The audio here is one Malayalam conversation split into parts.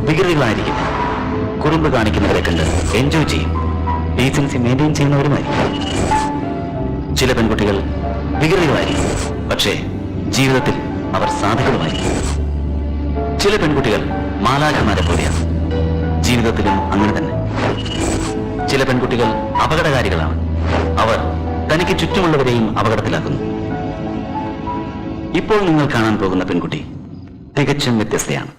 വികൃതികളായിരിക്കും. കുറുമ്പ് കാണിക്കുന്നവരെ കണ്ട് എൻജോയ് ചെയ്യും. ഡീസൻസി മെയിൻറ്റെയിൻ ചെയ്യുന്നവരുമായിരിക്കും. ചില പെൺകുട്ടികൾ വികൃതികളായിരിക്കും, പക്ഷേ ജീവിതത്തിൽ അവർ സാധുക്കളുമായിരിക്കും. ചില പെൺകുട്ടികൾ മാലാഖമാരെ പോലെയാണ്, ജീവിതത്തിലും അങ്ങനെ തന്നെ. ചില പെൺകുട്ടികൾ അപകടകാരികളാണ്, അവർ തനിക്ക് ചുറ്റുമുള്ളവരെയും അപകടത്തിലാക്കുന്നു. ഇപ്പോൾ നിങ്ങൾ കാണാൻ പോകുന്ന പെൺകുട്ടി തികച്ചും വ്യത്യസ്തയാണ്.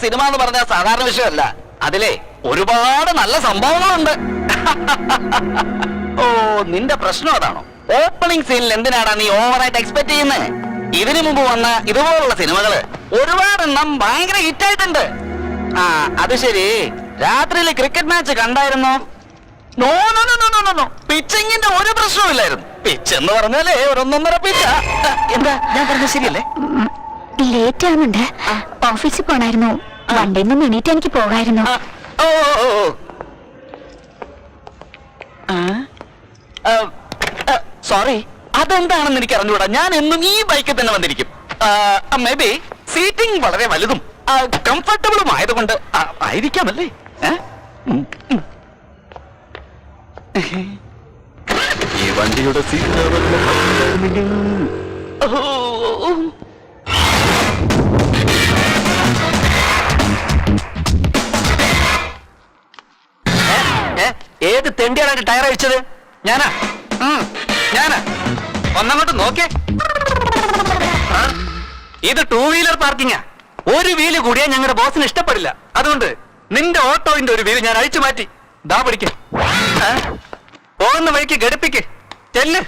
സിനിമ എന്ന് പറഞ്ഞാൽ സാധാരണ വിഷയമല്ല. അതിലെ ഒരുപാട് നല്ല സംഭവങ്ങളുണ്ട്. ഓ, നിന്റെ പ്രശ്നം അതാണോ? ഓപ്പണിംഗ് സീനിൽ എന്തിനാടാ നീ ഓവറായിട്ട് എക്സ്പെക്ട് ചെയ്യുന്നത്? ഇതിനു മുമ്പ് വന്ന ഇതുപോലുള്ള സിനിമകള് ഒരുപാടെണ്ണം ഭയങ്കര ഹിറ്റായിട്ടുണ്ട്. ആ, അത് ശരി. രാത്രിയിൽ ക്രിക്കറ്റ് മാച്ച് കണ്ടായിരുന്നോ? No no no no no no. പിച്ചിങ്ങിന്റെ ഒരു പ്രശ്നമില്ലായിരുന്നു. പിച്ച് എന്ന് പറഞ്ഞാലേ ഒരൊന്നൊന്നര പിച്ച. എന്താ ഞാൻ പറഞ്ഞത് ശരിയല്ലേ? ലേറ്റ് ആവുന്നുണ്ട്, ഓഫീസിൽ പോണായിരുന്നു. വണ്ടിയിൽ നിന്ന് എണീറ്റ് എനിക്ക് പോകായിരുന്നു. സോറി, അതെന്താണെന്ന് എനിക്ക് അറിഞ്ഞുകൂടാ. ഞാൻ എന്നും ഈ ബൈക്കിൽ തന്നെ വന്നിരിക്കും. മേ ബി സീറ്റിംഗ് വളരെ വലുതും കംഫർട്ടബിളും ആയതുകൊണ്ട് ആയിരിക്കാമല്ലേ? ഈ വണ്ടിയുടെ സീറ്റ് ഏത് തെണ്ടിയാണ് ടയർ അഴിച്ചത്? ഞാനാ ഞാനാ ഒന്നങ്ങോട്ട് നോക്കേ. ഇത് 2 വീലർ പാർക്കിങ്ങാ. ഒരു വീല് കൂടിയാ ഞങ്ങളുടെ ബോസിന് ഇഷ്ടപ്പെടില്ല. അതുകൊണ്ട് നിന്റെ ഓട്ടോന്റെ ഒരു വീല് ഞാൻ അഴിച്ചു മാറ്റി. ദാ പിടിക്ക്. പോകുന്ന വഴിക്ക് ഘടിപ്പിക്ക്. ചെല്ല്.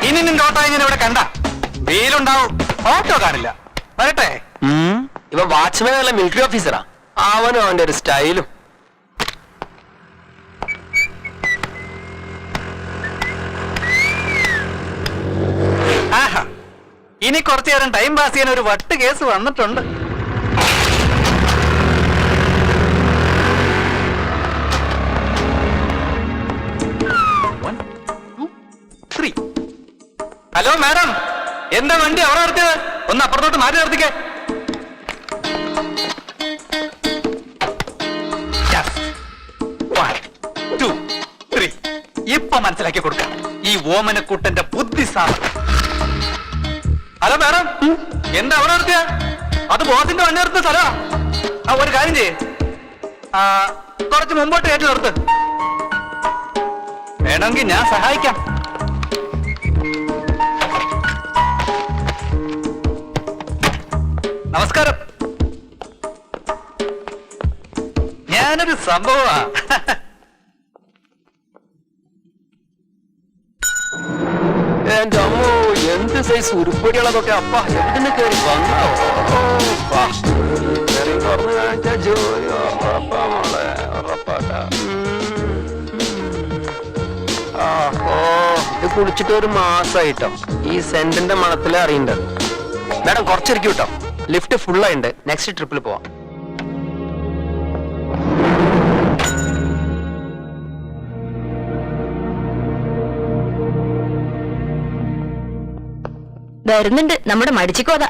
ഇനി നിന്റെ ഓട്ടോ ഇങ്ങനെ ഇവിടെ കണ്ട വീലുണ്ടാവും, ഓട്ടോ കാണില്ല. വരട്ടെ. ഇവ വാച്ച്മാൻ അല്ല, മിലിറ്ററി ഓഫീസറാ. അവനും അവന്റെ ഒരു സ്റ്റൈലും. ആഹാ, ഇനി കുറച്ചു നേരം ടൈം പാസ് ചെയ്യാൻ ഒരു വട്ട് കേസ് വന്നിട്ടുണ്ട്. ഹലോ മാഡം, എന്താ വണ്ടി അവിടെ നിർത്തിയത്? ഒന്ന് അപ്പുറത്തോട്ട് മാറ്റി നിർത്തിക്കേ. ഇപ്പൊ മനസ്സിലാക്കി കൊടുക്കാം ഈ ഓമനക്കൂട്ടന്റെ ബുദ്ധിസാമം. ഹലോ മാഡം, എന്താ അവിടെ നിർത്തിയ? അത് ബോസിന്റെ വണ്ടി നിർത്തുന്ന സ്ഥലമാ. ഒരു കാര്യം ചെയ്യേ, കുറച്ച് മുമ്പോട്ട് കയറ്റി നിർത്ത്. വേണമെങ്കിൽ ഞാൻ സഹായിക്കാം. നമസ്കാരം. ഞാനൊരു സംഭവമാ. എന്റെ അമ്മോ, എന്ത് സൈസ് ഉരുപ്പടികളൊക്കെ അപ്പ എന്തിനു കയറി വന്നോ? ജോലി ഉറപ്പാ മോളെ, ഉറപ്പാട്ടാ. ഓ ഇത് കുടിച്ചിട്ട് ഒരു മാസമായിട്ടോ. ഈ സെന്റിന്റെ മണത്തില് അറിയണ്ടത്. മാഡം കുറച്ചിരിക്കും കേട്ടോ. ലിഫ്റ്റ് ഫുള്ളായിണ്ട്. നെക്സ്റ്റ് ട്രിപ്പിൽ പോവാം. വരുന്നുണ്ട് നമ്മുടെ മടിച്ചിക്കോത.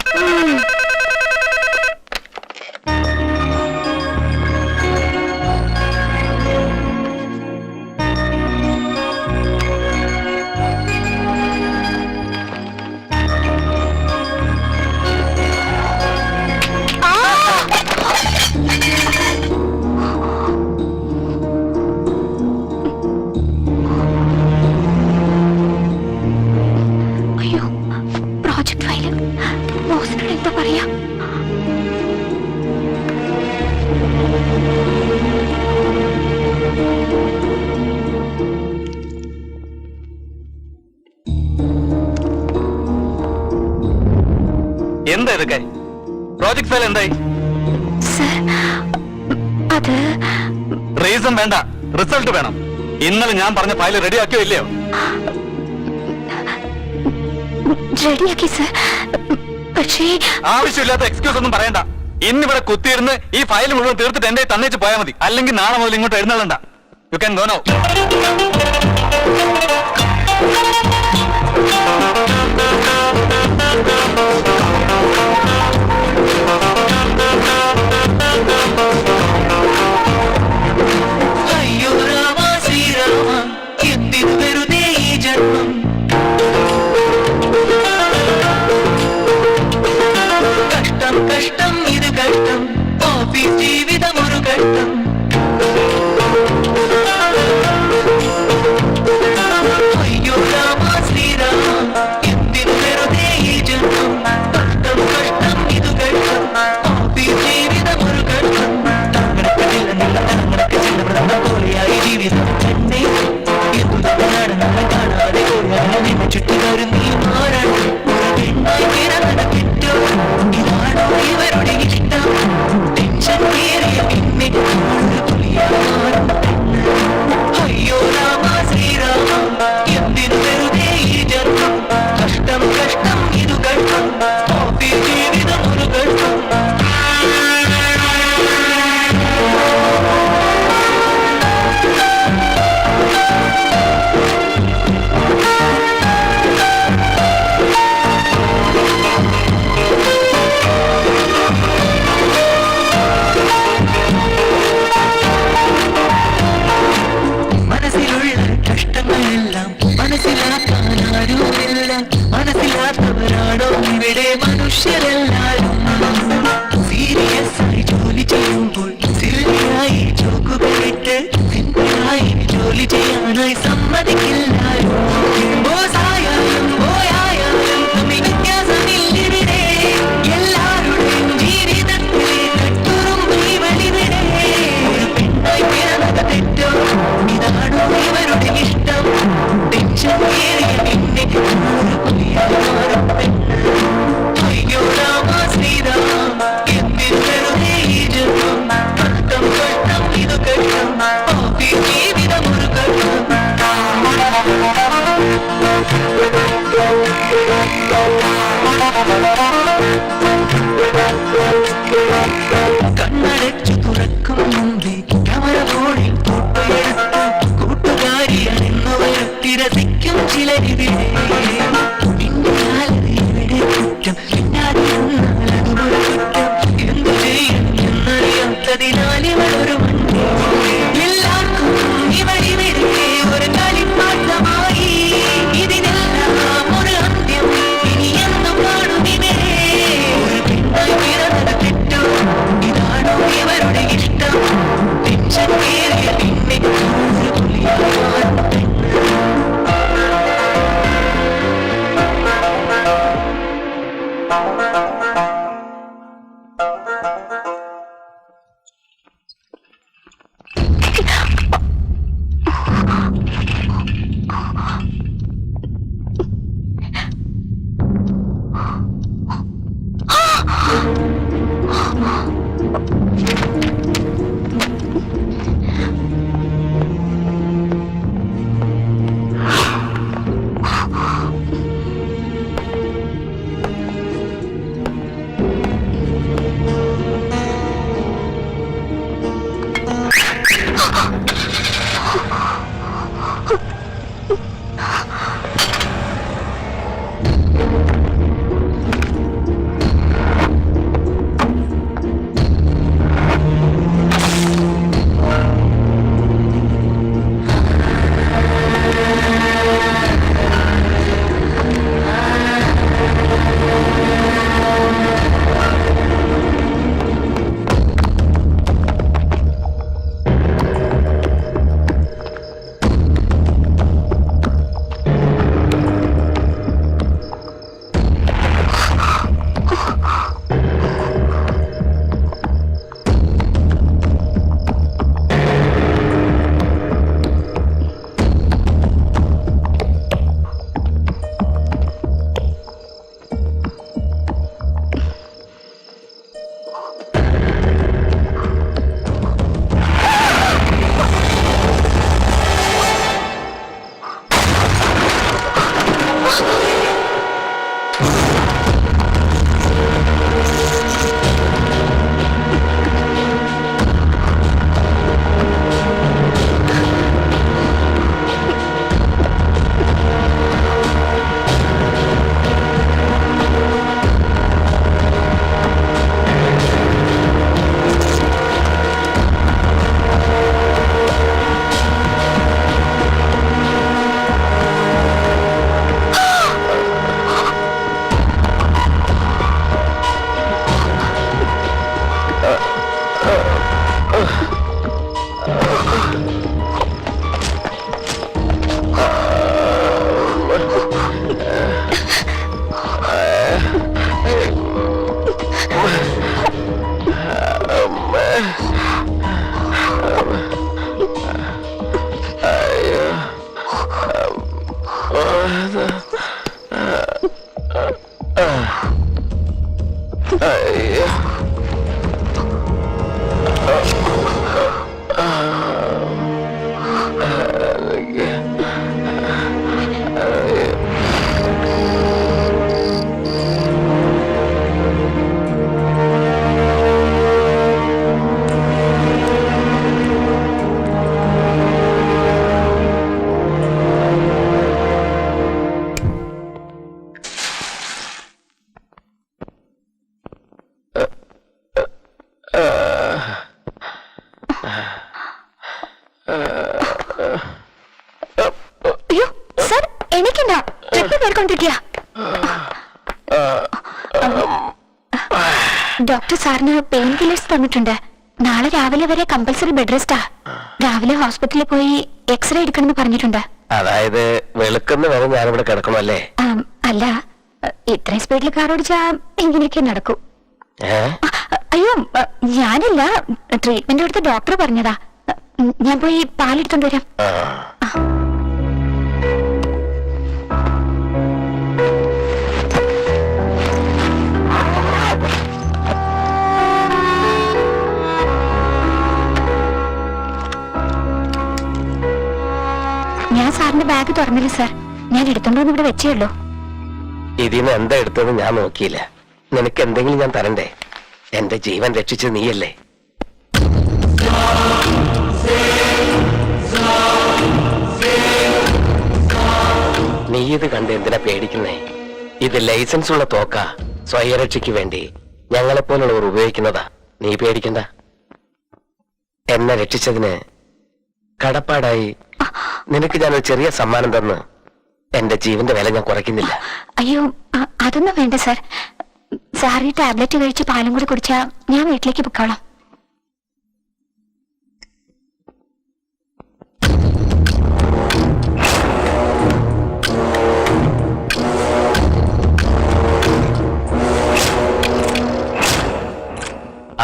എന്താ പറയാ? എന്താ ഇതൊക്കെ? പ്രോജക്ട് ഫയൽ എന്തായി? അത് റീസൺ വേണ്ട, റിസൾട്ട് വേണം. ഇന്നലെ ഞാൻ പറഞ്ഞ ഫയൽ റെഡിയാക്കിയോ ഇല്ലയോ? റെഡിയാക്കി സർ. പക്ഷേ ആവശ്യമില്ലാത്ത എക്സ്ക്യൂസ് ഒന്നും പറയണ്ട. ഇന്നിവിടെ കുത്തിയിരുന്ന് ഈ ഫയൽ മുഴുവൻ തീർത്തിട്ട് എന്റെ തന്നേച്ച് പോയാൽ മതി. അല്ലെങ്കിൽ നാളെ മുതൽ ഇങ്ങോട്ട് എഴുന്നള്ളണ്ട. You can go now. അയ്യോ രാമ ശ്രീരാമ എന്തിനു വെറുതെ ഈ ജന്മം. കഷ്ടം കഷ്ടം ഇത് കഷ്ടം. ഓഫീസ് ജീവിതം ഒരു കഷ്ടം. അയ്യോ രാമ ശ്രീരാമ എന്തിനു വെറുതെ ഈ ജന്മം. കഷ്ടം കഷ്ടം ഇത് കഷ്ടം. ഓഫീസ് ജീവിതം ഒരു കഷ്ടം. പോലെയായി ജീവിതം തന്നെ എന്തുതന്നെയാണ് കാണാതെ പോയാലും ചുറ്റി വരും നീ മാറാണ്. പെണ്ണായി പിറന്നത് തെറ്റോ? ഇതാണോ ഇവരുടെ ഇഷ്ടം? ടെൻഷൻ കയറിയ പിന്നെ പുലിയാറും. അയ്യോ രാമ ശ്രീരാമ എന്തിനു വെറുതെ ഈ ജന്മം. കഷ്ടം കഷ്ടം ഇതു കഷ്ടം. ഓഫീസ് ജീവിതം ഒരു കഷ്ടം. മനസ്സിലുള്ള കഷ്ടങ്ങളെല്ലാം മനസ്സിലാക്കാൻ ആരുമില്ല. മനസ്സിലാത്തവരാണോ ഇവിടെ മനുഷ്യരെല്ലാരും. സീരിയസ് ആയി ജോലി ചെയ്യുമ്പോൾ സില്ലിയായി ചോക്കുകളിട്ട് സിമ്പിളായി ജോലി ചെയ്യാനായി സമ്മതിക്കില്ലാരും. ബോസായാലും ബോയായാലും തമ്മിൽ വ്യത്യാസമില്ലിവിടെ. എല്ലാവരുടെയും ജീവിതത്തിലെ കട്ടുറുമ്പ് ഇവളിവിടെ. ഒരു പെണ്ണായി പിറന്നത് തെറ്റോ? ഇതാണോ ഇവരുടെ ഇഷ്ടം? ടെൻഷൻ കയറിയ പിന്നെ ഒരു പുലിയായി മാറും പെണ്ണ്. അയ്യോ രാമ ശ്രീരാമ എന്തിനു വെറുതെ ഈ ജന്മം. കഷ്ടം കഷ്ടം ഇതു കഷ്ടം. ഓഫീസ് ജീവിതം ഒരു കഷ്ടം. കണ്ണടച്ചു തുറക്കും മുമ്പേ ക്യാമറ ഫോണിൽ ഫോട്ടോയെടുത്ത് കൂട്ടുകാരിയാണെന്ന് വരുത്തി രസിക്കും ചിലരിവിടെ. പിന്നാലത് ഇവിടെ കുറ്റം. പിന്നാലെ അതുപോലെ കുറ്റം. എന്തു ചെയ്യണം എന്നറിയാത്തതിനാൽ ഇവളൊരു മണ്ണി. എല്ലാവർക്കും ഇവളിവിടെ ഒരു കളിപ്പാട്ടമായി. ഇതിനെല്ലാം ഒരു അന്ത്യം ഇനി എന്നും കാണുന്നിവരെ. ഒരു പെണ്ണായി പിറന്നത് തെറ്റോ? ഇതാണോ ഇവരുടെ ഇഷ്ടം? ടെൻഷൻ കയറിയ പിന്നെ ഒരു പുലിയായി മാറും പെണ്ണ്. അയ്യോ സർ എനിക്കണ്ട ട്രിപ്പ് കയറിക്കൊണ്ടിരിക്കുക. ഡോക്ടർ സാറിന് പെയിൻ കില്ലേഴ്സ് തന്നിട്ടുണ്ട്. നാളെ രാവിലെ വരെ കമ്പൽസറി ബെഡ് റെസ്റ്റാ. രാവിലെ ഹോസ്പിറ്റലിൽ പോയി എക്സ്റേ എടുക്കണമെന്ന് പറഞ്ഞിട്ടുണ്ട്. അതായത് വെളുക്കുന്ന വരെ ഞാനിവിടെ കിടക്കണമല്ലേ? അല്ല, ഇത്രയും സ്പീഡിൽ കാർ ഓടിച്ചാ ഇങ്ങനെയൊക്കെ നടക്കൂ. അയ്യോ ഞാനല്ല, ട്രീറ്റ്മെന്റ് എടുത്ത് ഡോക്ടർ പറഞ്ഞതാ. ഞാൻ പോയി പാലെടുത്തോണ്ട് വരാം. ഞാൻ സാറിന്റെ ബാഗ് തുറന്നില്ല സാർ, ഞാൻ എടുത്തോണ്ടോന്ന് ഇവിടെ വെച്ചേ ഉള്ളൂ. ഇതിന്ന് എന്താ എടുത്തതെന്ന് ഞാൻ നോക്കിയില്ല. നിനക്ക് എന്തെങ്കിലും ഞാൻ തരണ്ടേ? എന്റെ ജീവൻ രക്ഷിച്ചത് നീയല്ലേ? നീ ഇത് കണ്ട് എന്തിനാ പേടിക്കുന്നേ? ഇത് ലൈസൻസ് ഉള്ള തോക്ക, സ്വയരക്ഷയ്ക്ക് വേണ്ടി ഞങ്ങളെപ്പോലുള്ളവർ ഉപയോഗിക്കുന്നതാ. നീ പേടിക്കണ്ട. എന്നെ രക്ഷിച്ചതിന് കടപ്പാടായി നിനക്ക് ഞാനൊരു ചെറിയ സമ്മാനം തന്ന് എന്റെ ജീവന്റെ വില ഞാൻ കുറയ്ക്കുന്നില്ല. അയ്യോ അതൊന്നും വേണ്ട സാർ. സാർ ഈ ടാബ്ലറ്റ് കഴിച്ച് പാലും കൂടി കുടിച്ചാ ഞാൻ വീട്ടിലേക്ക് പൊക്കോളാം.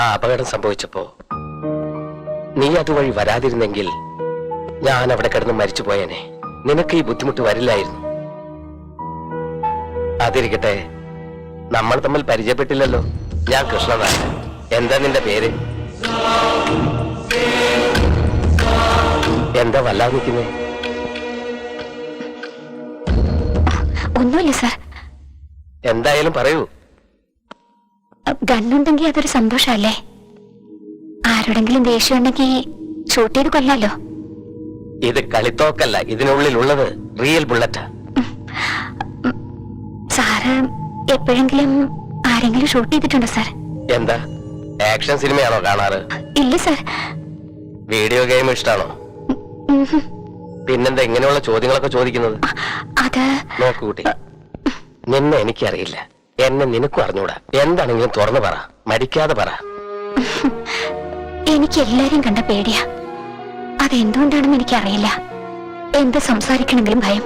ആ അപകടം സംഭവിച്ചപ്പോ നീ അതുവഴി വരാതിരുന്നെങ്കിൽ ഞാൻ അവിടെ കിടന്ന് മരിച്ചു പോയേനെ. നിനക്ക് ഈ ബുദ്ധിമുട്ട് വരില്ലായിരുന്നു. അതിരിക്കട്ടെ, നമ്മൾ തമ്മിൽ പരിചയപ്പെട്ടില്ലല്ലോ. ഞാൻ കൃഷ്ണനാണ്. എന്താ നിന്റെ പേര്? എന്താ വല്ലാതെ നിൽക്കുന്നേ? ഒന്നുമില്ല സാർ. എന്തായാലും പറയൂ. ഗണ്ണുണ്ടെങ്കിൽ അതൊരു സന്തോഷല്ലേ. ആരോടെങ്കിലും ദേഷ്യം ഉണ്ടെങ്കിൽ ഷൂട്ട് ചെയ്ത് കൊല്ലാലോ. ഇത് കളിത്തോക്കല്ല, ഇതിനുള്ളിലുള്ളത് റിയൽ ബുള്ളറ്റാ. സാറ് എപ്പോഴെങ്കിലും ആരെങ്കിലും ഷൂട്ട് ചെയ്തിട്ടുണ്ടോ സാർ? എന്താ ആക്ഷൻ സിനിമയാണോ കാണാറ്? ഇല്ല സാർ. വീഡിയോ ഗെയിം ഇഷ്ടാണോ? പിന്നെന്താ ഇങ്ങനെയുള്ള ചോദ്യങ്ങളൊക്കെ ചോദിക്കുന്നത്? അത് നോക്കൂ കുട്ടി, നിന്നെ എനിക്കറിയില്ല, എന്നെ നിനക്കും അറിഞ്ഞൂടാ. എന്താണെങ്കിലും തുറന്നു പറ, മടിക്കാതെ പറ. എനിക്ക് എല്ലാരെയും കണ്ട പേടിയാ. അതെന്തുകൊണ്ടാണെന്ന് എനിക്കറിയില്ല. എന്ത് സംസാരിക്കണമെങ്കിലും ഭയം,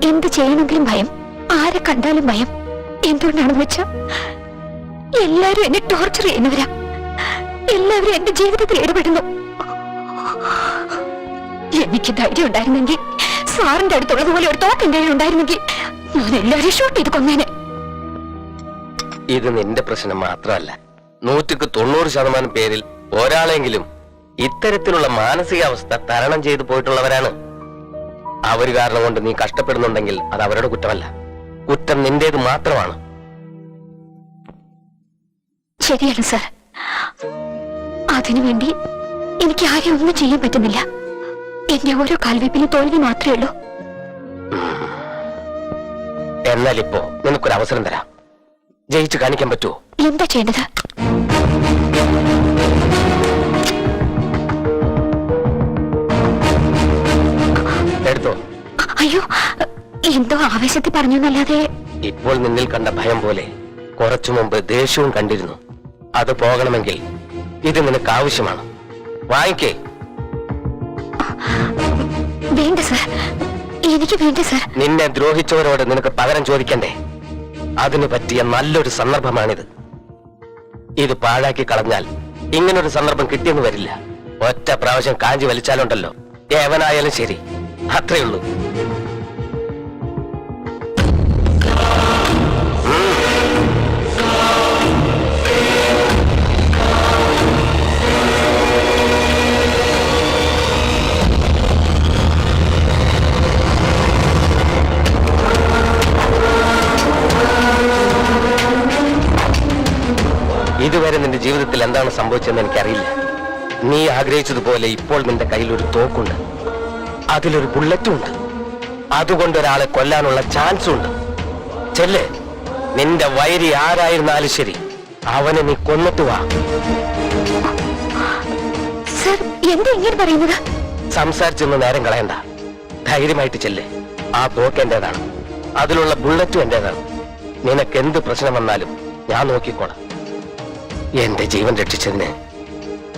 എന്ത് ചെയ്യണമെങ്കിലും ഭയം, ആരെ കണ്ടാലും ഭയം. എന്തുകൊണ്ടാണെന്ന് വെച്ചാ എല്ലാരും എന്നെ ടോർച്ചർ ചെയ്യുന്നവരാ. എല്ലാവരും എന്റെ ജീവിതത്തിൽ ഇടപെടുന്നു. എനിക്ക് ധൈര്യം ഉണ്ടായിരുന്നെങ്കിൽ, സാറിന്റെ അടുത്തുള്ളതുപോലെ ഒരു തോക്ക് എന്റെ ഉണ്ടായിരുന്നെങ്കിൽ ഞാൻ എല്ലാവരെയും ഷൂട്ട് ചെയ്ത് കൊന്നേനെ. ഇത് നിന്റെ പ്രശ്നം മാത്രമല്ല, 190% പേരിൽ ഒരാളെങ്കിലും ഇത്തരത്തിലുള്ള മാനസികാവസ്ഥ തരണം ചെയ്തു പോയിട്ടുള്ളവരാണ്. അവര് കാരണം കൊണ്ട് നീ കഷ്ടപ്പെടുന്നുണ്ടെങ്കിൽ അത് അവരുടെ കുറ്റമല്ല, കുറ്റം നിന്റേത് മാത്രമാണ്. ശരിയാണ് സാർ. അതിനുവേണ്ടി എനിക്ക് ആരെയും ഒന്നും ചെയ്യാൻ പറ്റുന്നില്ല. എന്റെ ഓരോ കാൽവെപ്പിലും തോൽവി മാത്രമേ ഉള്ളൂ. എന്നാൽ ഇപ്പോ നിനക്കൊരു അവസരം തരാം. ജയിച്ചു കാണിക്കാൻ പറ്റുമോ? എന്താ ചെയ്യേണ്ടത്? എടുത്തോ. അയ്യോ, എന്തോ ആവേശത്തിൽ പറഞ്ഞു എന്നല്ലാതെ. ഇപ്പോൾ നിന്നിൽ കണ്ട ഭയം പോലെ കുറച്ചു മുമ്പ് ദേഷ്യവും കണ്ടിരുന്നു. അത് പോകണമെങ്കിൽ ഇത് നിനക്ക് ആവശ്യമാണ്. വാങ്ങിക്കേ. വേണ്ട സാർ, എനിക്ക് വേണ്ട സാർ. നിന്നെ ദ്രോഹിച്ചവരോട് നിനക്ക് പകരം ചോദിക്കണ്ടേ? അതിനു പറ്റിയ നല്ലൊരു സന്ദർഭമാണിത്. ഇത് പാഴാക്കി കളഞ്ഞാൽ ഇങ്ങനൊരു സന്ദർഭം കിട്ടിയെന്ന് വരില്ല. ഒറ്റ പ്രാവശ്യം കാഞ്ചി വലിച്ചാലുണ്ടല്ലോ, ഏവനായാലും ശരി, അത്രയുള്ളൂ. ഇതുവരെ നിന്റെ ജീവിതത്തിൽ എന്താണ് സംഭവിച്ചതെന്ന് എനിക്കറിയില്ല. നീ ആഗ്രഹിച്ചതുപോലെ ഇപ്പോൾ നിന്റെ കയ്യിൽ ഒരു തോക്കുണ്ട്, അതിലൊരു ബുള്ളറ്റും ഉണ്ട്. അതുകൊണ്ട് ഒരാളെ കൊല്ലാനുള്ള ചാൻസും ഉണ്ട്. ചെല്ലേ, നിന്റെ വൈരി ആരായിരുന്നാലും ശരി, അവനെ നീ കൊന്നിട്ട് വാ. സർ, എന്താ ഇങ്ങനെ പറയുന്നത്? സംസാരിച്ചൊന്ന് നേരം കളയണ്ട. ധൈര്യമായിട്ട് ചെല്ലേ. ആ തോക്ക് എന്റേതാണ്, അതിലുള്ള ബുള്ളറ്റും എന്റേതാണ്. നിനക്ക് എന്ത് പ്രശ്നം വന്നാലും ഞാൻ നോക്കിക്കോളാം. എന്റെ ജീവൻ രക്ഷിച്ചതിന്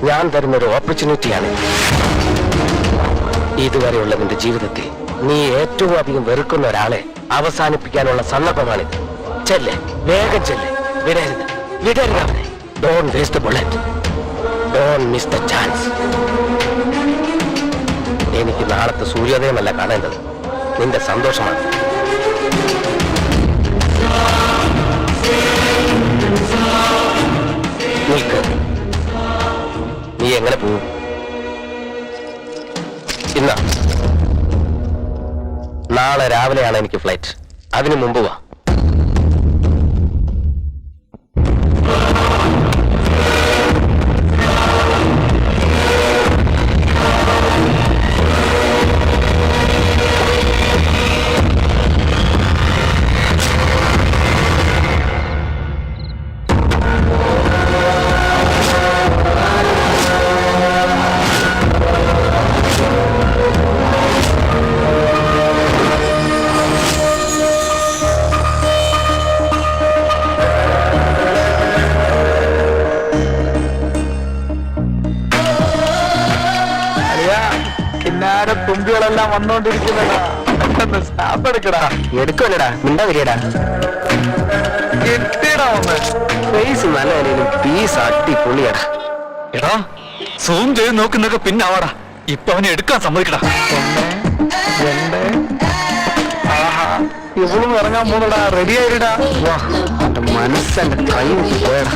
ഞാൻ തരുന്നൊരു ഓപ്പർച്യൂണിറ്റിയാണ്. ഇതുവരെയുള്ള നിന്റെ ജീവിതത്തിൽ നീ ഏറ്റവും അധികം വെറുക്കുന്ന ഒരാളെ അവസാനിപ്പിക്കാനുള്ള സന്ദർഭമാണിത്. ചെല്ലേ, വേഗം ചെല്ലേ. വിടരുത് അവനെ. Don't waste the bullet, don't miss the chance. എനിക്ക് നാളത്തെ സൂര്യോദയമല്ല കാണേണ്ടത്, നിന്റെ സന്തോഷമാണ്. നിൽക്ക്. നീ എങ്ങനെ പോവും? ഇന്നാ നാളെ രാവിലെയാണ് എനിക്ക് ഫ്ലൈറ്റ്. അതിനു മുമ്പ് വാ. തുമ്പികളെല്ലാം വന്നോണ്ടിരിക്കുന്നടാ. പെട്ടെന്ന് സ്നാപ്പ് എടുക്കടാ. എടുക്കുമല്ലടാ, മിണ്ടാതിരിയടാ. കിട്ടിയടാ ഒന്ന്. ഫേസ് നല്ല നിലയിലും പീസ് അടിപൊളിയടാ. എടാ, സൂം ചെയ്ത് നോക്കുന്നൊക്കെ പിന്നെ ആവാടാ. ഇപ്പൊ അവനെ എടുക്കാൻ സമ്മതിക്കടാ. ഇവളും ഇറങ്ങാൻ പോകടാ. റെഡി ആയിടാ. മനസ്സെന്റെ കൈ പോയടാ.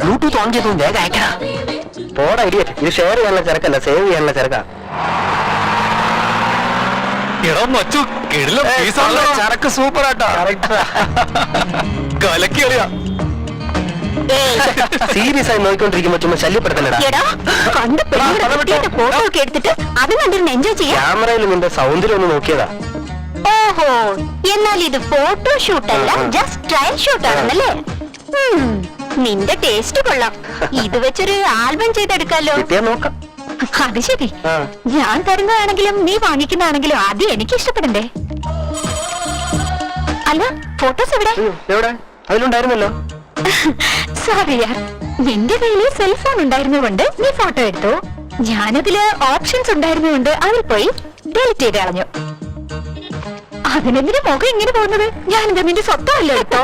ബ്ലൂടൂത്ത് ഓൺ ചെയ്തു വേഗം അയക്കടാ. പോടാ ഇടിയറ്റ്. ഇത് ഷെയർ ചെയ്യാനുള്ള ചരക്കല്ല, സേവ് ചെയ്യാനുള്ള ചരക്കാ. എടാ മച്ചു, കിടിലം പീസാണല്ലോ. ചരക്ക് സൂപ്പർ ആട്ടാ. കലക്കി അറിയാ. സീരിയസ് ആയി നോക്കിക്കൊണ്ടിരിക്കുമ്പോ ചുമ്മാ ശല്യപ്പെടുത്തലടാ. ഫോട്ടോ ഒക്കെ എടുത്തിട്ട് അത് കണ്ടിരുന്ന് എൻജോയ് ചെയ്യാം. ക്യാമറയിൽ നിന്റെ സൗന്ദര്യം ഒന്ന് നോക്കിയതാ. ഓഹോ, എന്നാൽ ഇത് ഫോട്ടോ ഷൂട്ട് അല്ല, ജസ്റ്റ് ട്രയൽ ഷൂട്ട് ആണെന്നല്ലേ? നിന്റെ ടേസ്റ്റ് കൊള്ളാം. ഇത് വെച്ചൊരു ആൽബം ചെയ്തെടുക്കാലോ. കിട്ടിയാ നോക്കാം. അത് ശരി. ഞാൻ തരുന്നതാണെങ്കിലും നീ വാങ്ങിക്കുന്നതാണെങ്കിലും ആദ്യം എനിക്ക് ഇഷ്ടപ്പെടണ്ടേ? അല്ല, ഫോട്ടോസ് എവിടെ? എവിടെ? അതിലുണ്ടായിരുന്നല്ലോ. സോറി യാർ, നിന്റെ കയ്യില് സെൽഫോൺ ഉണ്ടായിരുന്നുകൊണ്ട് നീ ഫോട്ടോ എടുത്തു. ഞാനതില് ഓപ്ഷൻസ് ഉണ്ടായിരുന്നുകൊണ്ട് അതിൽ പോയി ഡിലീറ്റ് ചെയ്ത് കളഞ്ഞു. അതിനെന്തിനു മുഖം ഇങ്ങനെ പോകുന്നത്? ഞാനെന്താ നിന്റെ സ്വത്തമല്ലോ എടുത്തോ?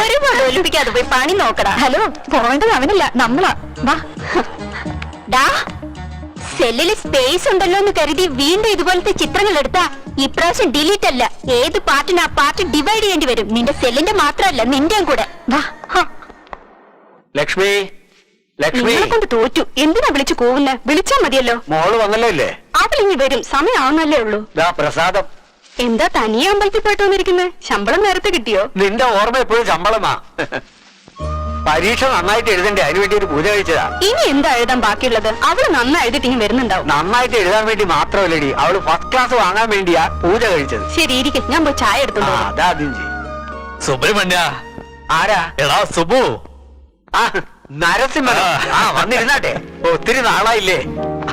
ഒരു പടവല്ലുടിക്കാതെ പോയി പണി നോക്കടാ. ഹലോ, പോകേണ്ടത് അവനല്ല, നമ്മളാ. വാ ഡാ, സെല്ലില് സ്പേസ് ഉണ്ടല്ലോ എന്ന് കരുതി വീണ്ടും ഇതുപോലത്തെ ചിത്രങ്ങൾ എടുത്താ ഇപ്രാവശ്യം ഡിലീറ്റ് അല്ല, ഏത് പാർട്ടിന് ആ പാർട്ട് ഡിവൈഡ് ചെയ്യേണ്ടി വരും. നിന്റെ സെല്ലിന്റെ മാത്രമല്ല, നിന്റെയും കൂടെ. വാ. ലക്ഷ്മി, ലക്ഷ്മി നിങ്ങളെ കൊണ്ട് തോറ്റു. എന്തിനാ വിളിച്ചു കൂവുന്നെ? വിളിച്ചാ മതിയല്ലോ. മോള് വന്നല്ലോ ഇല്ലേ? അവളിങ്ങി വരും, സമയമാവുന്നല്ലേ ഉള്ളൂ. പ്രസാദം. എന്താ തനിയെ അമ്പലത്തിൽ പോയിട്ട് വന്നിരിക്കുന്നത്? ശമ്പളം നേരത്തെ കിട്ടിയോ? നിന്റെ ഓർമ്മ എപ്പോഴും ശമ്പളമാ. പരീക്ഷ നന്നായിട്ട് എഴുതണ്ടേ, അതിനു വേണ്ടി ഒരു പൂജ കഴിച്ചതാ. ഇനി എന്താ എഴുതാൻ ബാക്കിയുള്ളത്? അവള് നന്നായി എഴുതിട്ട് ഇനി വരുന്നുണ്ടാവും. നന്നായിട്ട് എഴുതാൻ വേണ്ടി മാത്രമല്ലടി, അവള് ഫസ്റ്റ് ക്ലാസ് വാങ്ങാൻ വേണ്ടിയാ പൂജ കഴിച്ചത്. ശരി, ഇരിക്കെ, ഞാൻ പോയി ചായ എടുത്തോണ്ട് വരാം. അതാദ്യം ചെയ്യും. സുബ്രഹ്മണ്യ. ആരാ? എടാ സുബു. നരസിംഹൻ. വന്നിരുന്നാട്ടെ. ഒത്തിരി നാളായില്ലേ,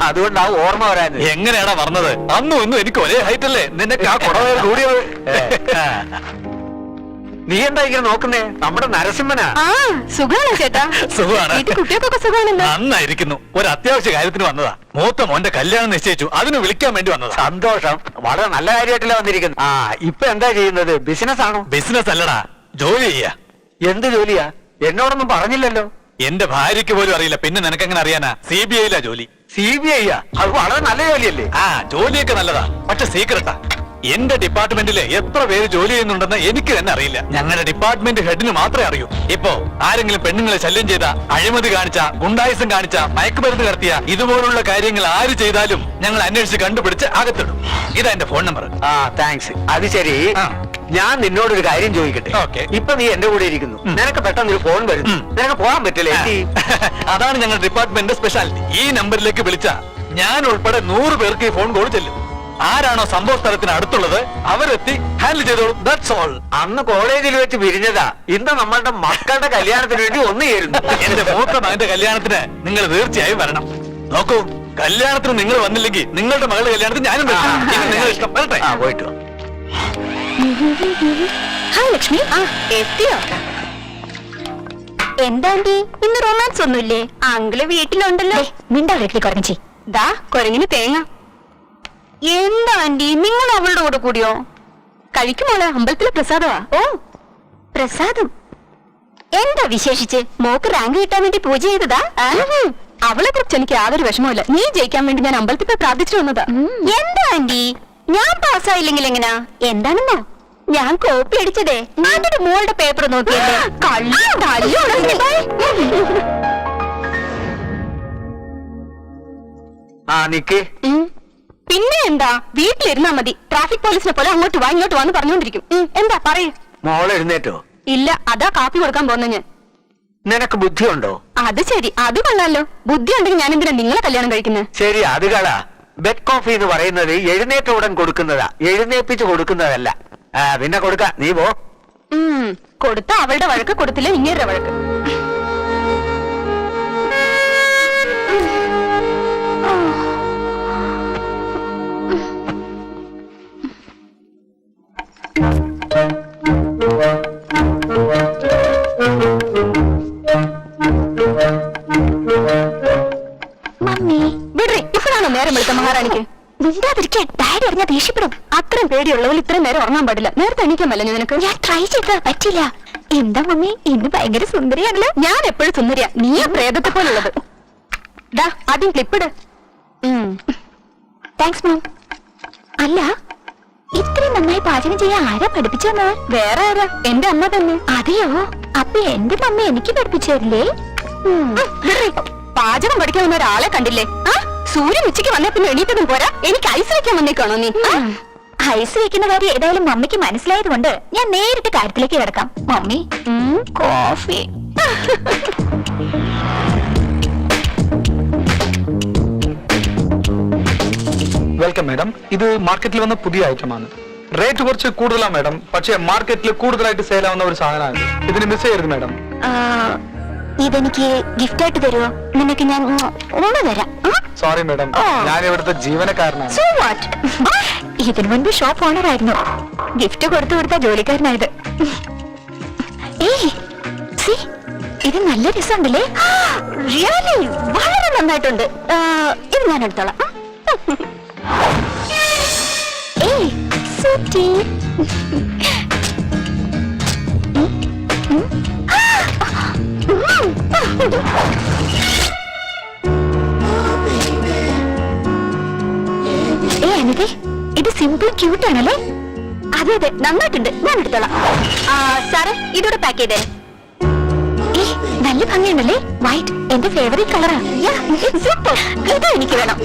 അതുകൊണ്ടാ ഓർമ്മ വരാൻ. എങ്ങനെയാടാ പറഞ്ഞത്? അന്നും ഇന്നും എനിക്ക് ഒരേ ഹൈറ്റ് അല്ലേ? നിനക്ക് ആ കുടവേ കൂടിയത്. നീ എന്താ ഇങ്ങനെ നോക്കുന്നേ? നമ്മുടെ നരസിംഹനാ. സുഖാണോ ചേട്ടാ? സുഖമാണ്. കുട്ടികൾക്കൊക്കെ സുഖാണല്ലോ. നന്നായിരിക്കുന്നു. ഒരു അത്യാവശ്യ കാര്യത്തിന് വന്നതാ. മൂത്ത മോന്റെ കല്യാണം നിശ്ചയിച്ചു, അതിന് വിളിക്കാൻ വേണ്ടി വന്നതാ. സന്തോഷം. വളരെ നല്ല കാര്യമായിട്ടല്ലേ വന്നിരിക്കുന്നത്. ഇപ്പൊ എന്താ ചെയ്യുന്നത്? ബിസിനസ് ആണോ? ബിസിനസ് അല്ലടാ, ജോലി ചെയ്യാ. എന്ത് ജോലിയാ? എന്നോടൊന്നും പറഞ്ഞില്ലല്ലോ. എന്റെ ഭാര്യയ്ക്ക് പോലും അറിയില്ല, പിന്നെ നിനക്കെങ്ങനെ അറിയാനാ? CBI ജോലി. CBI? അത് വളരെ നല്ല ജോലിയല്ലേ? ജോലിയൊക്കെ നല്ലതാ, പക്ഷെ സീക്രട്ടാ. എന്റെ ഡിപ്പാർട്ട്മെന്റിൽ എത്ര പേര് ജോലി ചെയ്യുന്നുണ്ടെന്ന് എനിക്ക് തന്നെ അറിയില്ല. ഞങ്ങളുടെ ഡിപ്പാർട്ട്മെന്റ് ഹെഡിന് മാത്രമേ അറിയൂ. ഇപ്പോ ആരെങ്കിലും പെണ്ണുങ്ങളെ ശല്യം ചെയ്ത, അഴിമതി കാണിച്ച, ഗുണ്ടായുസം കാണിച്ച, മയക്കുമരുന്ന് കടത്തിയ ഇതുപോലുള്ള കാര്യങ്ങൾ ആര് ചെയ്താലും ഞങ്ങൾ അന്വേഷിച്ച് കണ്ടുപിടിച്ച് അകത്തിടും. ഇതാ എന്റെ ഫോൺ നമ്പർ. ആ താങ്ക്സ്. അത് ശരി, ആ. ഞാൻ നിന്നോടൊരു കാര്യം ചോദിക്കട്ടെ? ഓക്കേ. ഇപ്പൊ നീ എന്റെ കൂടെ ഇരിക്കുന്നു, നിനക്ക് പെട്ടെന്ന് ഒരു ഫോൺ വരുന്നു, നിനക്ക് പോകാൻ പറ്റില്ല. എന്ത് ചെയ്യും? അതാണ് ഞങ്ങളുടെ ഡിപ്പാർട്ട്മെന്റിന്റെ സ്പെഷ്യാലിറ്റി. ഈ നമ്പറിലേക്ക് വിളിച്ച ഞാൻ ഉൾപ്പെടെ 100 പേർക്ക് ഈ ഫോൺ കോൾ ചെല്ലും. ആരാണോ സംഭവ സ്ഥലത്തിന് അടുത്തുള്ളത് അവരെത്തി ഹാൻഡിൽ ചെയ്തോളൂ. That's all. അന്ന് കോളേജിൽ വെച്ച് പിരിഞ്ഞതാ, ഇന്ന് നമ്മളുടെ മക്കളുടെ കല്യാണത്തിന് വേണ്ടി ഒന്ന് ചേരുന്നു. എന്റെ മൂത്ത മകന്റെ കല്യാണത്തിന് നിങ്ങൾ തീർച്ചയായും വരണം. നോക്കൂ, കല്യാണത്തിന് നിങ്ങൾ വന്നില്ലെങ്കിൽ നിങ്ങളുടെ മകളുടെ കല്യാണത്തിന് ഞാനും വരും. ഇത് നിങ്ങളുടെ ഇഷ്ടം. വരട്ടെ? ആ പോയിട്ട് വാ. ഹായ് ലക്ഷ്മി. എത്തിയോ? എന്താണ്ടി ഇന്ന് റൊമാൻസ് ഒന്നുമില്ലേ? അങ്കിള് വീട്ടിലുണ്ടല്ലോ. മിണ്ടാ വീട്ടിൽ കുറഞ്ഞി. ദാ കൊരങ്ങിന് തേങ്ങ. എന്താ ആന്റി, നിങ്ങൾ അവളുടെ കൂടെ കൂടിയോ? കഴിക്കുമോളെ, അമ്പലത്തിലെ പ്രസാദമാ. ഓ, പ്രസാദം. എന്താ വിശേഷിച്ച്? മോക്ക് റാങ്ക് കിട്ടാൻ വേണ്ടി പൂജ ചെയ്തതാ? അവളെ കുറിച്ച് എനിക്ക് യാതൊരു വിഷമമില്ല. നീ ജയിക്കാൻ വേണ്ടി ഞാൻ അമ്പലത്തിൽ പോയി പ്രാർത്ഥിച്ചു വന്നതാ. എന്താ ആന്റി, ഞാൻ പാസ്സായില്ലെങ്കിൽ എങ്ങനാ? എന്താണെന്നോ, ഞാൻ കോപ്പി അടിച്ചതേ അതിന്റെ മോളുടെ പേപ്പർ നോക്കിയല്ലേ. ആ നിക്ക്. പിന്നെ എന്താ, വീട്ടിലിരുന്നാ മതി. ട്രാഫിക് പോലീസിനെ പോലെ അങ്ങോട്ട് വാ ഇങ്ങോട്ട് വാന്ന് പറഞ്ഞോണ്ടിരിക്കും. എന്താ പറയൂ. മോളെ എഴുന്നേറ്റോ? ഇല്ല, അതാ കാപ്പി കൊടുക്കാൻ പോന്ന ഞാൻ. നിനക്ക് ബുദ്ധിയുണ്ടോ? അത് ശരി, അത് കൊള്ളാലോ. ബുദ്ധി ഉണ്ടെങ്കിൽ ഞാൻ എന്തിനാ നിങ്ങളെ കല്യാണം കഴിക്കുന്നത്? ശരി, അത് കള. ബെഡ് കോഫി എന്ന് പറയുന്നത് എഴുന്നേറ്റ ഉടൻ കൊടുക്കുന്നതാ, എഴുന്നേപ്പിച്ച് കൊടുക്കുന്നതല്ല. പിന്നെ കൊടുക്ക, നീ പോ. കൊടുത്ത അവളുടെ വഴക്ക്, കൊടുത്തില്ല ഇങ്ങേരുടെ വഴക്ക്. മമ്മി വിടറി, ഇപ്പോഴാണോ നേരം വിളിച്ച മഹാറാണിക്ക്? മിണ്ടാതിരിക്കാൻ, ഡാഡി അറിഞ്ഞാ ദേഷ്യപ്പെടും. അത്രയും പേടിയുള്ളവൾ ഇത്രയും നേരം ഉറങ്ങാൻ പാടില്ല. നേരത്തെ എണീക്കാൻ പറ്റില്ല നിനക്ക്? ഞാൻ ട്രൈ ചെയ്താ പറ്റില്ല. എന്താ മമ്മി, ഇന്ന് ഭയങ്കര സുന്ദരിയാണല്ലോ. ഞാൻ എപ്പോഴും സുന്ദരിയാ, നീയാ പ്രേതത്തെ പോലുള്ളത്. ദാ ആദ്യം ക്ലിപ്പിട്. Thanks ma'am. അല്ല, ഇത്രയും നന്നായി പാചകം ചെയ്യാൻ ആരാ പഠിപ്പിച്ചു തന്നത്? വേറെ ആരാ, എന്റെ അമ്മ തന്നെ. അതെയോ? അപ്പൊ എന്റെ മമ്മി എനിക്ക് പഠിപ്പിച്ചു തരില്ലേ? പാചകം പഠിക്കാൻ ഒരാളെ കണ്ടില്ലേ? സൂര്യൻ ഉച്ചയ്ക്ക് വന്ന പിന്നെ എണീറ്റതും പോരാ, എനിക്ക് ഐസ് വെക്കാൻ വന്നേക്കാണോ നീ? ഐസ് വെക്കുന്ന കാര്യം ഏതായാലും മമ്മിക്ക് മനസ്സിലായത് കൊണ്ട് ഞാൻ നേരിട്ട് കാര്യത്തിലേക്ക് കിടക്കാം. Mummy coffee. Welcome madam. ഇത് മാർക്കറ്റിൽ വന്ന പുതിയ ഐറ്റമാണ്. റേറ്റ് കുറച്ച് കൂടുതലാണ് മാഡം, പക്ഷേ മാർക്കറ്റിൽ കൂടുതലായിട്ട് സെയിൽ ആവുന്ന ഒരു സാധനമാണ്. ഇതിന് മിസ് ചെയ്യരുത് മാഡം. ഇതെനിക്ക് ഗിഫ്റ്റ് ആയിട്ട് തരുമോ? നിനക്ക് ഞാൻ ഒന്ന് തരാം. സോറി മാഡം, ഞാൻ ഇവിടുത്തെ ജീവനക്കാരനാണ്. So what? ഇതിനു മുൻപ് ഷോപ്പ് ഓണർ ആയിരുന്നു. ഗിഫ്റ്റ് കൊടുത്തു കൊടുത്ത ജോലിക്കാരനായത്. ഇത് നല്ല രസമുണ്ടല്ലേ? റിയലി വളരെ നന്നായിട്ടുണ്ട്. ഇത് ഞാൻ എടുത്തോളാം. ഇത് സിമ്പിൾ ക്യൂട്ട് ആണല്ലേ? അതെ അതെ, നന്നായിട്ടുണ്ട്. ഞാൻ എടുത്തോളാം. സാറേ, ഇതോടെ പാക്ക് ചെയ്തേ. നല്ല ഭംഗിയുണ്ടല്ലേ? വൈറ്റ് എന്റെ ഫേവറേറ്റ് കളറാ. ഇത് എനിക്ക് വേണം.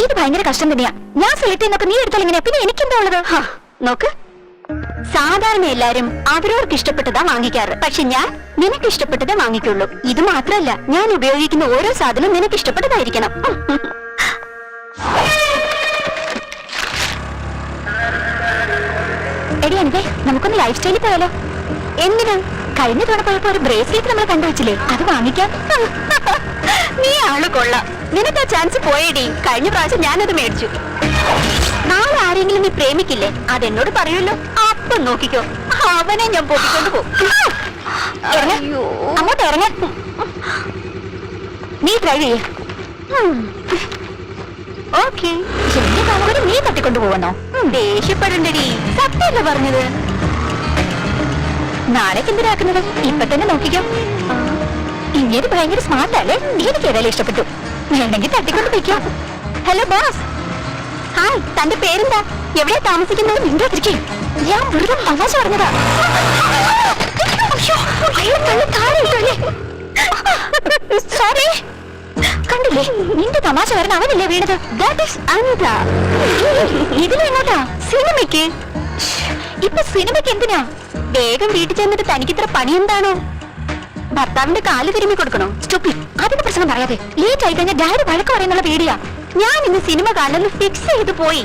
ഇത് ഭയങ്കര കഷ്ടം തന്നെയാ. ഞാൻ സെലക്ട് ചെയ്യുന്നൊക്കെ നീ എടുത്താൽ എങ്ങനെയാ? പിന്നെ എനിക്കെന്താ ഉള്ളത്? നോക്ക്, സാധാരണ എല്ലാരും അവരവർക്ക് ഇഷ്ടപ്പെട്ടതാ വാങ്ങിക്കാറ്. പക്ഷെ ഞാൻ നിനക്ക് ഇഷ്ടപ്പെട്ടതേ വാങ്ങിക്കുള്ളൂ. ഇത് മാത്രല്ല, ഞാൻ ഉപയോഗിക്കുന്ന ഓരോ സാധനവും നിനക്ക് ഇഷ്ടപ്പെട്ടതായിരിക്കണം. എടി അനിതേ, നമുക്കൊന്ന് ലൈഫ് സ്റ്റൈലിൽ പോയാലോ? എന്തിനാ? കഴിഞ്ഞ തവണ പോയപ്പോ ഒരു ബ്രേസ്ലെറ്റ് നമ്മൾ കണ്ടുവച്ചില്ലേ, അത് വാങ്ങിക്കാം. നീ ആള് കൊള്ളാം. നിനക്ക് ആ ചാൻസ് പോയേടി. കഴിഞ്ഞ പ്രാവശ്യം ഞാനത് മേടിച്ചു. നാളെ ആരെങ്കിലും നീ പ്രേമിക്കില്ലേ, അതെന്നോട് പറയുമല്ലോ. അപ്പം നോക്കിക്കോ, അവനെ ഞാൻ പൊട്ടിക്കൊണ്ട് പോകും. അങ്ങോട്ട് ഇറങ്ങ. നീ ട്രൈ ചെയ്യ. ഓക്കെ. എന്റെ കാമുകനെ നീ തട്ടിക്കൊണ്ടു പോവണോ? ദേഷ്യപ്പെടണ്ടടി, സത്യമല്ല പറഞ്ഞത്. നാളേക്ക് എന്തിനാക്കുന്നത്? ഇപ്പൊ തന്നെ നോക്കിക്കോ. ഇങ്ങനെ ഭയങ്കര സ്മാർട്ടല്ലേ? എനിക്ക് ഏതായാലും ഇഷ്ടപ്പെട്ടു. വേണമെങ്കിൽ തട്ടിക്കൊണ്ട് പോയിക്കോ. Hello boss. ഹായ്, തന്റെ പേരെന്താ? എവിടെ താമസിക്കുന്നത്? മിണ്ടാതിരിക്കേ. ഞാൻ വെറുതെ തമാശ പറഞ്ഞതാ. അയ്യോ, അയ്യോ, തള്ളി താഴെ ഇട്ടല്ലേ. സോറി. കണ്ടില്ലേ, നിന്റെ തമാശ കാരണം അവനല്ലേ വീണത്. That is Anitha. ഇതിലെങ്ങോട്ടാ? സിനിമയ്ക്ക്. ഇപ്പൊ സിനിമയ്ക്ക് എന്തിനാ? വേഗം വീട്ടിൽ ചെന്നിട്ട് തനിക്കിത്ര പണി എന്താണോ? ഭർത്താവിന്റെ കാല് തിരുമ്മി കൊടുക്കണോ? സ്റ്റോപ്പിൽ. അതിന്റെ പ്രശ്നം പറയാതെ. ലേറ്റ് ആയി കഴിഞ്ഞാൽ ഡാഡി വഴക്ക് പറയുന്നുള്ള പേടിയാ. ഞാൻ ഇന്ന് സിനിമ കാണുന്നത് ഫിക്സ് ചെയ്ത് പോയി.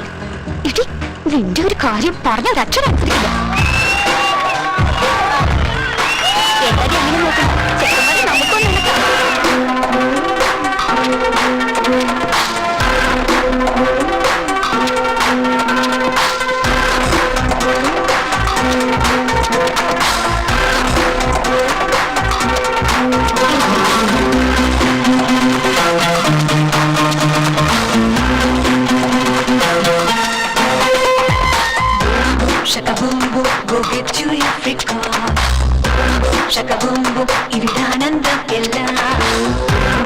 ഇടി, നിന്റെ ഒരു കാര്യം പറഞ്ഞ ഒരു അക്ഷരം അനുസരിക്കില്ല. എല്ലാരും അങ്ങനെ നോക്കണം. ചെറുപ്പമാരെ നമുക്കൊന്നും Shaka boom boom, go get you your freak on. Shaka boom boom, ividanandam ella.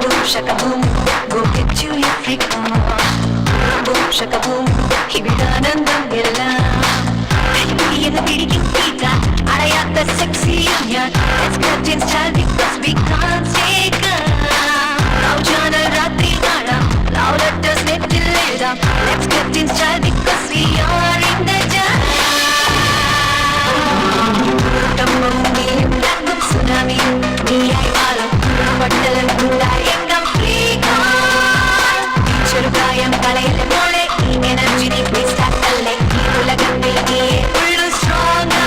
Boom shaka boom boom, go get you your freak on. Boom shaka boom boom, ividanandam ella. Pidiyana pidikin pita, adayatha sexy union. Let's get in style because we can't take her. Now jana ratri nada, now let us net till later. Let's get in style because we are in the jam. Tsunami, നീയായി മാറും പട്ടലം ഉണ്ടായേക്കാം ചെറുപ്രായം കളയിലെ മോളെ ഈ എനർജി നീ വേസ്റ്റ് ആക്കല്ലേ ഈ ഉലകത്തിൽ നീയേ ഉള്ളു strong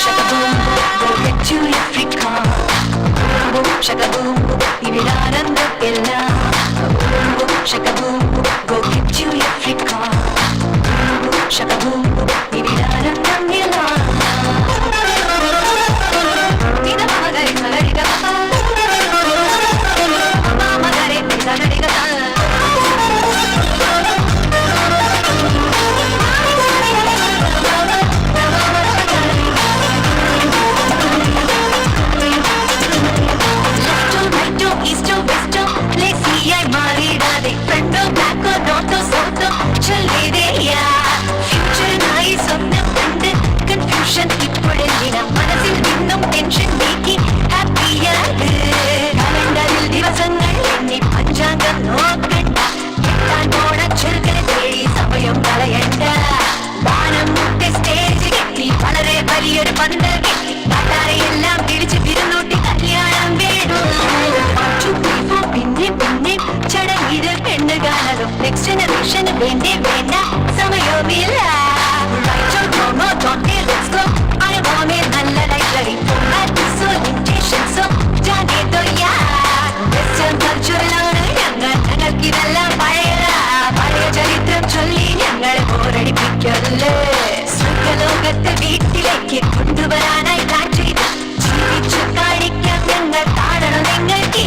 shaka boom go get you your freak on shaka boom ഇവിടാനന്ദം എല്ലാം shaka boom go get you your freak on shaka boom ഇവിടാനന്ദം എല്ലാം മനസ്സിൽ നിന്നും ടെൻഷൻ നീക്കി ഹാപ്പിയാക് കലണ്ടറിൽ ദിവസങ്ങൾ എണ്ണി പഞ്ചാംഗം നോക്കണ്ട എത്താൻ പോണ ചെറുക്കനെ തേടി സമയം കളയണ്ട വാനം മുട്ടി സ്റ്റേജ് കെട്ടി വളരെ വലിയൊരു പന്തൽ കെട്ടി നാട്ടാരെയെല്ലാം പിടിച്ച് തിരുന്നോട്ടി കല്യാണം വേണം പിന്നെ പിന്നെ ചടങ്ങിത് പെണ്ണ് കാണലും നെക്സ്റ്റ് ജനറേഷന് വേണ്ടേ വേണ്ട സമയവുമില്ല നല്ല ലൈബ്രറി കൾച്ചറിലാണ് ഞങ്ങൾക്കിതെല്ലാം പഴയ ചരിത്രം ചൊല്ലി ഞങ്ങളെ ബോറടിപ്പിക്കല്ലേ സ്വർഗലോകത്തെ വീട്ടിലേക്ക് കൊണ്ടുവരാനായി പ്ലാൻ ചെയ്ത് ജീവിച്ചു കാണിക്കാം ഞങ്ങൾ കാണണം നിങ്ങൾക്ക്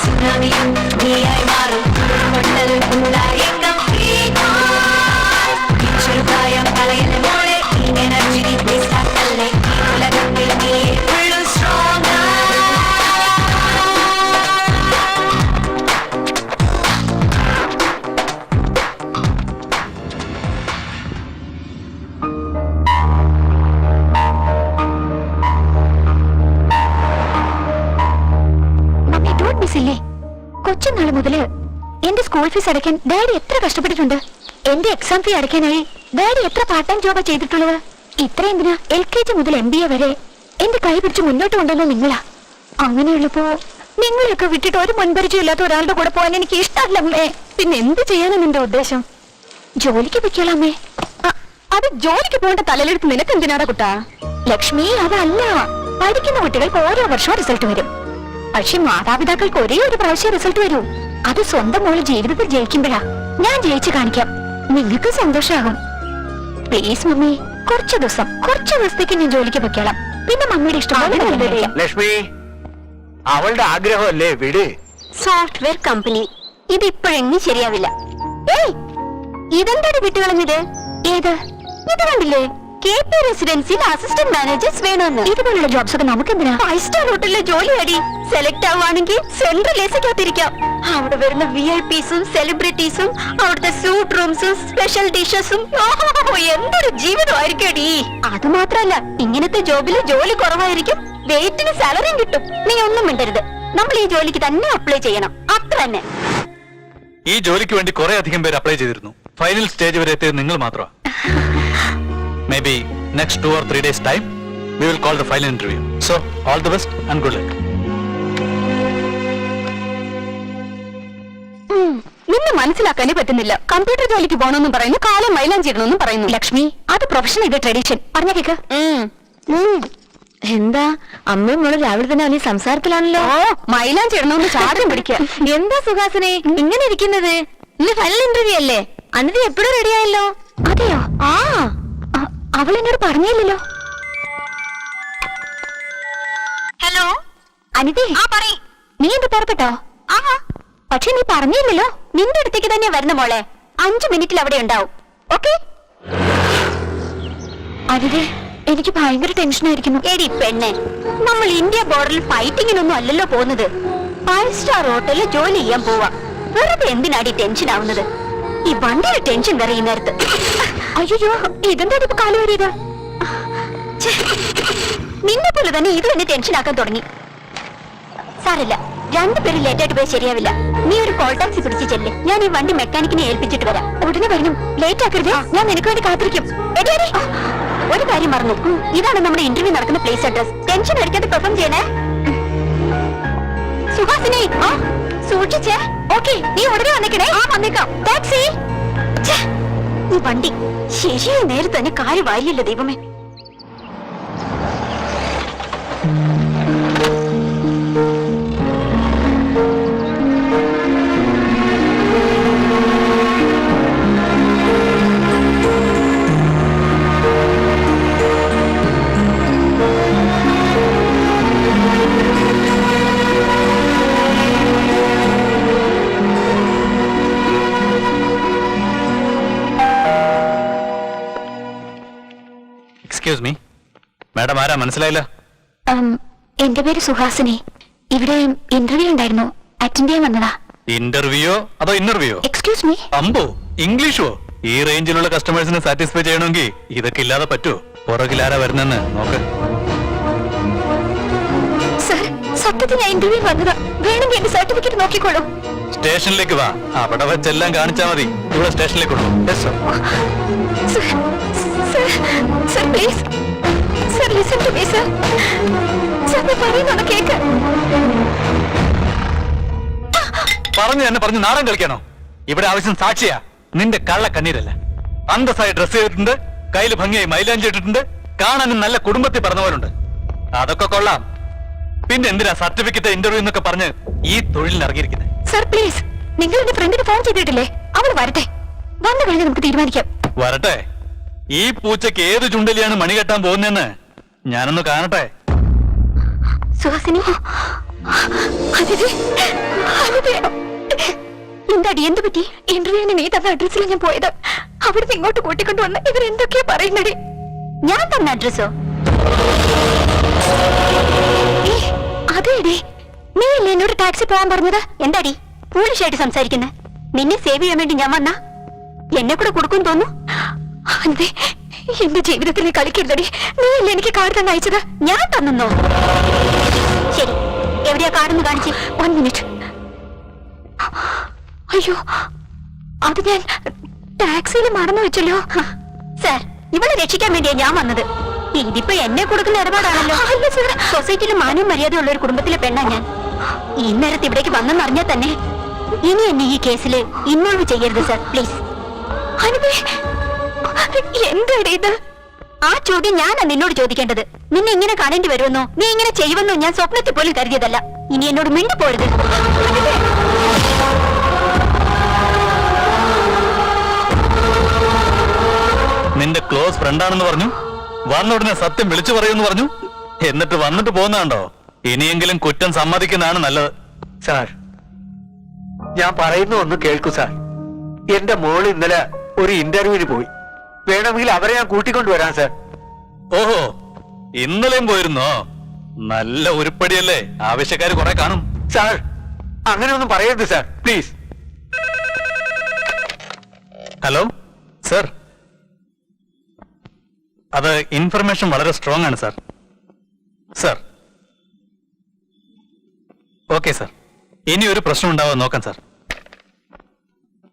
സുനാമിയും നീയായി മാറും പൊട്ടലും ഉണ്ടായേക്കാം ചെറുപ്രായം കളയിലെ മോളെ ഈ എനർജി നീ വേസ്റ്റ് ആക്കല്ലേ ഈ ഉലകത്തിൽ നീ ഉള്ളു സ്ട്രോങ് മമ്മി ഡോണ്ട് മിസ് ഇല്ലേ? കൊച്ചുനാള് മുതല് എന്റെ സ്കൂൾ ഫീസ് അടയ്ക്കാൻ ഡാഡി എത്ര കഷ്ടപ്പെട്ടിട്ടുണ്ട്. എന്റെ എക്സാം ഫീ അടയ്ക്കാനായി ഡാഡി എത്ര പാർട്ട് ടൈം ജോബാ ചെയ്തിട്ടുള്ളത്. ഇത്ര എന്തിനാ LKG മുതൽ MBA വരെ എന്റെ കൈ പിടിച്ച് മുന്നോട്ട് കൊണ്ടുവന്ന നിങ്ങളാ. അങ്ങനെയുള്ളപ്പോ നിങ്ങളെയൊക്കെ വിട്ടിട്ട് ഒരു മുൻപരിചയം ഇല്ലാത്ത ഒരാളുടെ കൂടെ പോകാൻ എനിക്ക് ഇഷ്ടമല്ലേ. പിന്നെ എന്ത് ചെയ്യാനാ നിന്റെ ഉദ്ദേശം? ജോലിക്ക് പൊയ്ക്കോളാമേ. അത് ജോലിക്ക് പോകേണ്ട തലയിലെടുത്ത് നിനക്ക് എന്തിനാടാ കുട്ടാ? ലക്ഷ്മി, അതല്ല. പഠിക്കുന്ന കുട്ടികൾക്ക് ഓരോ വർഷവും റിസൾട്ട് വരും. പക്ഷെ മാതാപിതാക്കൾക്ക് ഒരേ ഒരു പ്രാവശ്യം റിസൾട്ട് വരൂ. അത് സ്വന്തം മോള് ജീവിതത്തിൽ ജയിക്കുമ്പോഴാ. ഞാൻ ജയിച്ചു കാണിക്കാം, നിങ്ങൾക്ക് സന്തോഷമാകും. പ്ലീസ് മമ്മി, കുറച്ച് ദിവസത്തേക്ക് ഞാൻ ജോലിക്ക് പൊയ്ക്കോളാം. പിന്നെ മമ്മിയുടെ ഇഷ്ടം. ലക്ഷ്മി, അവളുടെ ആഗ്രഹമല്ലേ, വിട്. സോഫ്റ്റ്വെയർ കമ്പനി ഇത് ഇപ്പോഴെങ്ങും ശരിയാവില്ല. ഏയ്, ഇതെന്താണ് വിട്ടുകളഞ്ഞത്? ഏത്? ഇത് കണ്ടില്ലേ? KP റെസിഡൻസിയിൽ അസിസ്റ്റന്റ് മാനേജേഴ്സ് വേണമെന്ന്. ഇതുപോലുള്ള ജോബ്സ് ഒക്കെ നമുക്ക് എന്തിനാ? 5 സ്റ്റാർ ഹോട്ടലിലെ ജോലി അടി. സെലക്ട് ആവുകയാണെങ്കിൽ സെൻട്രൽ എസിക്കകത്തിരിക്കാം. അവിടെ വരുന്ന VIPസും സെലിബ്രിറ്റീസും അവിടുത്തെ സ്യൂട്ട് റൂംസും സ്പെഷ്യൽ ഡിഷസും എന്തൊരു ജീവിതമായിരിക്കും അടി. അത് മാത്രല്ല, ഇങ്ങനത്തെ ജോബില് ജോലി കുറവായിരിക്കും, വെയിറ്റിന് സാലറിയും കിട്ടും. നീ ഒന്നും മിണ്ടരുത്. നമ്മൾ ഈ ജോലിക്ക് തന്നെ അപ്ലൈ ചെയ്യണം, അത്ര തന്നെ. ഈ ജോലിക്ക് വേണ്ടി കുറെ അധികം പേര് അപ്ലൈ ചെയ്തിരുന്നു. ഫൈനൽ സ്റ്റേജ് വരെ എത്തിയത് നിങ്ങൾ മാത്രമാണ്. Maybe next 2 or 3 days time, we will call the final interview. So, all the best and good luck. നിന്നെ മനസ്സിലാക്കാനേ പറ്റുന്നില്ല. കമ്പ്യൂട്ടർ ജോലിക്ക് പോകണമെന്നും പറയുന്നു, കാലം മൈലാഞ്ചി ഇടണമെന്നും പറയുന്നു. ലക്ഷ്മി, അത് പ്രൊഫഷൻ, ഇത് ട്രഡീഷൻ. പറഞ്ഞ കേക്ക്. എന്താ അമ്മയും മോള് രാവിലെ തന്നെ അവന് സംസാരത്തിലാണല്ലോ. ഓ, മൈലാഞ്ചി ഇടണമെന്ന് ചാടം പിടിക്കുക. എന്താ സുഹാസിനെ ഇങ്ങനെ ഇരിക്കുന്നത്? ഇന്ന് ഫൈനൽ ഇന്റർവ്യൂ അല്ലേ? അനിത എപ്പോഴും റെഡിയായല്ലോ. അതെയോ? ആ, അവൾ എന്നോട് പറഞ്ഞില്ലല്ലോ. ഹലോ അനിതേ, നീ എന്ത് പുറപ്പെട്ടോ? പക്ഷെ നീ പറഞ്ഞില്ലല്ലോ. നിന്റെ അടുത്തേക്ക് തന്നെ വരുന്ന മോളെ. 5 മിനിറ്റിൽ അവിടെ ഉണ്ടാവും. ഓക്കെ? അനിതേ, എനിക്ക് ഭയങ്കര ടെൻഷനായിരിക്കുന്നു. എടി പെണ്ണെ, നമ്മൾ ഇന്ത്യ ബോർഡറിൽ ഫൈറ്റിങ്ങിനൊന്നും അല്ലല്ലോ പോകുന്നത്. 5 സ്റ്റാർ ഹോട്ടലിൽ ജോലി ചെയ്യാൻ പോവാ. വെറുതെ എന്തിനാടി ടെൻഷൻ ആവുന്നത്? ഈ വണ്ടിയുടെ ടെൻഷൻ വേറെ ഈ നേരത്ത്. അയ്യോ, ഇതെന്താ ഇപ്പൊ കാലു വരിയത്? നിന്നെ പോലെ തന്നെ ഇത് എന്നെ ടെൻഷൻ ആക്കാൻ തുടങ്ങി. സാരല്ല, 2 പേര് ലേറ്റ് ആയിട്ട് പോയി ശരിയാവില്ല. നീ ഒരു കോൾ ടാക്സി പിടിച്ച് ചെല്ല്. ഞാൻ ഈ വണ്ടി മെക്കാനിക്കിനെ ഏൽപ്പിച്ചിട്ട് വരാം. ഉടനെ വരണം. ലേറ്റ് ആക്കരുത്. ഞാൻ നിനക്ക് വേണ്ടി കാത്തിരിക്കും. ഒരു കാര്യം മറന്നു. ഇതാണ് നമ്മുടെ ഇന്റർവ്യൂ നടക്കുന്ന പ്ലേസ് അഡ്രസ്. ടെൻഷൻ അടിക്കാതെ പെർഫോം ചെയ്യണേ. സുഹാസിനി, സൂക്ഷിച്ചേ. ഓക്കെ, നീ ഉടനെ വന്നേക്കണേ. വന്നേക്കാം. ടാക്സി. ഈ വണ്ടി ശരിയായ നേരത്തെ തന്നെ കാര്യം വായില്ലല്ലോ ദൈവമേ. എക്സ്ക്യൂസ് മീ മാഡം, ആരാ മനസ്സിലായില്ല? എന്റെ പേര് സുഹാസിനി. ഇവിടെ ഇന്റർവ്യൂ ഉണ്ടായിരുന്നു, അറ്റൻഡ് ചെയ്യാൻ വന്നതാ. ഇന്റർവ്യൂയോ അതോ ഇന്റർവ്യൂയോ? Excuse me. അമ്പോ, ഇംഗ്ലീഷോ? ഈ റേഞ്ചിലുള്ള കസ്റ്റമേഴ്സിനെ സാറ്റിസ്ഫൈ ചെയ്യണമെങ്കിൽ ഇതൊക്കെ ഇല്ലാതെ പറ്റുമോ? പുറകിലാരാ വരുന്നെന്ന് നോക്ക്. സർ, സത്യത്തിൽ ഞാൻ ഇന്റർവ്യൂ വന്നതാ. വേണമെങ്കിൽ എന്റെ സർട്ടിഫിക്കറ്റ് നോക്കിക്കോളൂ. സ്റ്റേഷനിലേക്ക് വാ, അവിടെ വെച്ചെല്ലാം കാണിച്ചാൽ മതി. ഇവിടെ സ്റ്റേഷനിലേക്ക് കൊണ്ടു. Sir please, sir listen to me sir. Sir ഞാൻ പറയുന്നത് കേക്ക്. പറഞ്ഞു തന്നെ പറഞ്ഞു നാടൻ കളിക്കാനോ? ഇവിടെ ആവശ്യം സാക്ഷിയാ, നിന്റെ കള്ള കണ്ണീരല്ല. അന്തസ്സായി ഡ്രസ് ചെയ്തിട്ടുണ്ട്, കയ്യിൽ ഭംഗിയായി മൈലാഞ്ചി ഇട്ടിട്ടുണ്ട്, കാണാനും നല്ല കുടുംബത്തിൽ പറഞ്ഞവരുണ്ട്. അതൊക്കെ കൊള്ളാം. പിന്നെ എന്തിനാ സർട്ടിഫിക്കറ്റ് ഇന്റർവ്യൂ എന്നൊക്കെ പറഞ്ഞ് ഈ തൊഴിലിന് ഇറങ്ങിയിരിക്കുന്നത്? സർ പ്ലീസ്, നിങ്ങൾ എന്റെ ഫ്രണ്ടിന് ഫോൺ ചെയ്തിട്ടില്ലേ? അവൾ വരട്ടെ, വന്നു കഴിഞ്ഞ് നമുക്ക് തീരുമാനിക്കാം. വരട്ടെ. ഈ പൂച്ചയ്ക്ക് ഏത് ചുണ്ടലിയാണ് മണി കെട്ടാൻ പോകുന്നതെന്ന് ഞാനൊന്ന് കാണട്ടെ. സുഹാസിനി, എന്താടി, എന്ത് പറ്റി? ഇന്റർവ്യൂവിന് നീ തന്ന അഡ്രസ്സിൽ ഞാൻ പോയത്. അവിടുന്ന് ഇങ്ങോട്ട് കൂട്ടിക്കൊണ്ടുവന്ന് ഇവരെന്തൊക്കെയാ പറയുന്നടി? ഞാൻ തന്ന അഡ്രസ്സോ? അതേടി, നീ അല്ലേ എന്നോട് ടാക്സി പോകാൻ പറഞ്ഞത്? എന്താടി പൂളിഷായിട്ട് സംസാരിക്കുന്നത്? നിന്നെ സേവ് ചെയ്യാൻ വേണ്ടി ഞാൻ വന്ന എന്നെ കൂടെ കൊടുക്കും തോന്നുന്നു. അതെ, എന്റെ ജീവിതത്തിൽ നീ കളിക്കരുതടി. നീ അല്ലേ എനിക്ക് കാർഡ് തന്നെ അയച്ചത്? ഞാൻ തന്നോ? ശരി, എവിടെയാ കാർഡെന്ന് കാണിച്ച്? 1 മിനിറ്റ്. അയ്യോ, അത് ഞാൻ ടാക്സിയിൽ മറന്നു വെച്ചല്ലോ. സാർ, ഇവളെ രക്ഷിക്കാൻ വേണ്ടിയാ ഞാൻ വന്നത്. ഇതിപ്പോ എന്നെ കൊടുക്കുന്ന ഇടപാടാണല്ലോ. സൊസൈറ്റിയിൽ മാന്യം മര്യാദയുള്ള ഒരു കുടുംബത്തിലെ പെണ്ണാ ഞാൻ. ഈ നേരത്തെ ഇവിടേക്ക് വന്നെന്ന് അറിഞ്ഞാൽ തന്നെ ഇനി എന്നെ ഈ കേസിൽ ഇൻവോൾവ് ചെയ്യരുത് സാർ, പ്ലീസ്. എന്താ ഇത്? ആ ചോദ്യം ഞാനാ നിന്നോട് ചോദിക്കേണ്ടത്. നിന്നെ ഇങ്ങനെ കാണേണ്ടി വരുമെന്നോ നീ ഇങ്ങനെ ചെയ്യുമെന്നോ ഞാൻ സ്വപ്നത്തിൽ പോലും കരുതിയതല്ല. ഇനി എന്നോട് മിണ്ടി പോരുത്. നിന്റെ ക്ലോസ് ഫ്രണ്ടാണെന്ന് പറഞ്ഞു, വന്ന ഉടനെ സത്യം വിളിച്ചു പറയുമെന്ന് പറഞ്ഞു, എന്നിട്ട് വന്നിട്ട് പോകുന്നതാണ്ടോ? ഇനിയെങ്കിലും കുറ്റം സമ്മതിക്കുന്നതാണ് നല്ലത്. സാർ, ഞാൻ പറയുന്ന ഒന്ന് കേൾക്കൂ സാർ. എന്റെ മോള് ഇന്നലെ ഒരു ഇന്റർവ്യൂവിന് പോയി. വേണമെങ്കിൽ അവരെ ഞാൻ കൂട്ടിക്കൊണ്ടുവരാം സാർ. ഓഹോ, ഇന്നലെയും പോയിരുന്നോ? നല്ല ഉരുപ്പടിയല്ലേ, ആവശ്യക്കാർ കുറെ കാണും. സാർ അങ്ങനെയൊന്നും പറയരുത് സാർ, പ്ലീസ്. ഹലോ സർ, അത് ഇൻഫർമേഷൻ വളരെ സ്ട്രോങ് ആണ് സർ. സർ ഓക്കെ സർ, ഇനി ഒരു പ്രശ്നം ഉണ്ടാവാൻ നോക്കാം സർ.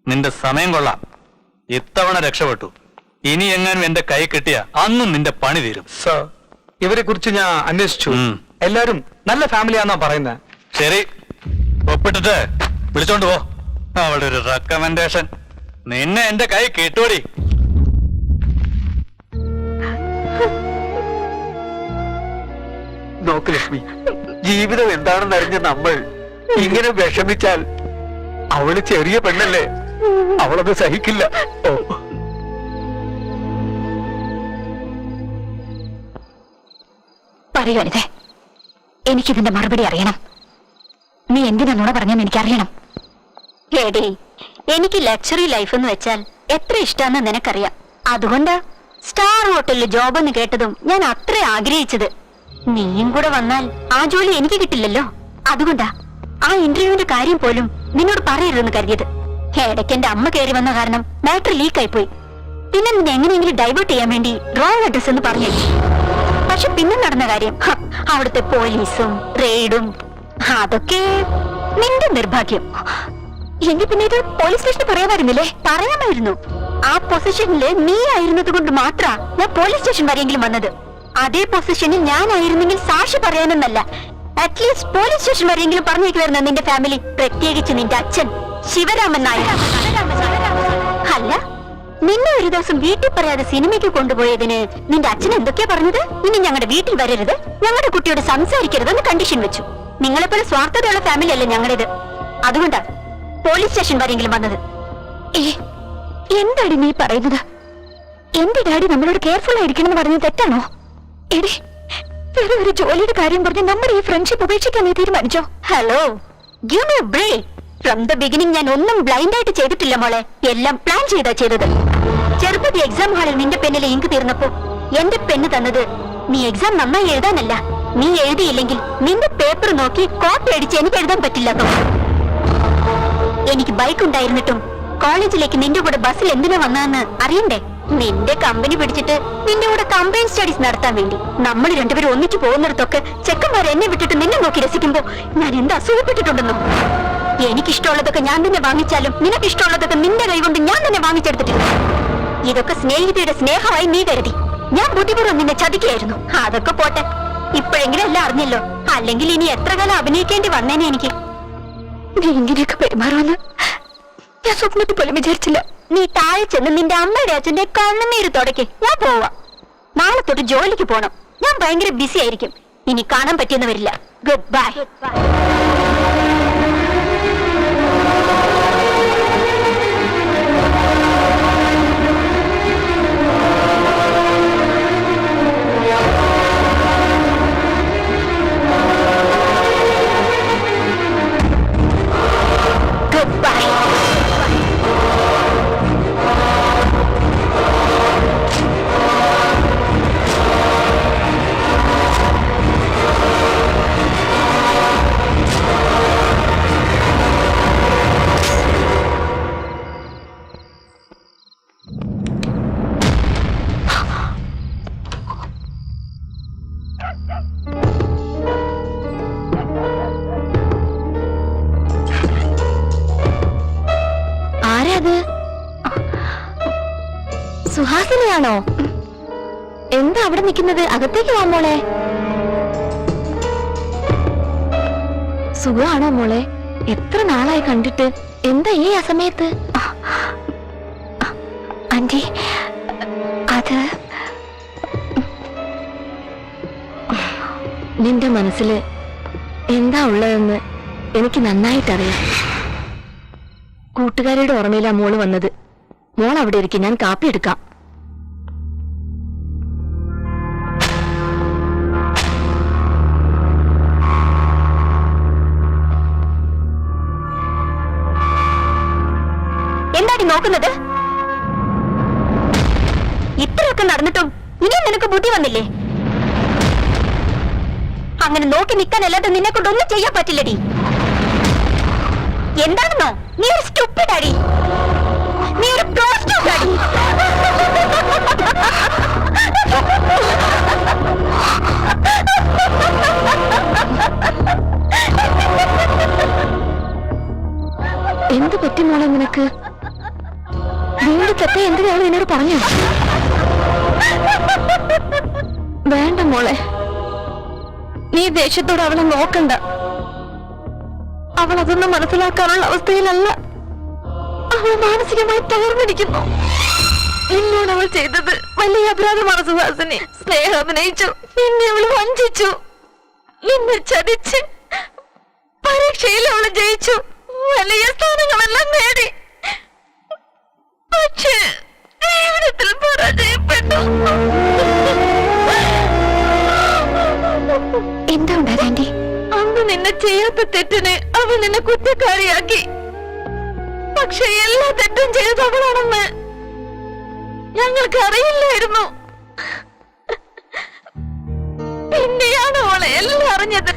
നിന്റെ സമയം കൊള്ളാം, ഇത്തവണ രക്ഷപ്പെട്ടു. ഇനി എങ്ങാനും എന്റെ കൈ കിട്ടിയ അന്നും നിന്റെ പണി തീരും. സർ, ഇവരെ കുറിച്ച് ഞാൻ അന്വേഷിച്ചു. ഉം. എല്ലാരും നല്ല ഫാമിലിയാന്നാ പറയുന്നത്. ശരി, ഒപ്പിട്ടിട്ട് വിളിച്ചോണ്ട് പോ. അവളുടെ ഒരു റെക്കമെൻഡേഷൻ. നിന്നെ എന്റെ കൈ കിട്ടോടി. നോക്ക് ലക്ഷ്മി, ജീവിതം എന്താണെന്ന് അറിഞ്ഞ നമ്മൾ ഇങ്ങനെ വിഷമിച്ചാൽ അവള് ചെറിയ പെണ്ണല്ലേ, അവളത് സഹിക്കില്ല. ഓ, പറയുവരുതേ, എനിക്കിതിന്റെ മറുപടി അറിയണം. നീ എന്തിനാ നുണ പറഞ്ഞെന്ന് എനിക്കറിയണം. ഏടേ, എനിക്ക് ലക്ഷറി ലൈഫ് എന്ന് വെച്ചാൽ എത്ര ഇഷ്ടാന്ന് നിനക്കറിയാം. അതുകൊണ്ടാ സ്റ്റാർ ഹോട്ടലിൽ ജോബ് എന്ന് കേട്ടതും ഞാൻ അത്ര ആഗ്രഹിച്ചത്. നീയും കൂടെ വന്നാൽ ആ ജോലി എനിക്ക് കിട്ടില്ലല്ലോ. അതുകൊണ്ടാ ആ ഇന്റർവ്യൂവിന്റെ കാര്യം പോലും നിന്നോട് പറയരുതെന്ന് കരുതിയത്. ഇടയ്ക്ക് എന്റെ അമ്മ കയറി വന്ന കാരണം ബാറ്ററി ലീക്ക് ആയിപ്പോയി. പിന്നെ നിന്നെ എങ്ങനെയെങ്കിലും ഡൈവേർട്ട് ചെയ്യാൻ വേണ്ടി റോങ് അഡ്രസ് എന്ന് പറഞ്ഞു. പക്ഷെ പിന്നെ നടന്ന കാര്യം, അവിടുത്തെ പോലീസും റെയ്ഡും, അതൊക്കെ നിന്റെ നിർഭാഗ്യം. എങ്കിൽ പിന്നെ ഇത് പോലീസ് സ്റ്റേഷനിൽ പറയാമായിരുന്നില്ലേ? പറയാമായിരുന്നു. ആ പൊസിഷനില് നീ ആയിരുന്നത് കൊണ്ട് മാത്രാ ഞാൻ പോലീസ് സ്റ്റേഷൻ വരെയെങ്കിലും വന്നത്. അതേ പൊസിഷനിൽ ഞാനായിരുന്നെങ്കിൽ സാക്ഷി പറയാനെന്നല്ല, അറ്റ്ലീസ്റ്റ് പോലീസ് സ്റ്റേഷൻ വരെയെങ്കിലും പറഞ്ഞേക്കുവായിരുന്നു നിന്റെ ഫാമിലി, പ്രത്യേകിച്ച് നിന്റെ അച്ഛൻ ശിവരാമൻ നായർ. അല്ല, നിന്നെ ഒരു ദിവസം വീട്ടിൽ പറയാതെ സിനിമയ്ക്ക് കൊണ്ടുപോയതിന് നിന്റെ അച്ഛൻ എന്തൊക്കെയാ പറഞ്ഞത്? ഇനി ഞങ്ങളുടെ വീട്ടിൽ വരരുത്, ഞങ്ങളുടെ കുട്ടിയോട് സംസാരിക്കരുതെന്ന് കണ്ടീഷൻ വെച്ചു. നിങ്ങളെപ്പോലെ സ്വാർത്ഥതയുള്ള ഫാമിലി അല്ലേ ഞങ്ങളുടേത്. അതുകൊണ്ടാ പോലീസ് സ്റ്റേഷൻ വരെയെങ്കിലും വന്നത്. എന്താണ് നീ പറയുന്നത്? എന്റെ ഡാഡി നമ്മളോട് കെയർഫുൾ ആയിരിക്കണം എന്ന് പറഞ്ഞത് തെറ്റാണോ? എടി, വേറെ ഒരു ജോലിയുടെ കാര്യം പറഞ്ഞ് നമ്മുടെ ഈ ഫ്രണ്ട്ഷിപ്പ് ഉപേക്ഷിക്കാൻ നീ തീരുമാനിച്ചോ? Hello, give me a break. From the beginning ഞാൻ ഒന്നും ബ്ലൈൻഡ് ആയിട്ട് ചെയ്തിട്ടില്ല മോളെ, എല്ലാം പ്ലാൻ ചെയ്താ ചെയ്തത്. ചെറുപ്പത്തി എക്സാം ഹാളിൽ നിന്റെ പെന്നിലെ ഇങ്ക് തീർന്നപ്പോ എന്റെ പെണ്ണ് തന്നത് നീ എക്സാം നന്നായി എഴുതാനല്ല, നീ എഴുതിയില്ലെങ്കിൽ നിന്റെ പേപ്പർ നോക്കി കോപ്പി അടിച്ച് എനിക്ക് എഴുതാൻ പറ്റില്ല. എനിക്ക് ബൈക്ക് ഉണ്ടായിരുന്നിട്ടും കോളേജിലേക്ക് നിന്റെ കൂടെ ബസ്സിൽ എന്തിനാ വന്നതെന്ന് അറിയണ്ടേ? നിന്റെ കമ്പനി പിടിച്ചിട്ട് നിന്റെ കൂടെ കമ്പൈൻ സ്റ്റഡീസ് നടത്താൻ വേണ്ടി നമ്മൾ രണ്ടുപേരും ഒന്നിച്ചു പോകുന്നിടത്തൊക്കെ ചെക്കന്മാർ എന്നെ വിട്ടിട്ട് നിന്നെ നോക്കി രസിക്കുമ്പോ ഞാൻ എന്താ അസൂയപ്പെട്ടിട്ടുണ്ടെന്നോ? എനിക്കിഷ്ടമുള്ളതൊക്കെ ഞാൻ തന്നെ വാങ്ങിച്ചാലും നിനക്കിഷ്ടമുള്ളതൊക്കെ നിന്റെ കൈ കൊണ്ട് ഞാൻ തന്നെ വാങ്ങിച്ചെടുത്തിട്ടില്ല. ഇതൊക്കെ സ്നേഹിതയുടെ സ്നേഹമായി നീ കരുതി. ഞാൻ ബുദ്ധിപൂർവ്വം നിന്നെ ചതിക്കുകയായിരുന്നു. അതൊക്കെ പോട്ടെ, ഇപ്പോഴെങ്കിലും എല്ലാം അറിഞ്ഞല്ലോ. അല്ലെങ്കിൽ ഇനി എത്ര കാലം അഭിനയിക്കേണ്ടി വന്നേനെ എനിക്ക്. നീ ഇങ്ങനെയൊക്കെ പെരുമാറുമെന്ന് ഞാൻ സ്വപ്നത്തിൽ പോലും വിചാരിച്ചില്ല. നീ താഴെ ചെന്ന് നിന്റെ അമ്മയുടെ അച്ഛന്റെ കണ്ണുനീര് തുടക്കി. ഞാൻ പോവാ. നാളെ തൊട്ട് ജോലിക്ക് പോണം. ഞാൻ ഭയങ്കര ബിസി ആയിരിക്കും. ഇനി കാണാൻ പറ്റിയെന്ന് വരില്ല. Goodbye. സുഹാസിനിയാണോ? എന്താ അവിടെ നിൽക്കുന്നത്? അകത്തേക്ക് വാ മോളെ. സുഖമാണോ മോളെ? എത്ര നാളായി കണ്ടിട്ട്. എന്താ ഈ അസമയത്ത്? ആന്റി, അത് നിന്റെ മനസ്സിൽ എന്താ ഉള്ളതെന്ന് എനിക്ക് നന്നായിട്ടറിയാം. കൂട്ടുകാരുടെ ഓർമ്മയിലാ മോള് വന്നത്. മോൾ അവിടെ ഇരിക്കും, ഞാൻ കാപ്പി എടുക്കാം. എന്താടി നോക്കുന്നത്? ഇത്രയൊക്കെ നടന്നിട്ടും ഇനിയും നിനക്ക് ബുദ്ധി വന്നില്ലേ? അങ്ങനെ നോക്കി നിൽക്കാനല്ലാതെ നിന്നെ കൊണ്ട് ഒന്നും ചെയ്യാൻ പറ്റില്ലടി. എന്താണെന്നോ, നീ ഒരു സ്റ്റുപ്പിഡ് അടി, നീ ഒരു പ്രോസ്റ്റിറ്റ്യൂട്ട് അടി. എന്ത് പറ്റി മോളെ നിനക്ക്? വീണ്ടും തെറ്റ എന്തിനാണ് എന്നോട് പറഞ്ഞു? വേണ്ട മോളെ, നീ ദേഷ്യത്തോട് അവളെ നോക്കണ്ട. അവൾ അതൊന്നും മനസ്സിലാക്കാനുള്ള അവസ്ഥയിലല്ല. അവൾ മാനസികമായി തകർന്നിരിക്കുന്നു. എന്നോട് അവൾ ചെയ്തത് വലിയ അപരാധമാണ് സുഹാസിനി. സ്നേഹം അഭിനയിച്ചു, നിന്നെ അവൾ വഞ്ചിച്ചു, നിന്നെ ചതിച്ച്. പരീക്ഷയിൽ അവൾ ജയിച്ചു, വലിയ സ്ഥാനങ്ങളെല്ലാം നേടി. പക്ഷേ ജീവിതത്തിൽ പരാജയപ്പെട്ടു. എന്താ ഉണ്ടാകാൻഡി? അന്ന് നിന്നെ ചെയ്യാത്ത തെറ്റിന് അവൻ നിന്നെ കുറ്റക്കാരിയാക്കി. പക്ഷെ എല്ലാ തെറ്റും ചെയ്ത് അവളാണെന്ന് ഞങ്ങൾക്ക് അറിയില്ലായിരുന്നു. പിന്നെയാണ് അവളെ എല്ലാം അറിഞ്ഞത്.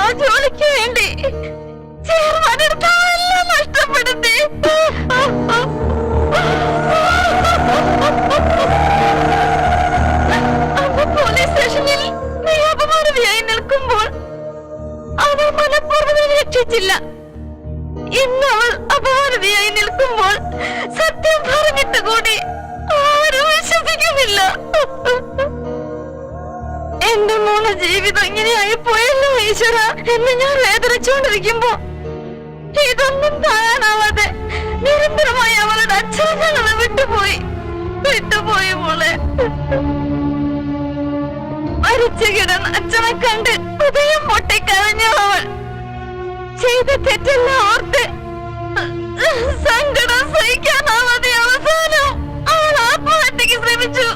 ആ ജോലിക്ക് വേണ്ടി ചേർമാനെടുത്തെല്ലാം നഷ്ടപ്പെടുത്തി. അന്ന് പോലീസ് സ്റ്റേഷനിൽ നീ അപമാനതയായി നിൽക്കുമ്പോൾ അവൾ മനഃപൂർവ്വം രക്ഷിച്ചില്ല. ഇന്ന് അവൾ അപമാനതയായി നിൽക്കുമ്പോൾ സത്യം പറഞ്ഞിട്ട് കൂടി ആരും വിശ്വസിക്കുന്നില്ല. എന്റെ മോളെ ജീവിതം ഇങ്ങനെയായി പോയല്ലോ ഈശ്വര എന്ന് ഞാൻ വേദനിച്ചുകൊണ്ടിരിക്കുമ്പോ ഇതൊന്നും താങ്ങാനാവാതെ നിരന്തരമായി അവളുടെ അച്ഛനെ ഞങ്ങളെ വിട്ടുപോയി മോളെ. മരിച്ചു കിടന്ന് അച്ഛനെ കണ്ട് ഹൃദയം പൊട്ടിക്കരഞ്ഞു അവൾ. ചെയ്ത തെറ്റെല്ലാം ഓർത്ത് സങ്കടം സഹിക്കാനാവാതെ അവസാനം അവൾ ആത്മഹത്യക്ക് ശ്രമിച്ചു.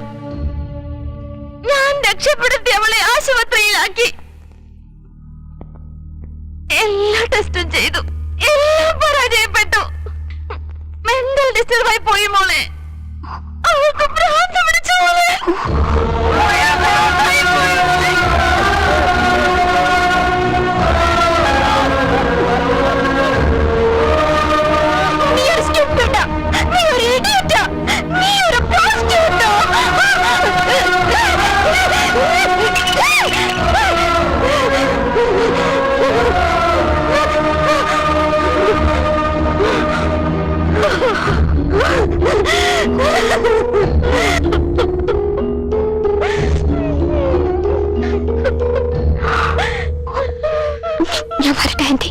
ഞാൻ രക്ഷപ്പെടുത്തി അവളെ ആശുപത്രിയിലാക്കി. എല്ലാ ടെസ്റ്റും ചെയ്തു, എല്ലാം പരാജയപ്പെട്ടു. മെന്റൽ ഡിസ്റ്റർബായി പോയി മോളെ. അവൾക്ക് ഭ്രാന്ത് പിടിച്ചു മോളെ. നീ ഒരു സ്റ്റുപ്പിഡാ, നീ ഒരു ഇഡിയറ്റാ, നീ ഒരു പ്രോസ്റ്റിറ്റ്യൂട്ടാ. ഞാൻ വരട്ടെ ആന്റി.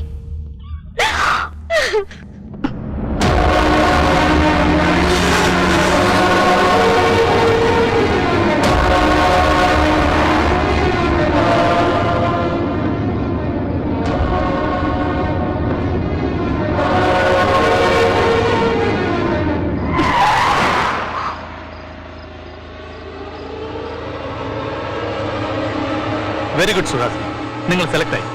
വെരി ഗുഡ് സുഹാസ്, നിങ്ങൾ സെലക്ട് ആയി.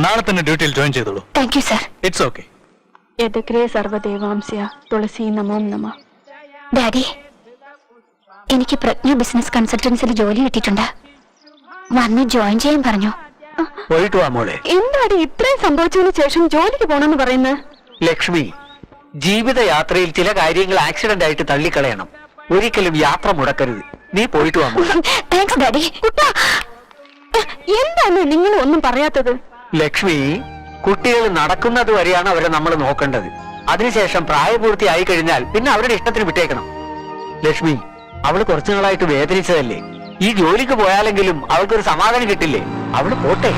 നാളെ തന്നെ ഡ്യൂട്ടിയിൽ ജോയിൻ ചെയ്തോളൂ. Thank you sir. It's okay. യദഗ്രേ സർവദേവാംസ്യ തുളസി നമോ നമ. ഡാഡി, എനിക്ക് പ്രജ്ഞ ബിസിനസ് കൺസൾട്ടൻസിൽ ജോലി കിട്ടിയിട്ടുണ്ട്. വന്ന് ജോയിൻ ചെയ്യാൻ പറഞ്ഞു. പോയിട്ട് വാ മോളെ. എന്താണ് ഇത്രയും സംഭവിച്ചതിന് ശേഷം ജോലിക്ക് പോണെന്ന് പറയുന്നത്? ലക്ഷ്മി, ജീവിതയാത്രയിൽ ചില കാര്യങ്ങൾ ആക്സിഡന്റ് ആയിട്ട് തള്ളിക്കളയണം. ഒരിക്കലും യാത്ര മുടക്കരുത്. നീ പോയിട്ട് വാ മോളെ. Thanks daddy. എന്താണ് നിങ്ങൾ ഒന്നും പറയാത്തത്? ലക്ഷ്മി, കുട്ടികൾ നടക്കുന്നത് വരെയാണ് അവരെ നമ്മൾ നോക്കേണ്ടത്. അതിനുശേഷം പ്രായപൂർത്തിയായി കഴിഞ്ഞാൽ പിന്നെ അവരുടെ ഇഷ്ടത്തിന് വിട്ടേക്കണം. ലക്ഷ്മി, അവള് കുറച്ചു നാളായിട്ട് വേദനിച്ചതല്ലേ? ഈ ജോലിക്ക് പോയാലെങ്കിലും അവൾക്കൊരു സമാധാനം കിട്ടില്ലേ? അവള് പോട്ടെ.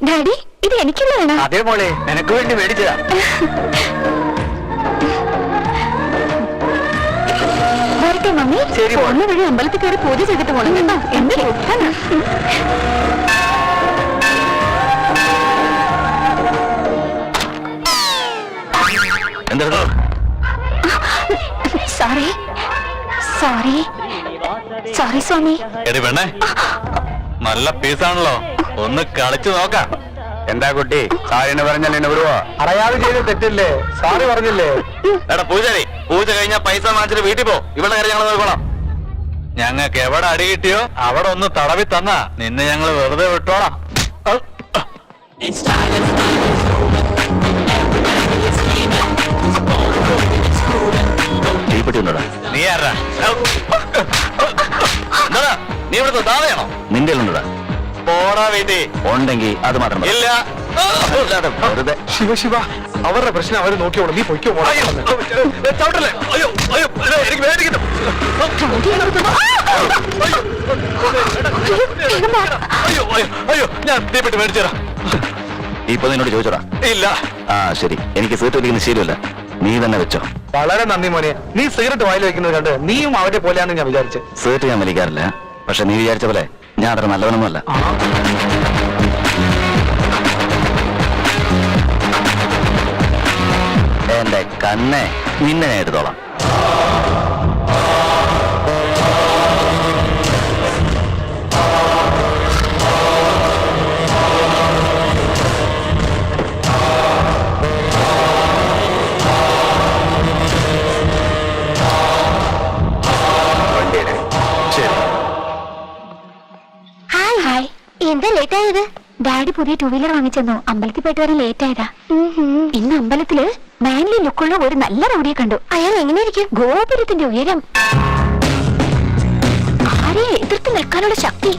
ഡാഡി, ഇത് എനിക്കുള്ളതാണ്. അതേ മോളെ, നിനക്ക് വേണ്ടി മേടിച്ചതാ. വരട്ടെ മമ്മി. ശരി മോളെ. ഒന്ന് വഴി അമ്പലത്തിൽ കയറി പൂജ ചെയ്തിട്ട് പോണം കേട്ടോ. എന്ത് രസാണ്. എന്താ? സോറി സോറി സോറി സ്വാമി. എടി പെണ്ണേ, നല്ല പീസാണല്ലോ, ഒന്ന് കളിച്ചു നോക്കാം. എന്താ കുട്ടി സാറിന് പറഞ്ഞാൽ എന്നെ വിടുവോ? അറിയാതെ ചെയ്ത് തെറ്റില്ലേ? സാറി പറഞ്ഞില്ലേ? എടാ പൂജാരി, പൂജ കഴിഞ്ഞാൽ പൈസ വാങ്ങിച്ചിട്ട് വീട്ടിൽ പോ. ഇവിടെ കാര്യം ഞങ്ങൾ നോക്കണം. ഞങ്ങൾക്ക് എവിടെ അടി കിട്ടിയോ അവിടെ ഒന്ന് തടവി തന്നാ നിന്നെ ഞങ്ങൾ വെറുതെ വിട്ടോളാം. തീപ്പെട്ടി ഉണ്ടോടാ? നീ ആരാ? എന്താടാ നീ ഇവിടുത്തെ ദാതയാണോ? നിന്റെ ഉണ്ടോടാ? പോടാ വീട്ടിൽ. ഉണ്ടെങ്കിൽ അത് മാത്രം മതി. ഇല്ല. അല്ലാതെ വെറുതെ ശിവ ശിവ, അവരുടെ പ്രശ്നം അവര് നോക്കിയോളൂ. നീ പൊയ്ക്കോ പോടാ. ചവിട്ടല്ലേ? അയ്യോ അയ്യോ ഇത് എനിക്ക് വേദനിക്കുന്നു. അയ്യോ അയ്യോ അയ്യോ ഞാൻ തീപ്പെട്ടി മേടിച്ചേരാ. ഇപ്പൊ നിന്നോട് ചോദിച്ചോടാ? ഇല്ല. ആ ശരി, എനിക്ക് സീറ്റ് വലിക്കുന്ന ശീലമില്ല. നീ തന്നെ വെച്ചോ. വളരെ നന്ദി മോനെ. നീ സിഗരറ്റ് വായിൽ വെക്കുന്നത് കണ്ട് നീയും അവരെ പോലെയാണെന്ന് ഞാൻ വിചാരിച്ചു. സീറ്റ് ഞാൻ വലിക്കാറില്ല. പക്ഷെ നീ വിചാരിച്ച പോലെ ഞാൻ അത്ര നല്ലവനൊന്നുമല്ല. എന്റെ കണ്ണെ നിന്നെ ഞാൻ എടുത്തോളാം. Hi hi. എന്താ ലേറ്റ് ആയത്? ഡാഡി പുതിയ ടൂ വീലർ വാങ്ങിച്ചെന്നു. അമ്പലത്തിൽ പോയിട്ട് വരെ ലേറ്റ് ആയതാ. ഇന്ന് അമ്പലത്തില് മാൻലി ലുക്കുള്ള ഒരു നല്ല റൗഡിയെ കണ്ടു. അയാൾ എങ്ങനെയിരിക്കും? ഗോപുരത്തിന്റെ ഉയരം, ആരെ എതിർത്ത് നിൽക്കാനുള്ള ശക്തി,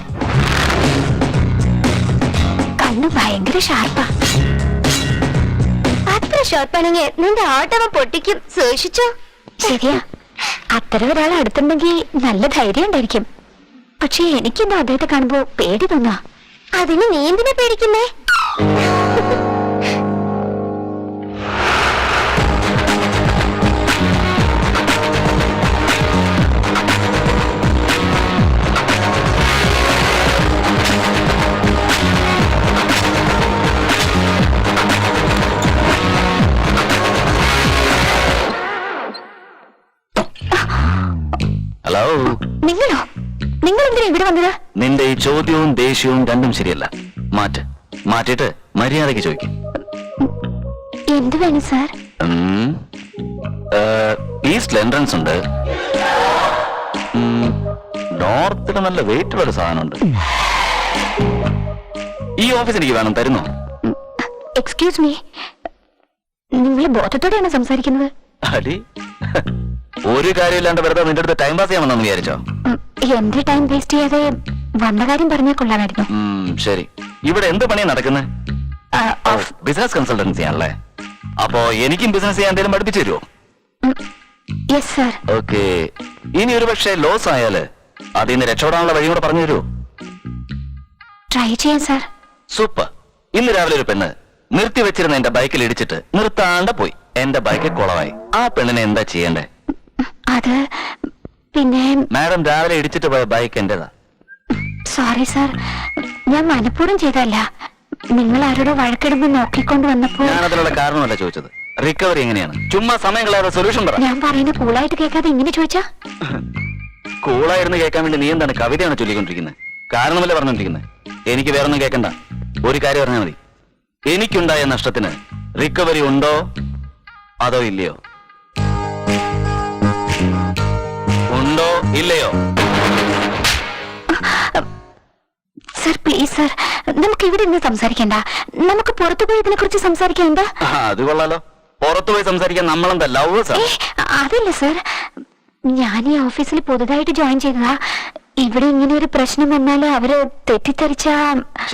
കണ്ണു ഭയങ്കര ഷാർപ്പാ. അത്ര ഷാർപ്പാണെങ്കിൽ നിന്റെ ആട്ടവ പൊട്ടിക്കും. സൂക്ഷിച്ചോ. ശരിയാ, അത്തരം ഒരാൾ അടുത്തുണ്ടെങ്കിൽ നല്ല ധൈര്യം ഉണ്ടായിരിക്കും. പക്ഷേ എനിക്കെന്തോ അദ്ദേഹത്തെ കാണുമ്പോ പേടി തോന്നാ. അതിന് നീ എന്തിനാ പേടിക്കുന്നേ? ഹലോ, നിങ്ങളോ? നിങ്ങൾ എന്തിനാ ഇവിടെ വന്നത്? നിന്റെ ഈ ചോദ്യവും ദേഷ്യവും രണ്ടും ശരിയല്ല. മാറ്റിട്ട് മര്യാദയ്ക്ക് ചോദിക്കും. എന്ത് വേണം സാർ? ഈസ്റ്റിൽ എൻട്രൻസ് ഉണ്ട്. നോർത്തിൽ നല്ല വെയിറ്റ് ഉള്ള ഒരു സാധനമുണ്ട്. ഈ ഓഫീസ് എനിക്ക് വേണം. തരുന്നോ? എക്സ്ക്യൂസ് മീ, നിങ്ങൾ ബോധത്തോടെയാണ് സംസാരിക്കുന്നത്? അടി, ഒരു കാര്യമില്ലാണ്ട് വെറുതെ നിന്റെ അടുത്ത് ടൈം പാസ് ചെയ്യാമെന്നു വിചാരിച്ചോ? എന്റെ ടൈം വേസ്റ്റ് ചെയ്യാതെ വന്ന കാര്യം പറഞ്ഞാൽ കൊള്ളാമായിരുന്നു. ശരി, ഇവിടെ എന്ത് പണിയാണ് നടക്കുന്നത്? ബിസിനസ് കൺസൾട്ടൻസി ആണല്ലേ? അപ്പോ എനിക്കും ബിസിനസ് ചെയ്യാൻ എന്തെങ്കിലും പഠിപ്പിച്ചു തരുമോ? Yes sir. ഓക്കെ, ഇനി ഒരു പക്ഷേ ലോസ് ആയാല് അതിൽ നിന്ന് രക്ഷപ്പെടാനുള്ള വഴി കൂടെ പറഞ്ഞു തരുമോ? ട്രൈ ചെയ്യാം സാർ. സൂപ്പർ. ഇന്ന് രാവിലെ ഒരു പെണ്ണ് നിർത്തി വെച്ചിരുന്ന എന്റെ ബൈക്കിൽ ഇടിച്ചിട്ട് നിർത്താണ്ട് പോയി. എന്റെ ബൈക്ക് കുളമായി. ആ പെണ്ണിനെ എന്താ ചെയ്യണ്ടേ? അത് പിന്നെ മാഡം, രാവിലെ ഇടിച്ചിട്ട് പോയ ബൈക്ക് എന്റേതാ. സോറി സാർ, ഞാൻ മനഃപൂർവ്വം ചെയ്തല്ല. നിങ്ങൾ ആരോടോ വഴക്കിടുമ്പോ നോക്കിക്കൊണ്ട് വന്നപ്പോ ഞാൻ അതിനുള്ള കാരണമല്ല ചോദിച്ചത്. റിക്കവറി എങ്ങനെയാണ്? ചുമ്മാ സമയം കളയാതെ സൊല്യൂഷൻ പറ. ഞാൻ പറയുന്നത് കൂളായിട്ട് കേൾക്കാതെ ഇങ്ങനെ ചോദിച്ചാ? കൂളായിരുന്നു കേൾക്കാൻ വേണ്ടി നീ എന്താണ് കവിതയാണ് ചൊല്ലിക്കൊണ്ടിരിക്കുന്നത്? കാരണമല്ലേ പറഞ്ഞോണ്ടിരിക്കുന്നത്? എനിക്ക് വേറൊന്നും കേൾക്കണ്ട. ഒരു കാര്യം പറഞ്ഞാൽ മതി. എനിക്കുണ്ടായ നഷ്ടത്തിന് റിക്കവറി ഉണ്ടോ അതോ ഇല്ലയോ? ഉണ്ടോ ഇല്ലയോ? സർ പ്ലീസ് സർ, നമുക്ക് ഇവിടെ നിന്ന് സംസാരിക്കണ്ട. നമുക്ക് പുറത്തു പോയി ഇതിനെ കുറിച്ച് സംസാരിക്കാൻ. എന്താ? അത് കൊള്ളാലോ. പുറത്തു പോയി സംസാരിക്കാൻ നമ്മളെന്താ ലവേഴ്സാ? അതല്ല സർ, ഞാൻ ഈ ഓഫീസിൽ പുതുതായിട്ട് ജോയിൻ ചെയ്തതാ. ഇവിടെ ഇങ്ങനെ ഒരു പ്രശ്നം വന്നാല് അവര് തെറ്റിദ്ധരിച്ച.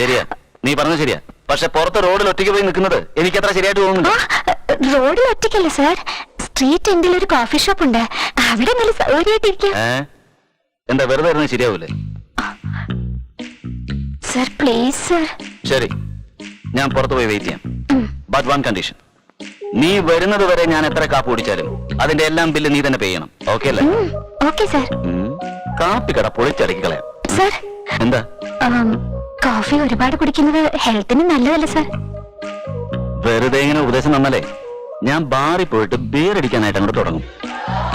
ശരിയാ, നീ പറഞ്ഞ ശരിയാ. പക്ഷെ പുറത്ത് റോഡിൽ ഒറ്റയ്ക്ക് പോയി നിൽക്കുന്നത് എനിക്ക് അത്ര ശരിയായിട്ട് തോന്നുന്നു. റോഡിൽ ഒറ്റയ്ക്കല്ല സർ, സ്ട്രീറ്റ് എൻഡിൽ ഒരു കോഫി ഷോപ്പ് ഉണ്ട്. അവിടെ നല്ല സൗകര്യമായിട്ടിരിക്കാം. എന്താ വെറുതെ ഇരുന്ന് ശരിയാവൂലേ? Sir please sir. ശരി, ഞാൻ പുറത്തു പോയി വെയിറ്റ് ചെയ്യാം. But one condition. നീ വരുന്നത് വരെ ഞാൻ എത്ര കാപ്പ് കുടിച്ചാലും അതിന്റെ എല്ലാം ബില്ല് നീ തന്നെ പേ ചെയ്യണം. ഓക്കെ അല്ലേ? Okay sir. കാപ്പി കട പൊളിച്ചടക്കി കളയാം. സർ, എന്താ? കോഫി ഒരുപാട് കുടിക്കുന്നത് ഹെൽത്തിന് നല്ലതല്ല സർ. വെറുതെ ഇങ്ങനെ ഉപദേശം തന്നാലേ ഞാൻ ബാറിൽ പോയിട്ട് ബിയർ അടിക്കാനായിട്ട് അങ്ങോട്ട് തുടങ്ങും.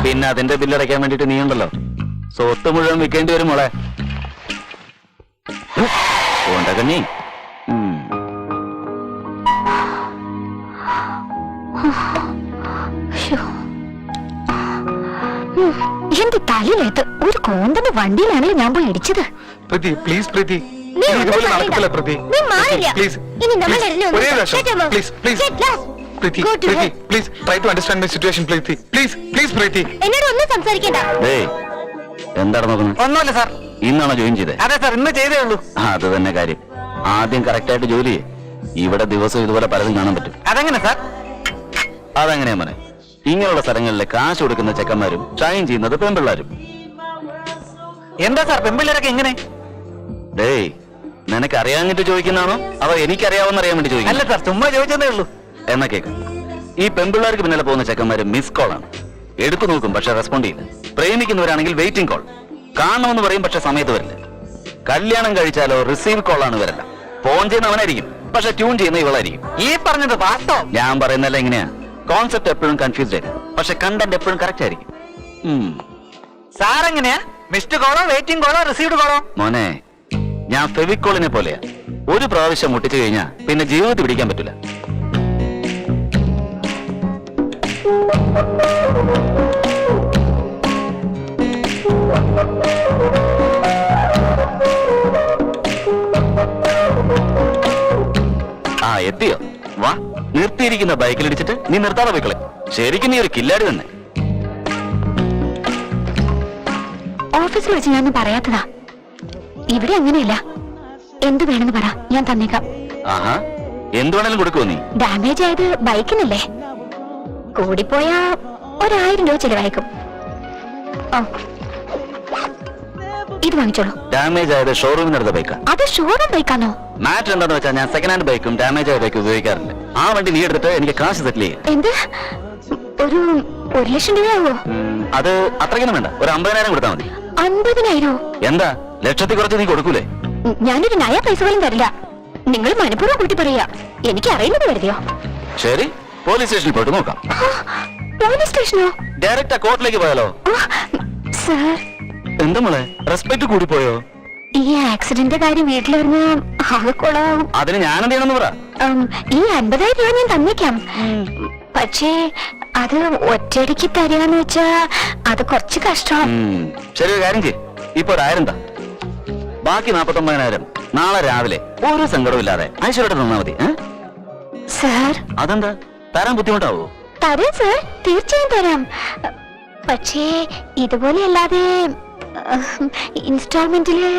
പിന്നെ അതിന്റെ ബില്ലടയ്ക്കാൻ വേണ്ടിട്ട് നീ ഉണ്ടല്ലോ, സ്വത്ത് മുഴുവൻ വിൽക്കേണ്ടി വരും മോളെ. പോണ്ട കണ്ണി. ശ്ശോ. എന്റെ തലയിലേത്ത് ഒരു കോന്തന്റെ വണ്ടിയിലാണല്ലോ ഞാൻ പോയി ഇടിച്ചത്. പ്രീതി പ്ലീസ് പ്രീതി നീ ഇനി ഒന്നും ഇതുപോലെ പറയില്ല. നടക്കില്ല പ്രീതി നീ മാറില്ല. പ്ലീസ് ഇനി നമ്മൾ രണ്ടിനും ഒരേ ഒന്ന് പ്രാവശ്യം shut up. Please please Shut up. Preethi Go to Preethi hell. Please try to understand my situation Preethi please please Preethi. എന്നോട് ഒന്നും സംസാരിക്കണ്ട. എന്താണ് നോക്കുന്നത്? ഒന്നുമില്ല സാർ. ഇന്നാണോ ജോയിൻ ചെയ്തേ? അതെ സാർ, ഇന്ന് ചെയ്തേ ഉള്ളൂ. അത് തന്നെ കാര്യം. ആദ്യം കറക്റ്റ് ആയിട്ട് ജോലി ചെയ്യ്. ഇവിടെ ദിവസം ഇതുപോലെ പലതും കാണാൻ പറ്റും. അതെങ്ങനെ സാർ? അതെങ്ങനെയാ മോനെ? ഇങ്ങനെയുള്ള സ്ഥലങ്ങളിലെ കാശ് കൊടുക്കുന്ന ചെക്കന്മാരും ഷൈൻ ചെയ്യുന്നത് പെൺപിള്ളാരും. എന്താ സാർ പെമ്പിള്ളേരൊക്കെ എങ്ങനെ? ഡേയ്, നിനക്ക് അറിയാഞ്ഞിട്ട് ചോദിക്കുന്നതാണോ അവ എനിക്കറിയാവുന്ന അറിയാൻ വേണ്ടി അല്ല ചോദിക്കുന്നു? സാർ, ചുമ്മാ ചോദിച്ചതേ ഉള്ളൂ. എന്നാ കേക്ക്. ഈ പെൺപിള്ളേർക്ക് പിന്നാലെ പോകുന്ന ചെക്കന്മാര് മിസ് കോൾ ആണ്. എടുത്തു നോക്കും പക്ഷെ റെസ്പോണ്ട് ചെയ്യില്ല. പ്രേമിക്കുന്നവരാണെങ്കിൽ വെയിറ്റിംഗ് കോൾ. കാണണമെന്ന് പറയും പക്ഷെ സമയത്ത് വരില്ല. കല്യാണം കഴിച്ചാലോ റിസീവ് കോൾ ആണ് ഇവരല്ല. ഫോൺ ചെയ്യുന്ന അവനായിരിക്കും പക്ഷെ ട്യൂൺ ചെയ്യുന്ന ഇവളായിരിക്കും. ഈ പറഞ്ഞത് വാസ്തവം. ഞാൻ പറയുന്നല്ല എങ്ങനെയാ? കോൺസെപ്റ്റ് എപ്പോഴും കൺഫ്യൂസ്ഡ് ആയിരിക്കും പക്ഷെ കണ്ടന്റ് എപ്പോഴും കറക്റ്റ് ആയിരിക്കും. സാർ എങ്ങനെയാ? മിസ്ഡ് കോളോ വെയിറ്റിംഗ് കോളോ റിസീവ്ഡ് കോളോ? മോനെ, ഞാൻ ഫെവിക്കോളിനെ പോലെയാ. ഒരു പ്രാവശ്യം മുട്ടിച്ചു കഴിഞ്ഞാൽ പിന്നെ ജീവിതത്തിൽ പിടിക്കാൻ പറ്റില്ല. ആ എത്തിയോ? വാ, നിർത്തിയിരിക്കുന്ന ബൈക്കിലിടിച്ചിട്ട് നീ നിർത്താതെ പോയിക്കളെ. ശരിക്കും നീ ഒരു കില്ലാടി തന്നെ. ഓഫീസിൽ വെച്ച് ഞാൻ പറയാത്തതാ. ഇവിടെ അങ്ങനെയല്ല. എന്ത് വേണമെന്ന് പറ, ഞാൻ തന്നേക്കാം. ആഹാ, എന്ത് വേണേലും കൊടുക്കുവോ നീ? ഡാമേജ് ആയത് ബൈക്കിനല്ലേ? കൂടിപ്പോയാ 1000 രൂപ ചെലവായിക്കും. ഓ, ഇത് വാങ്ങിച്ചോളൂ. ഡാമേജ് ആയത് ഷോറൂമിനടുത്ത ബൈക്കാ. അത് ഷോറൂം ബൈക്കാണോ? മാറ്റർ എന്താന്ന് വെച്ചാൽ ഞാൻ സെക്കൻഡ് ഹാൻഡ് ബൈക്കും ഡാമേജ് ആയ ബൈക്കും ഉപയോഗിക്കാറില്ല. ആ വണ്ടി നീ എടുത്തിട്ട് എനിക്ക് കാശ് സെറ്റിൽ ചെയ്യും. എന്ത്? ഒരു 1 ലക്ഷം രൂപയാവോ? അത് അത്രയ്ക്കൊന്നും വേണ്ട, ഒരു 50,000 കൊടുത്താൽ മതി. 50,000? എന്താ, ലക്ഷത്തിൽ കുറച്ച് നീ കൊടുക്കൂലേ? ഞാനൊരു നയ പൈസ പോലും തരില്ല. നിങ്ങൾ മനഃപൂർവ്വം കൂട്ടി പറയാ. എനിക്ക് അറിയുന്നത് കരുതിയോ? ശരി, പോലീസ് സ്റ്റേഷനിൽ പോയിട്ട് നോക്കാം. പോലീസ് സ്റ്റേഷനോ? ഡയറക്റ്റ് കോർട്ടിലേക്ക് പോയാലോ? സർ, എന്താ മോളെ, റെസ്പെക്ട് കൂടി പോയോ? ഈ ആക്സിഡന്റ് കാര്യം വീട്ടിൽ വരുന്ന ആകെക്കൊള്ളാവും. അതിന് ഞാൻ എന്ത് ചെയ്യണമെന്ന് പറ. ഈ 50,000 രൂപ ഞാൻ തന്നേക്കാം. പക്ഷേ അത് ഒറ്റയടിക്ക് തരികയെന്ന് വെച്ചാ അത് കുറച്ച് കഷ്ടം. ശരി, ഒരു കാര്യം ചെയ്യ്. ഇപ്പൊ 1000 താ. ബാക്കി 49,000 നാളെ രാവിലെ ഒരു സങ്കടവും ഇല്ലാതെ ഐശ്വര്യമായിട്ട് തന്നാ മതി. സർ, അതെന്താ, തരാൻ ബുദ്ധിമുട്ടാവോ? തരാം സർ, തീർച്ചയായും തരാം. പക്ഷേ ഇതുപോലെ അല്ലാതെ ഇൻസ്റ്റാൾമെന്റില്.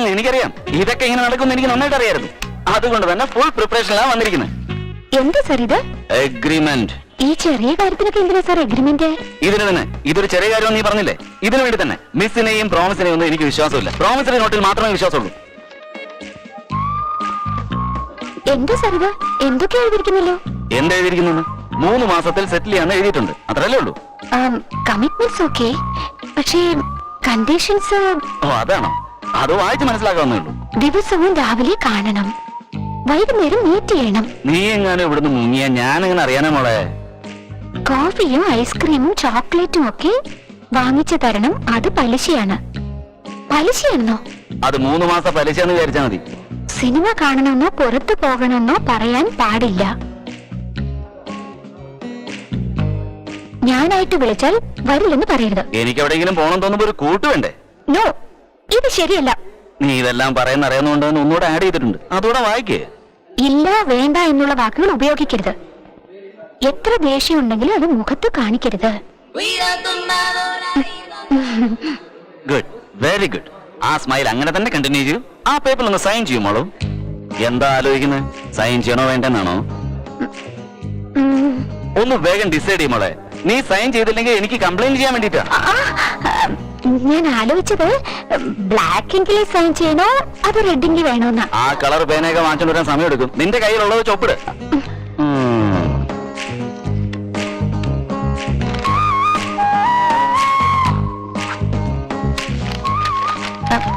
എനിക്കറിയാം ഇതൊക്കെ ഇങ്ങനെ നടക്കുമെന്ന് എനിക്ക് നന്നായിട്ട് അറിയായിരുന്നു. അതുകൊണ്ട് തന്നെ ഫുൾ പ്രിപ്പറേഷനിലാണ് വന്നിരിക്കുന്നത്. എന്താ സർ ഇത്? എഗ്രിമെന്റ്. ഈ ചെറിയ കാര്യത്തിനൊക്കെ എന്തിനാ സർ എഗ്രിമെന്റ്? ഇതിന് തന്നെ, ഇതൊരു ചെറിയ കാര്യം നീ പറഞ്ഞില്ലേ, ഇതിനു വേണ്ടി തന്നെ. മിസ്സിനെയും പ്രോമിസിനെയും ഒന്നും എനിക്ക് വിശ്വാസമില്ല. പ്രോമിസറി നോട്ടിൽ മാത്രമേ വിശ്വാസമുള്ളൂ. എന്താ സർ ഇത്? എന്തൊക്കെ എഴുതിയിരിക്കുന്നല്ലോ? എന്ത് എഴുതിയിരിക്കുന്നു? 3 മാസത്തിൽ സെറ്റിൽ ചെയ്യാന്ന് എഴുതിയിട്ടുണ്ട്, അത്രല്ലേ ഉള്ളൂ. കമ്മിറ്റ്മെന്റ്സ് ഓക്കെ, പക്ഷേ കണ്ടീഷൻസ്. ഓ, അതാണോ? അത് വായിച്ച് മനസ്സിലാക്കാവുന്നേ ഉള്ളൂ. ദിവസവും രാവിലെ കാണണം, വൈകുന്നേരം മീറ്റ് ചെയ്യണം. നീ എങ്ങാനും ഇവിടുന്ന് മുങ്ങിയ ഞാൻ എങ്ങനെ അറിയാനാ മോളെ? കോഫിയും ഐസ്ക്രീമും ചോക്ലേറ്റും ഒക്കെ വാങ്ങിച്ചു തരണം. അത് പലിശയാണ്. പലിശയാണെന്നോ? അത് 3 മാസം പലിശയെന്ന് വിചാരിച്ചാ മതി. സിനിമ കാണണമെന്നോ പുറത്തു പോകണമെന്നോ പറയാൻ പാടില്ല. ഞാനായിട്ട് വിളിച്ചാൽ വരില്ലെന്ന് പറയരുത്. എനിക്ക് എവിടെയെങ്കിലും പോകണം തോന്നുമ്പോ ഒരു കൂട്ട് വേണ്ടേ? നോ, ഇത് ശരിയല്ല. നീ ഇതെല്ലാം പറയുന്ന അറിയാവുന്നതുകൊണ്ട് ഒന്നുകൂടെ ആഡ് ചെയ്തിട്ടുണ്ട്, അതുകൂടെ വായിക്കേ. ഇല്ല, വേണ്ട എന്നുള്ള വാക്കുകൾ ഉപയോഗിക്കരുത്. എത്ര ദേഷ്യം ഉണ്ടെങ്കിലും അത് മുഖത്ത് കാണിക്കരുത്. Good, very good. ആ സ്മൈൽ അങ്ങനെ തന്നെ കണ്ടിന്യൂ ചെയ്യൂ. ആ പേപ്പറിൽ ഒന്ന് സൈൻ ചെയ്യുമോളൂ. എന്താ ആലോചിക്കുന്നത്? സൈൻ ചെയ്യണോ വേണ്ടെന്നാണോ? ഒന്ന് വേഗം ഡിസൈഡ് ചെയ്യുമോളെ. നീ സൈൻ ചെയ്തില്ലെങ്കിൽ എനിക്ക് കംപ്ലൈന്റ് ചെയ്യാൻ വേണ്ടിട്ടാ. ഞാൻ ആലോചിച്ചത് ബ്ലാക്ക് സൈൻ ചെയ്യണോ അതോ റെഡിങ്കിൽ വേണോന്നാ. ആ കളർ പേനയൊക്കെ വാങ്ങിച്ചോണ്ട് വരാൻ സമയം എടുക്കും. നിന്റെ കയ്യിലുള്ളത് ചൊപ്പിട്.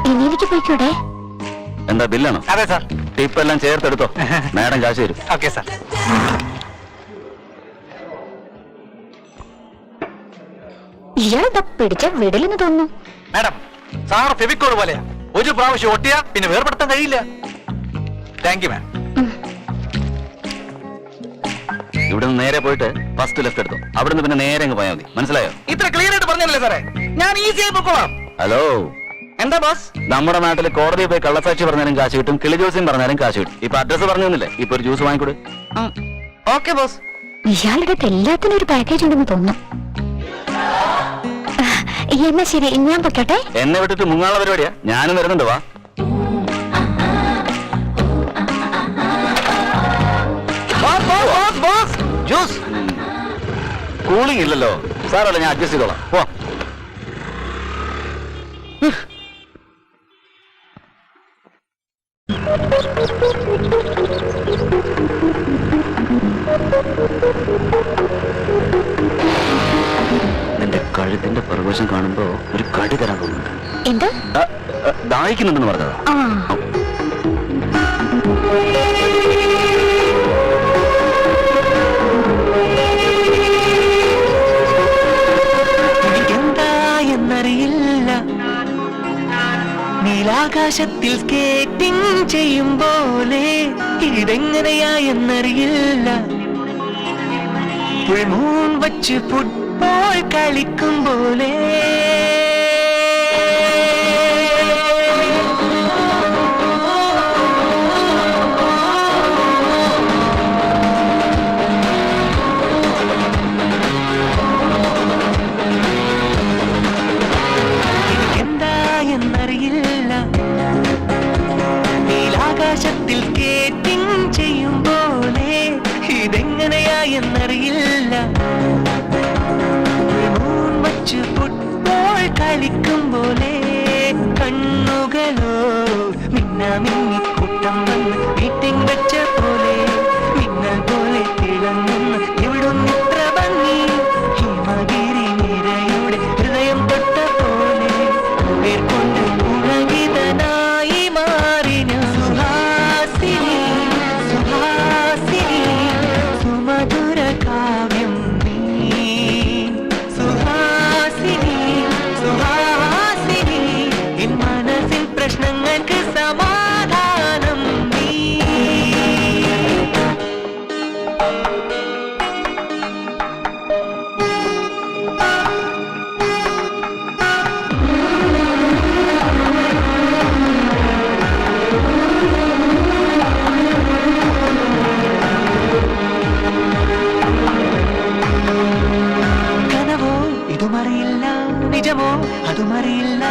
ഇനി എനിക്ക് പോയിക്കൂടെ? എന്താ, ബില്ലാണോ? അതെ സാർ. ടിപ്പ് എല്ലാം ചേർത്തെടുത്തോ, മാഡം കാശ് തരും. Okay sir. ഇയാളെന്താ പിടിച്ച വിടലെന്ന് തോന്നുന്നു. മാഡം, സാർ ഫെവിക്കോൾ പോലെയാ. ഒരു പ്രാവശ്യം ഒട്ടിയാ പിന്നെ വേർപെടുത്താൻ കഴിയില്ല. Thank you ma'am. ഇവിടെ നിന്ന് നേരെ പോയിട്ട് ഫസ്റ്റ് ലെഫ്റ്റ് എടുത്തു. അവിടെ നിന്ന് പിന്നെ നേരെ അങ്ങ് പോയാൽ മതി. മനസ്സിലായോ? ഇത്ര ക്ലിയർ ആയിട്ട് പറഞ്ഞല്ലേ സാറേ, ഞാൻ ഈസി ആയി പൊക്കോളാം. ഹലോ, എന്താ ബോസ്? നമ്മുടെ നാട്ടിൽ കോടതിയിൽ പോയി കള്ളസാക്ഷി പറഞ്ഞാലും കാശ് കിട്ടും, കിളിജോസ്യം പറഞ്ഞാലും കാശ് കിട്ടും. ഇപ്പൊ അഡ്രസ് പറഞ്ഞു തന്നില്ലേ, ഇപ്പൊ ഒരു ജ്യൂസ് വാങ്ങിക്കൊടു. Okay boss. ഇയാളുടെ എല്ലാത്തിനും ഒരു പാക്കേജ് ഉണ്ടെന്ന് തോന്നുന്നു. എന്നാ ശരി, ഞാൻ പൊക്കട്ടെ. എന്നെ വിട്ടിട്ട് മുങ്ങാനുള്ള പരിപാടിയാ. ഞാനും വരുന്നുണ്ട്, വാ. ജ്യൂസ് കൂളിംഗ് ഇല്ലല്ലോ സാറല്ല, ഞാൻ അഡ്ജസ്റ്റ് ചെയ്തോളാം. പോ. നിന്റെ കഴുത്തിന്റെ പ്രകോശം കാണുമ്പോ ഒരു കടി തരാൻ തോന്നുന്നുണ്ട്. എന്ത് ദാഹിക്കുന്നുണ്ടെന്ന് പറഞ്ഞതാ. ആ എന്നറിയില്ല, നീലാകാശത്തിൽ സ്കേറ്റിംഗ് ചെയ്യും പോലെ ഇതെങ്ങനെയാ എന്നറിയില്ല, മൂൺ വച്ച് ഫുട്ബോൾ കളിക്കും പോലെ എന്നറിയില്ല, നീലാകാശത്തിൽ സ്കേറ്റിംഗ് ചെയ്യും പോലെ ഇതെങ്ങനെയാ എന്നറിയില്ല, വച്ച് ഫുട്ബോൾ കളിക്കും പോലെ കണ്ണുകളോ മിന്നാമിന്നി കൂട്ടം വന്ന് മീറ്റിംഗ് വെച്ച പോലെ മിന്നൽ പോലെ തിളങ്ങുന്ന ഇവിടുന്നിത്ര ഭംഗി ഹിമഗിരി നിരയുടെ ഹൃദയം തൊട്ട പോലെ കൊണ്ട് പുളകിതനായി മാറിന സുഹാസിനി സുഹാസിനി സുമധുര കാവ്യം നീ സുഹാസിനി സുഹാസിനി എൻ മനസ്സിൻ പ്രശ്നങ്ങൾക്ക് സമാധാനം നീ. കനവോ ഇതുമറിയില്ല, നിജമോ അതുമറിയില്ല,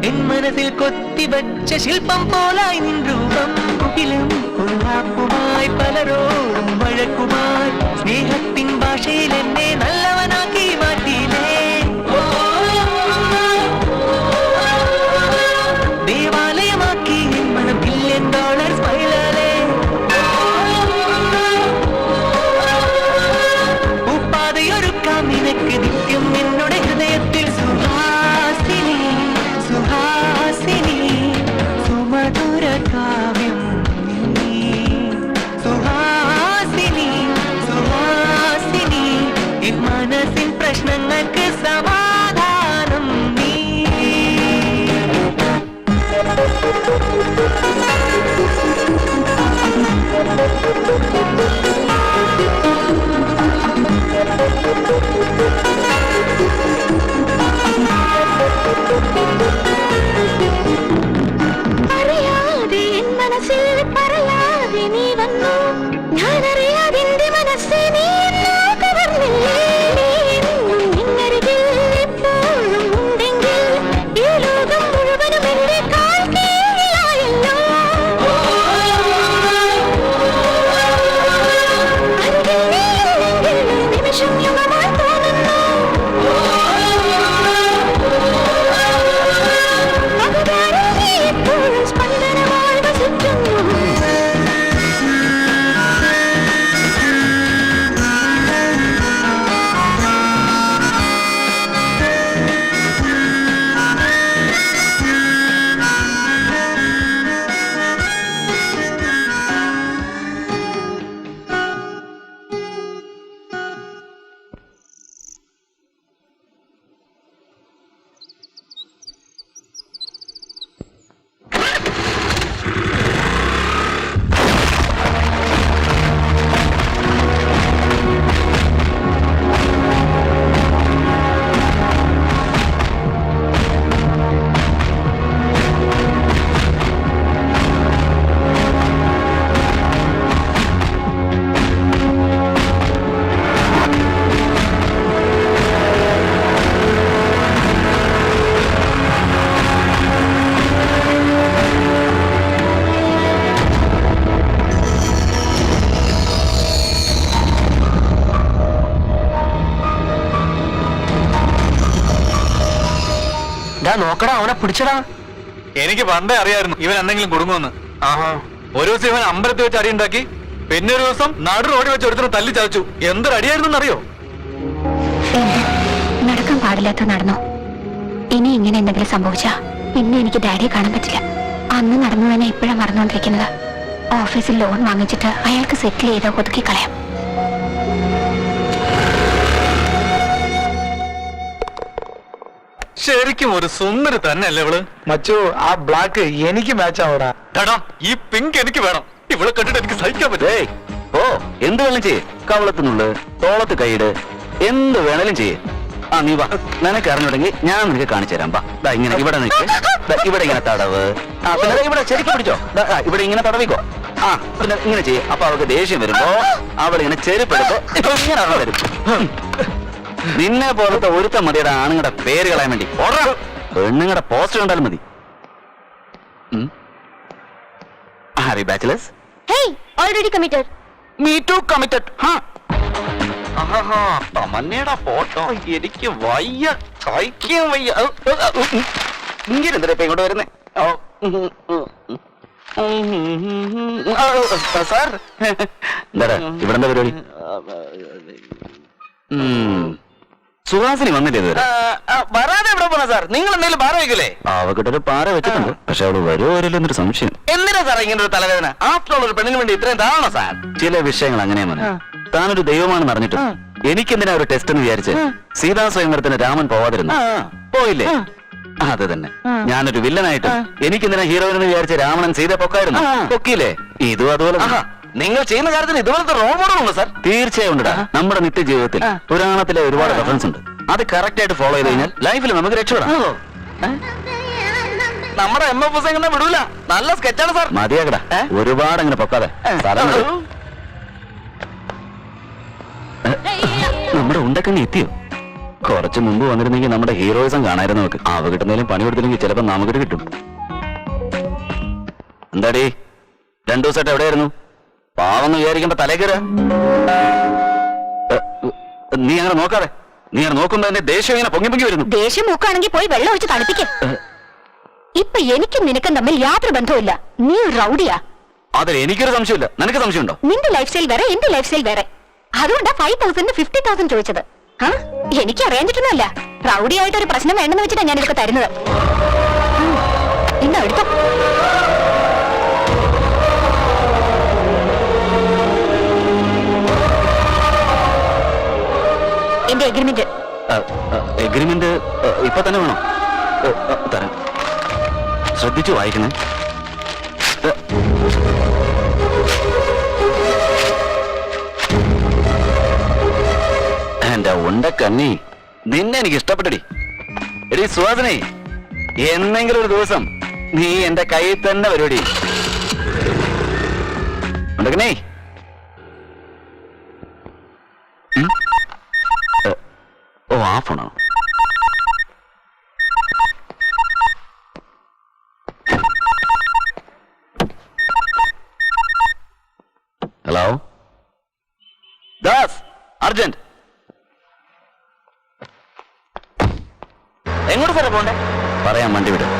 എൻ മനസ്സിൽ കൊത്തിവച്ച ശില്പം പോലായി നിൻ രൂപം. കുട്ടിലും കൊള്ളാപ്പുമായി പലരോടും വഴക്കുമായി സ്നേഹത്തിൻ ഭാഷയിൽ എന്നെ നല്ലവനാക്കി മാറ്റിയില്ലേ. ദേവാലയമാക്കി എൻ മനം $1 ബില്യൺ സ്മൈലാലേ. ഉപ്പാതയൊരുക്കാം നിനക്ക് നിത്യം എന്നോട് ഹൃദയത്തിൽ സുഹാസിനി സുഹാസിനി സുമധുര കാവ്യം നീ സുഹാസിനി സുഹാസിനി എൻ മനസ്സിൻ നോക്കടാ, അവനെ പിടിച്ചടാ. എനിക്ക് പണ്ടേ അറിയായിരുന്നു ഇവൻ എന്തെങ്കിലും കുടുങ്ങുമെന്ന്. ആഹാ. ഒരു ദിവസം ഇവൻ അമ്പലത്തിൽ വെച്ച് അടിയുണ്ടാക്കി, പിന്നെ ഒരു ദിവസം നടു റോഡിൽ വെച്ച് ഒരുത്തരം തല്ലി ചതച്ചു. എന്തൊരടിയായിരുന്നു അറിയോ? നടക്കാൻ പാടില്ലാത്ത നടന്നു. ഇനി ഇങ്ങനെ എന്തെങ്കിലും സംഭവിച്ചാ പിന്നെ എനിക്ക് ഡാഡിയെ കാണാൻ പറ്റില്ല. അന്ന് നടന്നു തന്നെ ഇപ്പോഴാണ് മറന്നുകൊണ്ടിരിക്കുന്നത്. ഓഫീസിൽ ലോൺ വാങ്ങിച്ചിട്ട് അയാൾക്ക് സെറ്റിൽ ചെയ്ത് ഒതുക്കി കളയാം. ശരിക്കും ഒരു സുന്ദരി തന്നെ അല്ലേ ഇവള്? മച്ചു, ആ ബ്ലാക്ക് എനിക്ക് മാച്ച് ആവടാ. എടാ, ഈ പിങ്ക് എനിക്ക് വേണം. ഇവളെ കണ്ടിട്ട് എനിക്ക് സഹിക്കാൻ പറ്റും. ഏയ്, ഓ എന്ത് വേണം ചെയ്യേ. കവളത്തിനുള്ളിൽ തോളത്ത് കൈയിട്, എന്ത് വേണേലും ചെയ്യേ. ആ നീ വാ, നിനക്ക് അറിഞ്ഞുണ്ടെങ്കിൽ ഞാൻ നിനക്ക് കാണിച്ചു തരാം. വാ, ദാ ഇങ്ങനെ ഇവിടെ നിൽക്ക്. ഇവിടെ ഇങ്ങനെ തടവ്. ആ പിന്നെ ദാ ഇവിടെ ശരിക്കും പിടിച്ചോ. ഇവിടെ ഇങ്ങനെ തടവിക്കോ. ആ പിന്നെ ഇങ്ങനെ ചെയ്യേ. അപ്പൊ അവൾക്ക് ദേഷ്യം വരുമ്പോ അവളിങ്ങനെ ചെരുപ്പെടുത്ത് ഇങ്ങനെ അറിഞ്ഞു വരും. നിന്നെ പോലത്തെ ഒരുത്ത മതിയുടെ ആണുങ്ങളുടെ പേര് കളയാൻ വേണ്ടി. പെണ്ണുങ്ങളുടെ പോസ്റ്റർ കണ്ടാലും മതി. Hurry bachelors. Already committed. Me too committed. തമന്നയുടെ ഫോട്ടോ എനിക്ക് വയ്യ, സഹിക്കാൻ വയ്യ. ഇങ്ങനെ എന്തിനാ ഇപ്പൊ ഇങ്ങോട്ട് വരുന്നേ? സാർ എന്താടാ ഇവിടെ എന്താ പരിപാടി? സുഹാസിനി വന്നില്ലേ ഇതുവരെ? വരാതെ എവിടെ പോണ സാർ? നിങ്ങൾ എന്തെങ്കിലും പാറ വെക്കില്ലേ? അവക്കിട്ടൊരു പാറ വെച്ചിട്ടുണ്ട്, പക്ഷെ അവള് വരുമോ വരില്ല എന്നൊരു സംശയം. എന്തിനാ സാർ ഇങ്ങനെ ഒരു തലവേദന? ആഫ്റ്റർ ഓൾ ഒരു പെണ്ണിന് വേണ്ടി ഇത്രയും താണോ സാർ? ചില വിഷയങ്ങൾ അങ്ങനെയാണ്. താനൊരു ദൈവമാണെന്ന് അറിഞ്ഞിട്ട് എനിക്കെന്തിനാ ഒരു ടെസ്റ്റ് എന്ന് വിചാരിച്ച് സീതാ സ്വയംവരത്തിന് രാമൻ പോവാതിരുന്നു? പോയില്ലേ? അത് തന്നെ. ഞാനൊരു വില്ലനായിട്ട് എനിക്കെന്തിനാ ഹീറോയിൻ എന്ന് വിചാരിച്ച് രാവണൻ സീത പൊക്കായിരുന്നു? പൊക്കിയില്ലേ? ഇതും അതുപോലെ. നിങ്ങൾ ചെയ്യുന്ന കാര്യത്തിന് ഇതുപോലത്തെ റോൾ മോഡൽ ഉണ്ട് സാർ? തീർച്ചയായും ഉണ്ട്. നമ്മുടെ നിത്യജീവിതത്തിൽ പുരാണത്തിലെ ഒരുപാട് റെഫറൻസ് ഉണ്ട്. അത് കറക്റ്റ് ആയിട്ട് ഫോളോ ചെയ്ത് കഴിഞ്ഞാൽ ലൈഫിൽ നമുക്ക് രക്ഷപ്പെടാം. നമ്മുടെ MFS എങ്ങനെ വിടൂല. നല്ല സ്കെച്ചാണ് സാർ. മതിയാകടാ, ഒരുപാട് അങ്ങനെ പൊക്കാതെ. നമ്മുടെ ഉണ്ടക്കണ്ണി എത്തിയോ? കുറച്ച് മുമ്പ് വന്നിരുന്നെങ്കിൽ നമ്മുടെ ഹീറോയിസം കാണായിരുന്നു നമുക്ക്. അവ കിട്ടുന്നതിലും പണി കൊടുത്തില്ലെങ്കിൽ ചിലപ്പോ നമുക്കിട്ട് കിട്ടും. എന്താടി 2 ദിവസമായിട്ട് എവിടെയായിരുന്നു? പാവന്ന് വിചാരിക്കുമ്പോ തലേ കയറ. നീ അങ്ങനെ നോക്കാതെ. നീ അങ്ങനെ നോക്കുമ്പോ എന്റെ ദേഷ്യം ഇങ്ങനെ പൊങ്ങി പൊങ്ങി വരുന്നു. ദേഷ്യം മൂക്കാണെങ്കിൽ പോയി വെള്ളം ഒഴിച്ച് തണുപ്പിക്കും. ഇപ്പൊ എനിക്കും നിനക്കും തമ്മിൽ യാതൊരു ബന്ധവുമില്ല. നീ ഒരു റൗഡിയാ. അതിൽ എനിക്കൊരു സംശയമില്ല. നിനക്ക് സംശയമുണ്ടോ? നിന്റെ ലൈഫ് സ്റ്റൈൽ വേറെ, എന്റെ ലൈഫ് സ്റ്റൈൽ വേറെ. അതുകൊണ്ടാ 5,000 50,000 ചോദിച്ചത്. എനിക്ക് അറിയാഞ്ഞിട്ടൊന്നുമല്ല. റൗഡി ആയിട്ട് ഒരു പ്രശ്നം വേണ്ടെന്ന് വെച്ചിട്ടാ ഞാൻ ഇതൊക്കെ തരുന്നത്. ഇന്ന് എടുത്തോ. എന്റെ എഗ്രിമെന്റ്. എഗ്രിമെന്റ് ഇപ്പൊ തന്നെ വേണോ? തരാം. ശ്രദ്ധിച്ചു വായിക്കണേ. എന്റെ ഉണ്ടക്കണ്ണി, നിന്നെ എനിക്ക് ഇഷ്ടപ്പെട്ടടി. എടി സുഹാസിനി, എന്നെങ്കിലും ഒരു ദിവസം നീ എന്റെ കയ്യിൽ തന്നെ പരിപാടി. ഉണ്ടക്കണ്ണി, ഓ ആ ഫോണാണോ? Hello Das, urgent. എങ്ങോട്ട് സാറേ പോണ്ടേ? പറയാം, വണ്ടി വിടും.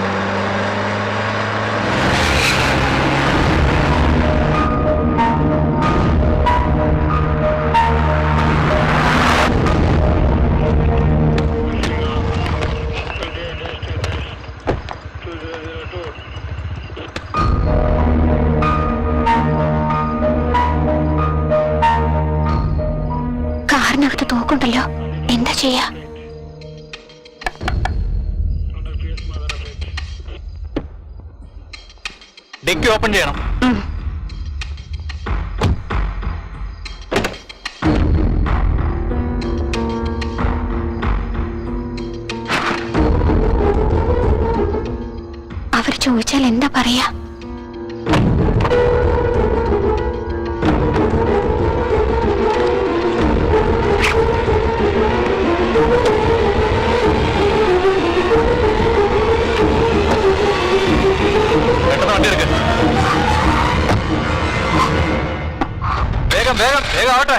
കാറിനകത്ത് തോക്കുണ്ടല്ലോ, എന്താ ചെയ്യാ? ഡിക്കി ഓപ്പൺ ചെയ്യണം. അവർ ചോദിച്ചാൽ എന്താ പറയാ? വണ്ടി എടുക്ക. വേഗം വേഗം വേഗം ആവട്ടെ.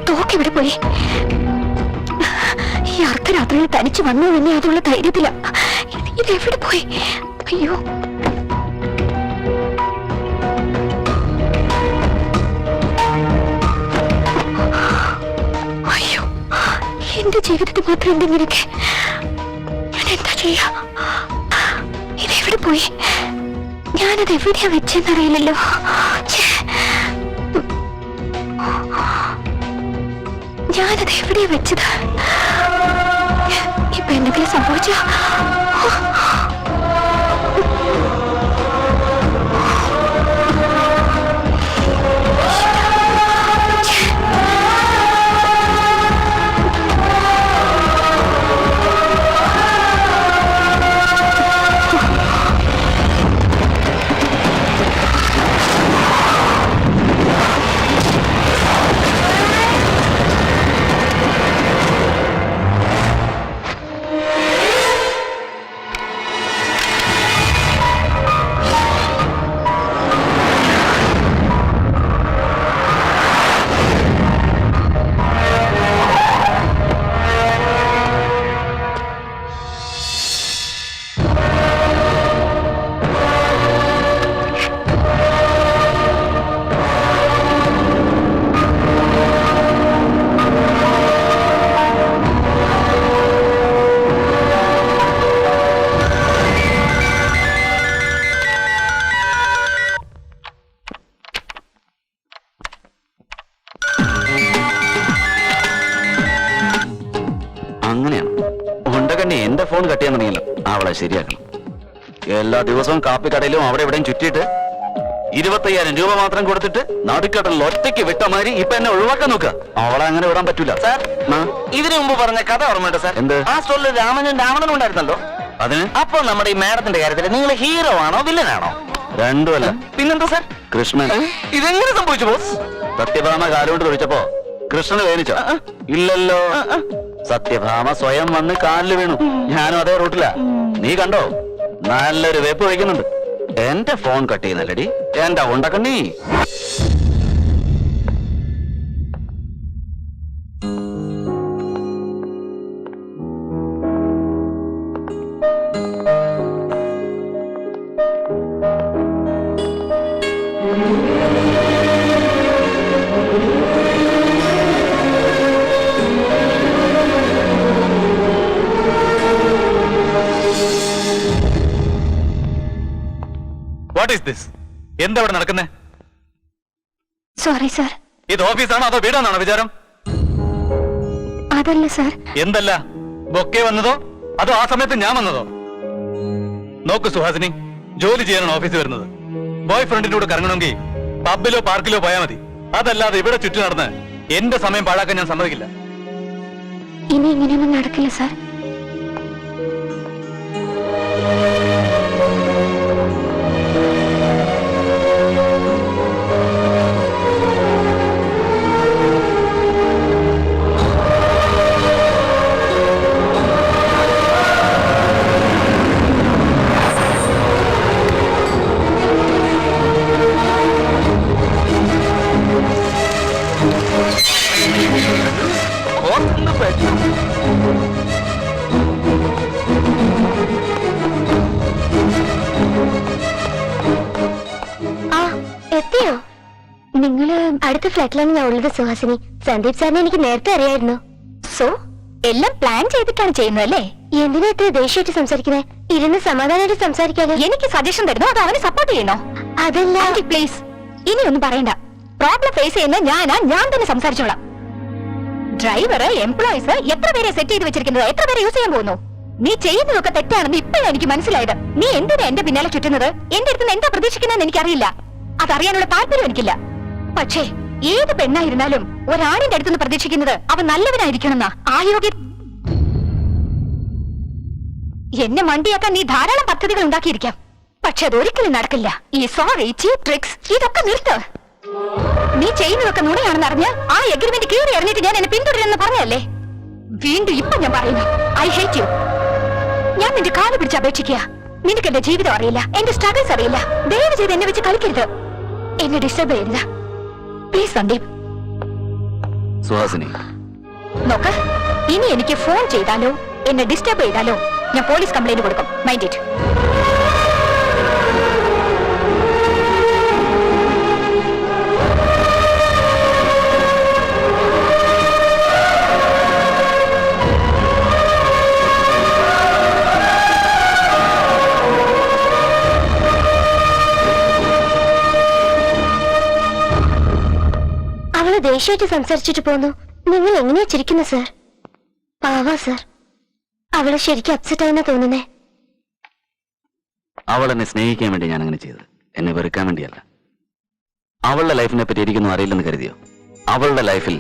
തോക്കെവിടെ പോയി? ഈ അർദ്ധരാത്രിയിൽ തനിച്ച് വന്നു തന്നെ അതുള്ള ധൈര്യത്തില. ഇതെവിടെ പോയി? അയ്യോ, അയ്യോ, എന്റെ ജീവിതത്തിൽ മാത്രം എന്തെങ്കിലൊക്കെ ഞാൻ എന്താ ചെയ്യാ? ഇതെവിടെ പോയി? ഞാനത് എവിടെയാ വെച്ചെന്നറിയില്ലല്ലോ. ഞാനത് എവിടെയാ വെച്ചത്? ഇപ്പൊ എന്തെങ്കിലും സംഭവിച്ച? അങ്ങനെയാണ് ഉണ്ടകണ്ണി എന്റെ ഫോൺ കട്ട് ചെയ്യാൻ തുടങ്ങിയല്ലോ. അവളെ ശരിയാക്കണം. എല്ലാ ദിവസവും കാപ്പിക്കടയിലും അവിടെ എവിടെയും ചുറ്റിയിട്ട് 25,000 രൂപ മാത്രം കൊടുത്തിട്ട് നടുക്കടലിൽ ഒറ്റയ്ക്ക് വിട്ട മാതിരി ഇപ്പൊ എന്നെ ഒഴിവാക്കാൻ നോക്കുക. അവളെ അങ്ങനെ വിടാൻ പറ്റൂല. സാർ, ഇതിനു മുമ്പ് പറഞ്ഞ കഥ ഓർമ്മയുണ്ട് സാർ? എന്ത്? ആ സ്റ്റോറിൽ രാവണനും ഉണ്ടായിരുന്നല്ലോ. അതിന് അപ്പൊ നമ്മുടെ ഈ മാഡത്തിന്റെ കാര്യത്തിൽ നിങ്ങൾ ഹീറോ ആണോ വില്ലനാണോ? രണ്ടുമല്ല. പിന്നെന്താ സാർ? കൃഷ്ണൻ. ഇതെങ്ങനെ സംഭവിച്ചു ബോസ്? സത്യഭാമ കാലുകൊണ്ട് തൊഴിച്ചപ്പോ കൃഷ്ണന് വേദനിച്ചോ? ഇല്ലല്ലോ. സത്യഭാമ സ്വയം വന്ന് കാലിൽ വീണു. ഞാനും അതേ റൂട്ടിലാ. നീ കണ്ടോ? നല്ലൊരു വെപ്പ് വയ്ക്കുന്നുണ്ട്. എന്റെ ഫോൺ കട്ട് ചെയ്യുന്നല്ലടി എന്റെ ഉണ്ടക്കണ്ണി. What is this? എന്താ ഇവിടെ നടക്കുന്നേ? Sorry sir. ഇത് ഓഫീസാണോ അതോ വീടാണോ വിചാരം? അതല്ല സാർ. എന്തല്ല? ബൊക്കെ വന്നതോ അതോ ആ സമയത്ത് ഞാൻ വന്നതോ? നോക്ക് സുഹാസിനി, ജോലി ചെയ്യാനാണ് ഓഫീസിൽ വരുന്നത്. ബോയ് ഫ്രണ്ടിന്റെ കൂടെ കറങ്ങണമെങ്കിൽ പബ്ബിലോ പാർക്കിലോ പോയാൽ മതി. അതല്ലാതെ ഇവിടെ ചുറ്റി നടന്ന് എന്റെ സമയം പാഴാക്കാൻ ഞാൻ സമ്മതിക്കില്ല. ഇനി ഇങ്ങനെയൊന്നും നടക്കില്ല സാർ. എത്തിയോ? നിങ്ങള് അടുത്ത ഫ്ലാറ്റിലാണ് ഞാൻ ഉള്ളത് സുഹാസിനി. സന്ദീപ് സാറിനെ എനിക്ക് നേരത്തെ അറിയായിരുന്നു. സോ എല്ലാം പ്ലാൻ ചെയ്തിട്ടാണ് ചെയ്യുന്നത് അല്ലേ? എന്തിനാ ഇത്ര ദേഷ്യമായിട്ട് സംസാരിക്കുന്നത്? ഇരുന്ന് സമാധാനമായിട്ട് സംസാരിക്കാതെ. എനിക്ക് സജഷൻ തരുന്നു അത് അവനെ സപ്പോർട്ട് ചെയ്യുന്നോ? അതല്ല പ്ലീസ്, ഇനി ഒന്നും പറയണ്ട. പ്രോബ്ലം ഫേസ് ചെയ്യുന്ന ഞാൻ തന്നെ സംസാരിച്ചോളാം. ഡ്രൈവറ്, എംപ്ലോയീസ് എത്ര പേരെ സെറ്റ് ചെയ്ത് വെച്ചിരിക്കുന്നത്, എത്ര പേരെ യൂസ് ചെയ്യാൻ പോകുന്നു? നീ ചെയ്യുന്നതൊക്കെ തെറ്റാണെന്ന് ഇപ്പോഴാണ് എനിക്ക് മനസ്സിലായത്. നീ എന്തിനാ എന്റെ പിന്നാലെ ചുറ്റുന്നത്? എന്റെ അടുത്ത് എന്താ പ്രതീക്ഷിക്കുന്നതെന്ന് എനിക്കറിയില്ല. അതറിയാനുള്ള താല്പര്യം എനിക്കില്ല. പക്ഷേ ഏത് പെണ്ണായിരുന്നാലും ഒരാണിന്റെ അടുത്തുനിന്ന് പ്രതീക്ഷിക്കുന്നത് അവൻ നല്ലവനായിരിക്കണമെന്നാ. ആരോഗ്യ എന്നെ മണ്ടിയാക്കാൻ നീ ധാരാളം പദ്ധതികൾ ഉണ്ടാക്കിയിരിക്കാം. പക്ഷെ അതൊരിക്കലും നടക്കില്ല. ഈ സോറി, ചീപ്പ് ട്രിക്സ് ഇതൊക്കെ നിർത്ത്. നീ ചെയ്യുന്നതൊക്കെ നുണയാണെന്ന് അറിഞ്ഞ് ആ എഗ്രിമെന്റ് കീറി അറിഞ്ഞിട്ട് ഞാൻ എന്നെ പിന്തുടരുമെന്ന് പറഞ്ഞല്ലേ? വീണ്ടും ഇപ്പൊ ഞാൻ പറയുന്നു, ഐ ഹേറ്റ് യു. ഞാൻ നിന്റെ കാല് പിടിച്ച് അപേക്ഷിക്കുക. നിനക്ക് എന്റെ ജീവിതം അറിയില്ല, എന്റെ സ്ട്രഗിൾസ് അറിയില്ല. ദയവ് ചെയ്ത് എന്നെ വെച്ച് കളിക്കരുത്. എന്നെ ഡിസ്റ്റർബ് ചെയ്യരുത് പ്ലീസ് സന്ദീപ്. സുഹാസിനി, നോക്ക്, ഇനി എനിക്ക് ഫോൺ ചെയ്താലോ എന്നെ ഡിസ്റ്റർബ് ചെയ്താലോ ഞാൻ പോലീസ് കംപ്ലൈന്റ് കൊടുക്കും. Mind it. അവള് ദേഷ്യമായിട്ട് സംസാരിച്ചിട്ട് പോന്നു. നിങ്ങൾ എങ്ങനെയാ ചിരിക്കുന്നു സർ? പാവാ സർ, അവള് ശരിക്കും അപ്സെറ്റ് ആയെന്നാ തോന്നുന്നേ. അവൾ എന്നെ സ്നേഹിക്കാൻ വേണ്ടി ഞാൻ അങ്ങനെ ചെയ്തത്, എന്നെ വെറുക്കാൻ വേണ്ടിയല്ല. അവളുടെ ലൈഫിനെ പറ്റി എനിക്കൊന്നും അറിയില്ലെന്ന് കരുതിയോ? അവളുടെ ലൈഫിൽ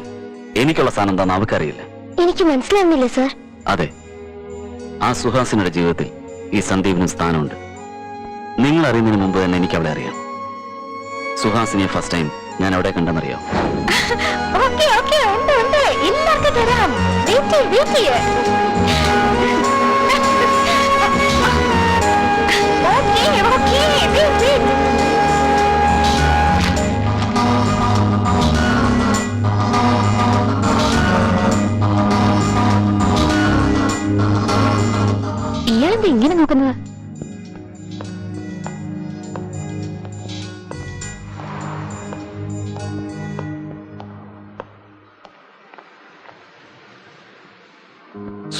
എനിക്കുള്ള സ്ഥാനം എന്താണെന്ന് അവൾക്കറിയില്ല. എനിക്ക് മനസ്സിലാവുന്നില്ല സർ. അതെ, ആ സുഹാസിനിയുടെ ജീവിതത്തിൽ ഈ സന്ദീപിനും സ്ഥാനമുണ്ട്. നിങ്ങൾ അറിയുന്നതിന് മുമ്പ് തന്നെ എനിക്ക് അവളെ അറിയാം. സുഹാസിനിയെ ഫസ്റ്റ് ടൈം ഞാൻ അവിടെ കണ്ടെന്നറിയാം. ഓക്കേ ഓക്കേ, ഉണ്ട് ഉണ്ട്, എല്ലാവർക്കും തരാം. Wait wait. Okay okay, wait. ഇയാളെന്താ ഇങ്ങനെ നോക്കുന്നത്?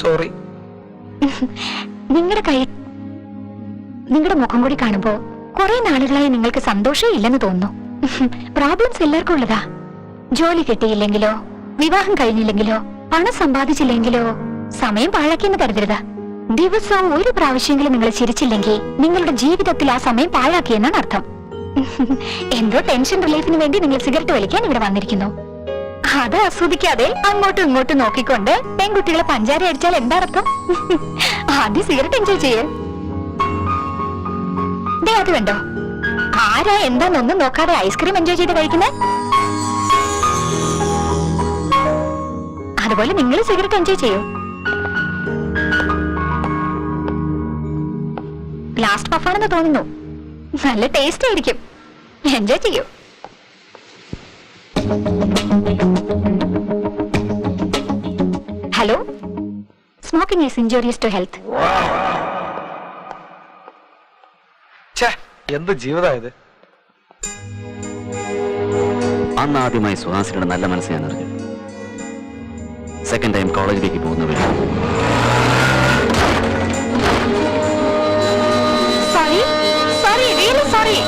സോറി. നിങ്ങളുടെ മുഖം കൂടി കാണുമ്പോ കുറെ നാളുകളായി നിങ്ങൾക്ക് സന്തോഷം ഇല്ലെന്ന് തോന്നുന്നു. പ്രോബ്ലംസ് എല്ലാവർക്കും ഉള്ളതാ. ജോലി കിട്ടിയില്ലെങ്കിലോ, വിവാഹം കഴിഞ്ഞില്ലെങ്കിലോ, പണം സമ്പാദിച്ചില്ലെങ്കിലോ സമയം പാഴാക്കിയെന്ന് കരുതരുത്. ദിവസവും ഒരു പ്രാവശ്യമെങ്കിലും നിങ്ങൾ ചിരിച്ചില്ലെങ്കിൽ നിങ്ങളുടെ ജീവിതത്തിൽ ആ സമയം പാഴാക്കിയെന്നാണ് അർത്ഥം. എന്തോ ടെൻഷൻ റിലീഫിന് വേണ്ടി നിങ്ങൾ സിഗരറ്റ് വലിക്കാൻ ഇവിടെ വന്നിരിക്കുന്നു. അത് ആസ്വദിക്കാതെ അങ്ങോട്ടും ഇങ്ങോട്ടും നോക്കിക്കൊണ്ട് പെൺകുട്ടികളെ പഞ്ചാര അടിച്ചാൽ എന്താ അർത്ഥം? ആദ്യം സിഗരറ്റ് എൻജോയ് ചെയ്യേ. അത് വേണ്ടോ? ആരാ എന്താന്നൊന്നും നോക്കാതെ ഐസ്ക്രീം എൻജോയ് ചെയ്ത് കഴിക്കുന്നേ? അതുപോലെ നിങ്ങൾ സിഗരറ്റ് എൻജോയ് ചെയ്യൂ. ലാസ്റ്റ് പഫാണെന്ന് തോന്നുന്നു. നല്ല ടേസ്റ്റ് ആയിരിക്കും. എൻജോയ് ചെയ്യൂ. Hello, smoking is injurious to health. എന്ത് ജീവിതമായത്? അന്ന് ആദ്യമായി സുഹാസിനിയുടെ നല്ല മനസ്സ് ഞാൻ അറിഞ്ഞു. സെക്കൻഡ് ടൈം കോളേജിലേക്ക് പോകുന്നവർ സോറി സോറി, റിയലി സോറി.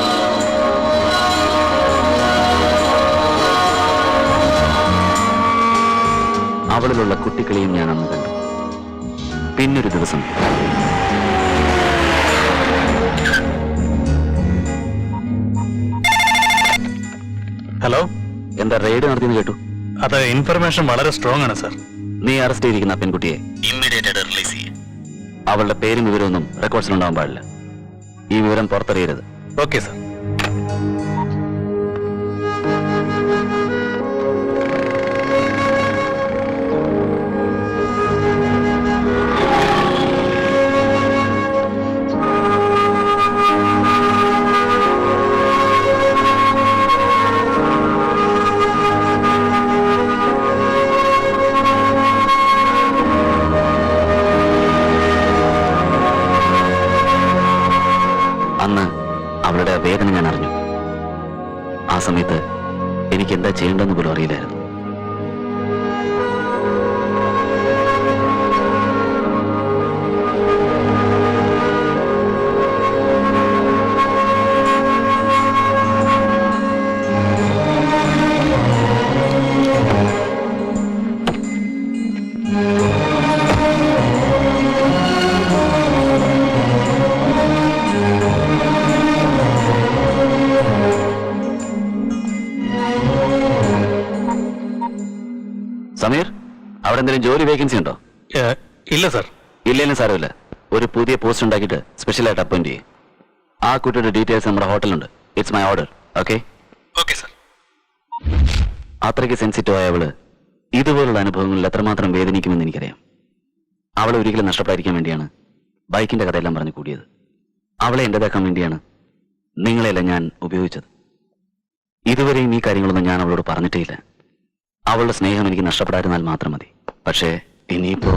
അവളിലുള്ള കുട്ടികളെയും ഞാൻ അന്ന് കണ്ടു. പിന്നൊരു ദിവസം ഹലോ, എന്താ റെയ്ഡ് നടത്തിയെന്ന് കേട്ടു. അത് ഇൻഫർമേഷൻ വളരെ സ്ട്രോങ് ആണ് സർ. നീ അറസ്റ്റ് ചെയ്തിരിക്കുന്ന ആ പെൺകുട്ടിയെ ഇമ്മീഡിയറ്റ് ആയിട്ട് റിലീസ് ചെയ്യേ. അവളുടെ പേരും വിവരമൊന്നും റെക്കോർഡ്സിലുണ്ടാവാൻ പാടില്ല. ഈ വിവരം പുറത്തറിയരുത്. Okay sir. അന്ന് അവളുടെ വേദന ഞാൻ അറിഞ്ഞു. ആ സമയത്ത് എനിക്ക് എന്താ ചെയ്യേണ്ടെന്ന് പോലും അറിയില്ലായിരുന്നു. സമീർ, അവിടെ എന്തെങ്കിലും ജോലി വേക്കൻസി ഉണ്ടോ? ഇല്ല സർ. ഇല്ലെങ്കിലും സാരമില്ല. ഒരു പുതിയ പോസ്റ്റ് ഉണ്ടാക്കിയിട്ട് സ്പെഷ്യലായിട്ട് അപ്പോയിന്റ് ചെയ്യും. ആ കുട്ടിയുടെ ഡീറ്റെയിൽസ് നമ്മുടെ ഹോട്ടലുണ്ട്. It's my order. Okay okay sir. അത്രയ്ക്ക് സെൻസിറ്റീവ് ആയ അവള് ഇതുപോലുള്ള അനുഭവങ്ങളിൽ എത്രമാത്രം വേദനിക്കുമെന്ന് എനിക്കറിയാം. അവളെ ഒരിക്കലും നഷ്ടപ്പെടാതിരിക്കാൻ വേണ്ടിയാണ് ബൈക്കിന്റെ കഥയെല്ലാം പറഞ്ഞു കൂടിയത്. അവളെ എന്റേതാക്കാൻ വേണ്ടിയാണ് നിങ്ങളെല്ലാം ഞാൻ ഉപയോഗിച്ചത്. ഇതുവരെയും ഈ കാര്യങ്ങളൊന്നും ഞാൻ അവളോട് പറഞ്ഞിട്ടേ ഇല്ല. അവളുടെ സ്നേഹം എനിക്ക് നഷ്ടപ്പെടാതിരുന്നാൽ മാത്രം മതി. പക്ഷേ ഇനിയിപ്പോ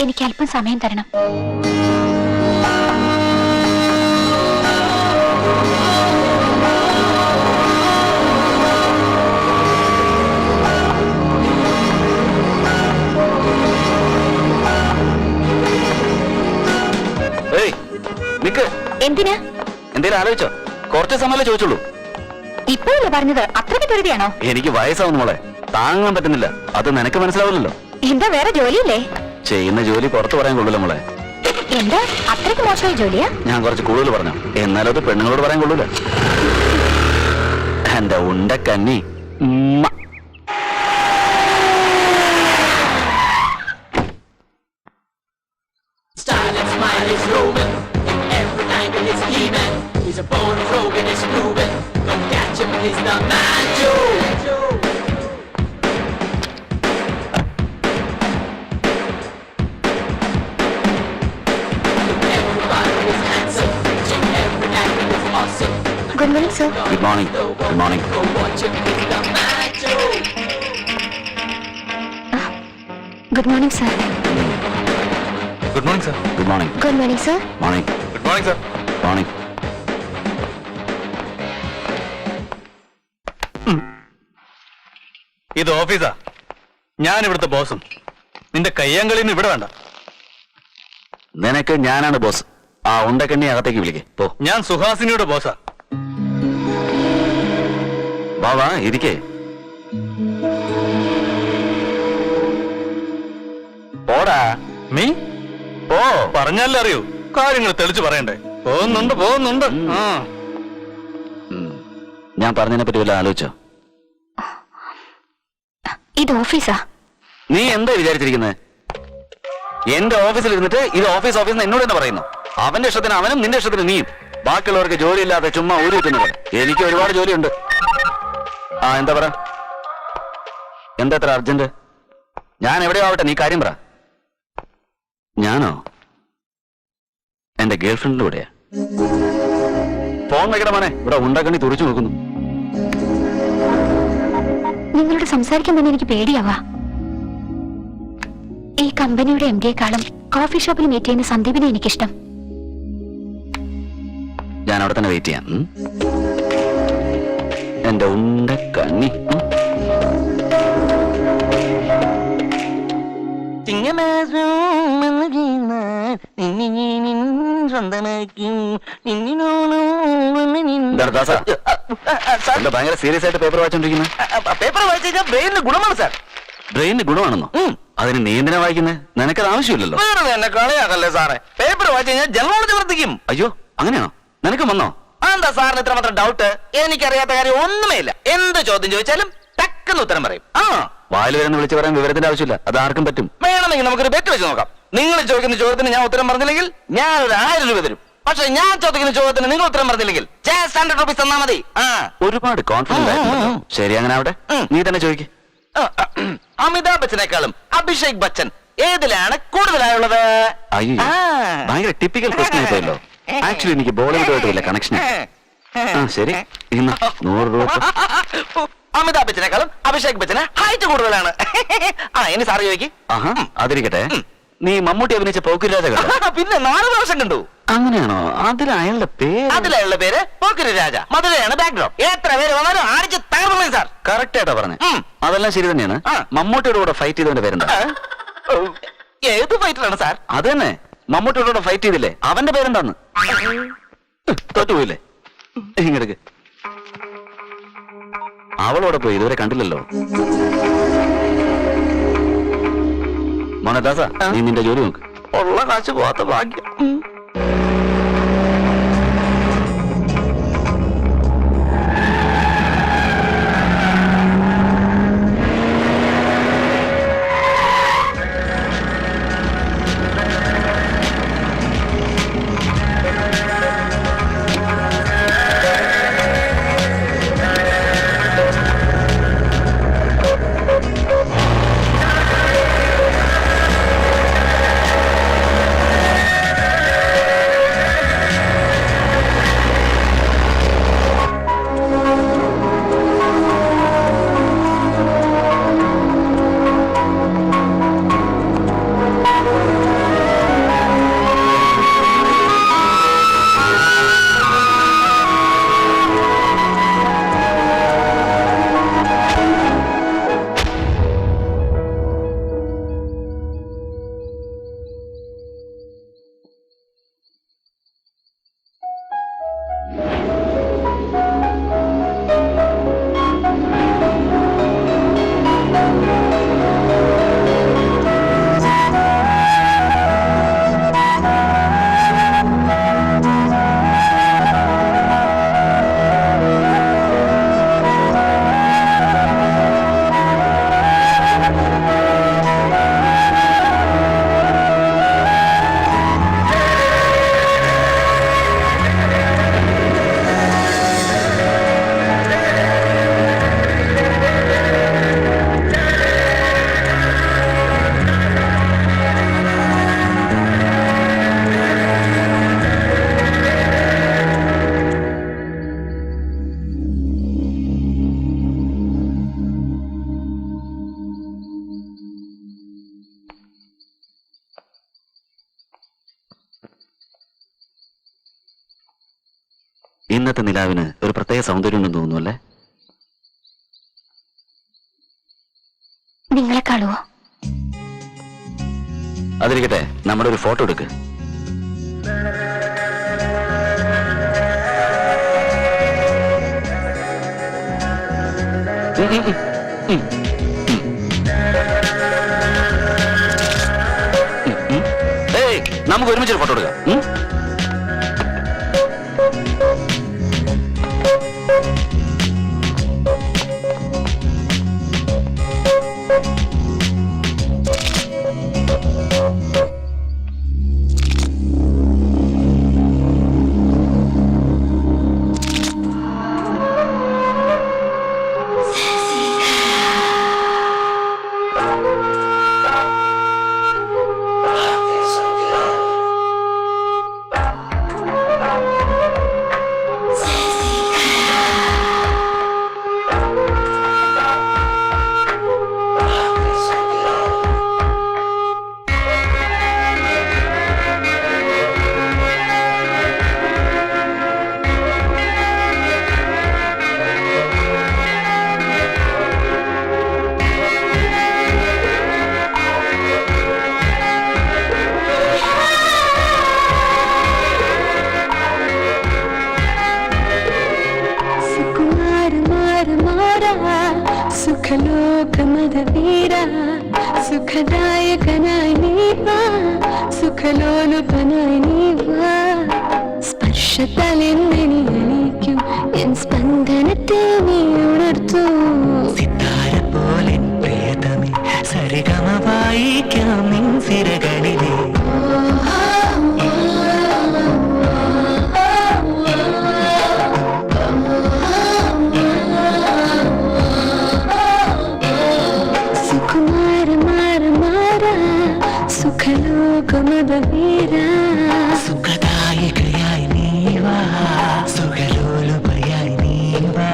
എനിക്ക് അല്പം സമയം തരണം. ഏയ് നിക്ക്, എന്തിനാ? എന്തേലും ആലോചിച്ചോ? കുറച്ച് സമയമല്ലേ ചോദിച്ചുള്ളൂ. ഇപ്പോഴല്ലേ പറഞ്ഞത്? അത്രയ്ക്ക് ധൃതിയാണോ? എനിക്ക് വയസ്സാവുന്നു മോളെ, താങ്ങാൻ പറ്റുന്നില്ല. അത് നിനക്ക് മനസ്സിലാവില്ലല്ലോ. എന്താ വേറെ ജോലിയില്ലേ? ചെയ്യുന്ന ജോലി പുറത്തു പറയാൻ കൊള്ളൂല മോളെ. എന്താ അത്രയ്ക്ക് മോശമായ ജോലിയാ? ഞാൻ കുറച്ച് കൂടുതൽ പറഞ്ഞു, എന്നാലും അത് പെണ്ണുങ്ങളോട് പറയാൻ കൊള്ളൂല. എന്റെ ഉണ്ടക്കന്നി. ഉമ്മ. Style and smile is Roman. Every angle is He-Man. He's a born rogue and is proven. Don't catch him, he's the man, Joe. Everybody is handsome. Every angle is awesome. Good morning sir. Good morning. Good morning. Go watch him, he's the man, Joe. Good morning sir. Good morning sir. Good morning. Good morning sir. Morning. Good morning sir. Morning. ഇത് ഓഫീസാ. ഞാൻ ഇവിടുത്തെ ബോസും. നിന്റെ കയ്യാങ്കളിന്ന് ഇവിടെ വേണ്ട. നിനക്ക് ഞാനാണ് ബോസ്. ആ ഉണ്ടക്കണ്ണി അകത്തേക്ക് വിളിക്കേ പോ. ഞാൻ സുഹാസിനിയുടെ ബോസാ. വാ ഇരിക്കേ. പോടാ മീ ഓ പറഞ്ഞാലേ അറിയൂ. കാര്യങ്ങൾ തെളിച്ച് പറയണ്ടേ? പോകുന്നുണ്ട്. ആ ഞാൻ പറഞ്ഞതിനെ പറ്റി വല്ല ആലോചിച്ചോ? ഇത് ഓഫീസാ. നീ എന്താ വിചാരിച്ചിരിക്കുന്നത്? എന്റെ ഓഫീസിൽ ഇരുന്നിട്ട് ഇത് ഓഫീസ് എന്നോട് തന്നെ പറയുന്നു. അവന്റെ ഇഷ്ടത്തിന് അവനും നിന്റെ ഇഷ്ടത്തിന് നീയും. ബാക്കിയുള്ളവർക്ക് ജോലിയില്ലാതെ ചുമ്മാ ഊരി വെക്കുന്നത്. എനിക്ക് ഒരുപാട് ജോലിയുണ്ട്. ആ എന്താ പറ, എന്താ എത്ര അർജന്റ്? ഞാൻ എവിടെയോ ആവട്ടെ, നീ കാര്യം പറ. ഞാനോ എന്റെ ഗേൾഫ്രണ്ടിന്റെ കൂടെയാ. ഫോൺ വെക്കട മോനെ, ഇവിടെ ഉണ്ടക്കണ്ണി തുറിച്ചു നോക്കുന്നു. നിങ്ങളോട് സംസാരിക്കാൻ തന്നെ എനിക്ക് പേടിയാവാ. ഈ കമ്പനിയുടെ MD-യെക്കാളും കോഫി ഷോപ്പിൽ മീറ്റ് ചെയ്യുന്ന സന്ദീപിനെ എനിക്കിഷ്ടം. ഞാൻ അവിടെ തന്നെ വെയിറ്റ് ചെയ്യാം. എന്റെ ഉണ്ടക്കണ്ണി. ഭയങ്കര സീരിയസ് ആയിട്ട് പേപ്പർ വായിച്ചോണ്ടിരിക്കുന്നത്. പേപ്പർ വായിച്ചു കഴിഞ്ഞാൽ ബ്രെയിനിന് ഗുണമാണ് സാർ. ബ്രെയിനിന് ഗുണമാണെന്നോ? അതിന് നീ എന്തിനാ വായിക്കുന്നത്? നിനക്കത് ആവശ്യമില്ലല്ലോ. വേറെ എന്നെ കളിയാക്കല്ലേ സാറേ. പേപ്പർ വായിച്ചു കഴിഞ്ഞാൽ ജനറോളജി വർദ്ധിക്കും. അയ്യോ അങ്ങനെയാണോ? നിനക്ക് വന്നോ? എന്താ സാറിന് ഇത്രമാത്രം ഡൗട്ട്? എനിക്കറിയാത്ത കാര്യം ഒന്നുമേ ഇല്ല. എന്ത് ചോദ്യം ചോദിച്ചാലും ടക്കെന്ന് ഉത്തരം പറയും. ആ വായിൽ വരുന്ന വിളിച്ചു പറയാൻ വിവരത്തിന്റെ ആവശ്യമില്ല. അത് ആർക്കും പറ്റും. വേണമെങ്കിൽ നമുക്കൊരു ബെറ്റ് വെച്ച് നോക്കാം. നിങ്ങൾ ചോദിക്കുന്ന ചോദ്യത്തിന് ഞാൻ ഉത്തരം പറഞ്ഞില്ലെങ്കിൽ ഞാൻ ഒരു 1000 രൂപ തരും. പക്ഷെ ഞാൻ ചോദിക്കുന്ന ചോദ്യത്തിന് നിങ്ങൾ ഉത്തരം പറഞ്ഞില്ലെങ്കിൽ just 100 rupees തന്നാ മതി. ഒരുപാട് കോൺഫിഡന്റ് ആയിട്ടുണ്ടല്ലോ. ശരി, അങ്ങനെ ആവട്ടെ. നീ തന്നെ ചോദിക്ക്. അമിതാഭ് ബച്ചനേക്കാളും അഭിഷേക് ബച്ചൻ ഏതിലാണ് കൂടുതലായുള്ളത്? അയ്യോ, ഭയങ്കര ടിപ്പിക്കൽ ക്വസ്റ്റ്യൻ ആയിപ്പോയല്ലോ. ആക്ച്വലി എനിക്ക് ബോളിവുഡുമായിട്ട് വല്ല കണക്ഷൻ. ആ ശരി, ഇന്ന് 100 രൂപ. അമിതാഭ് ബച്ചനേക്കാളും അഭിഷേക് ബച്ചന് ഹൈറ്റ് കൂടുതലാണ്. ഇനി സാറ് ചോദിക്കും. ആഹാ, അതിരിക്കട്ടെ. നീ മമ്മൂട്ടി അഭിനയിച്ച പോക്കിരിരാജ കണ്ടോ? പിന്നെ 4 പ്രാവശ്യം കണ്ടു. അങ്ങനെയാണോ? അതിൽ അയാളുടെ പേര്? അതിലുള്ള പേര് പോക്കിരി രാജ. മധുരയാണ് ബാക്ക്ഡ്രോപ്പ്. എത്ര പേര് വന്നാലും അടിച്ച് തകർന്നു സാർ. കറക്റ്റ് ആയിട്ടാ പറഞ്ഞേ. അതെല്ലാം ശരി തന്നെയാണ്. മമ്മൂട്ടിയുടെ കൂടെ ഫൈറ്റ് ചെയ്തവന്റെ പേരെന്താ? ഏത് ഫൈറ്റിലാണ് സാർ? അത് തന്നെ, മമ്മൂട്ടിയുടെ കൂടെ ഫൈറ്റ് ചെയ്തില്ലേ, അവന്റെ പേരെന്താന്ന്? തോറ്റുപോയില്ലേ? ഇങ്ങെടുക്ക്. അവളോടെ പോയി ഇതുവരെ കണ്ടില്ലല്ലോ. മോനദാസ, നീ നിന്റെ ജോലി നോക്ക്. ഉള്ള കാശ് പോവാത്ത ഭാഗ്യം. ഇന്നത്തെ നിലാവിന് ഒരു പ്രത്യേക സൗന്ദര്യം ഉണ്ടെന്ന് തോന്നുന്നു അല്ലേ? നിങ്ങളെ കാണുവോ? അതിരിക്കട്ടെ, നമ്മുടെ ഒരു ഫോട്ടോ എടുക്ക്. ഏയ്, നമുക്ക് ഒരുമിച്ചൊരു ഫോട്ടോ എടുക്കാം. സുഖലോകമതവീരാ സുഖദായകനായി നീവാ സുഖലോലുപനായി നീവാ സ്പർശത്താൽ എന്നെ നീ അണിയിക്കും എൻ സ്പന്ദനത്തെ നീ ഉണർത്തൂ സിത്താര പോലെ പ്രിയതമേ സരിഗമ വായിക്കാം നിൻ സിരകളിലെ സുഖലോകമതവീരാ സുഖദായകയായി നീവാ സുഖലോലുപയായി നീവാ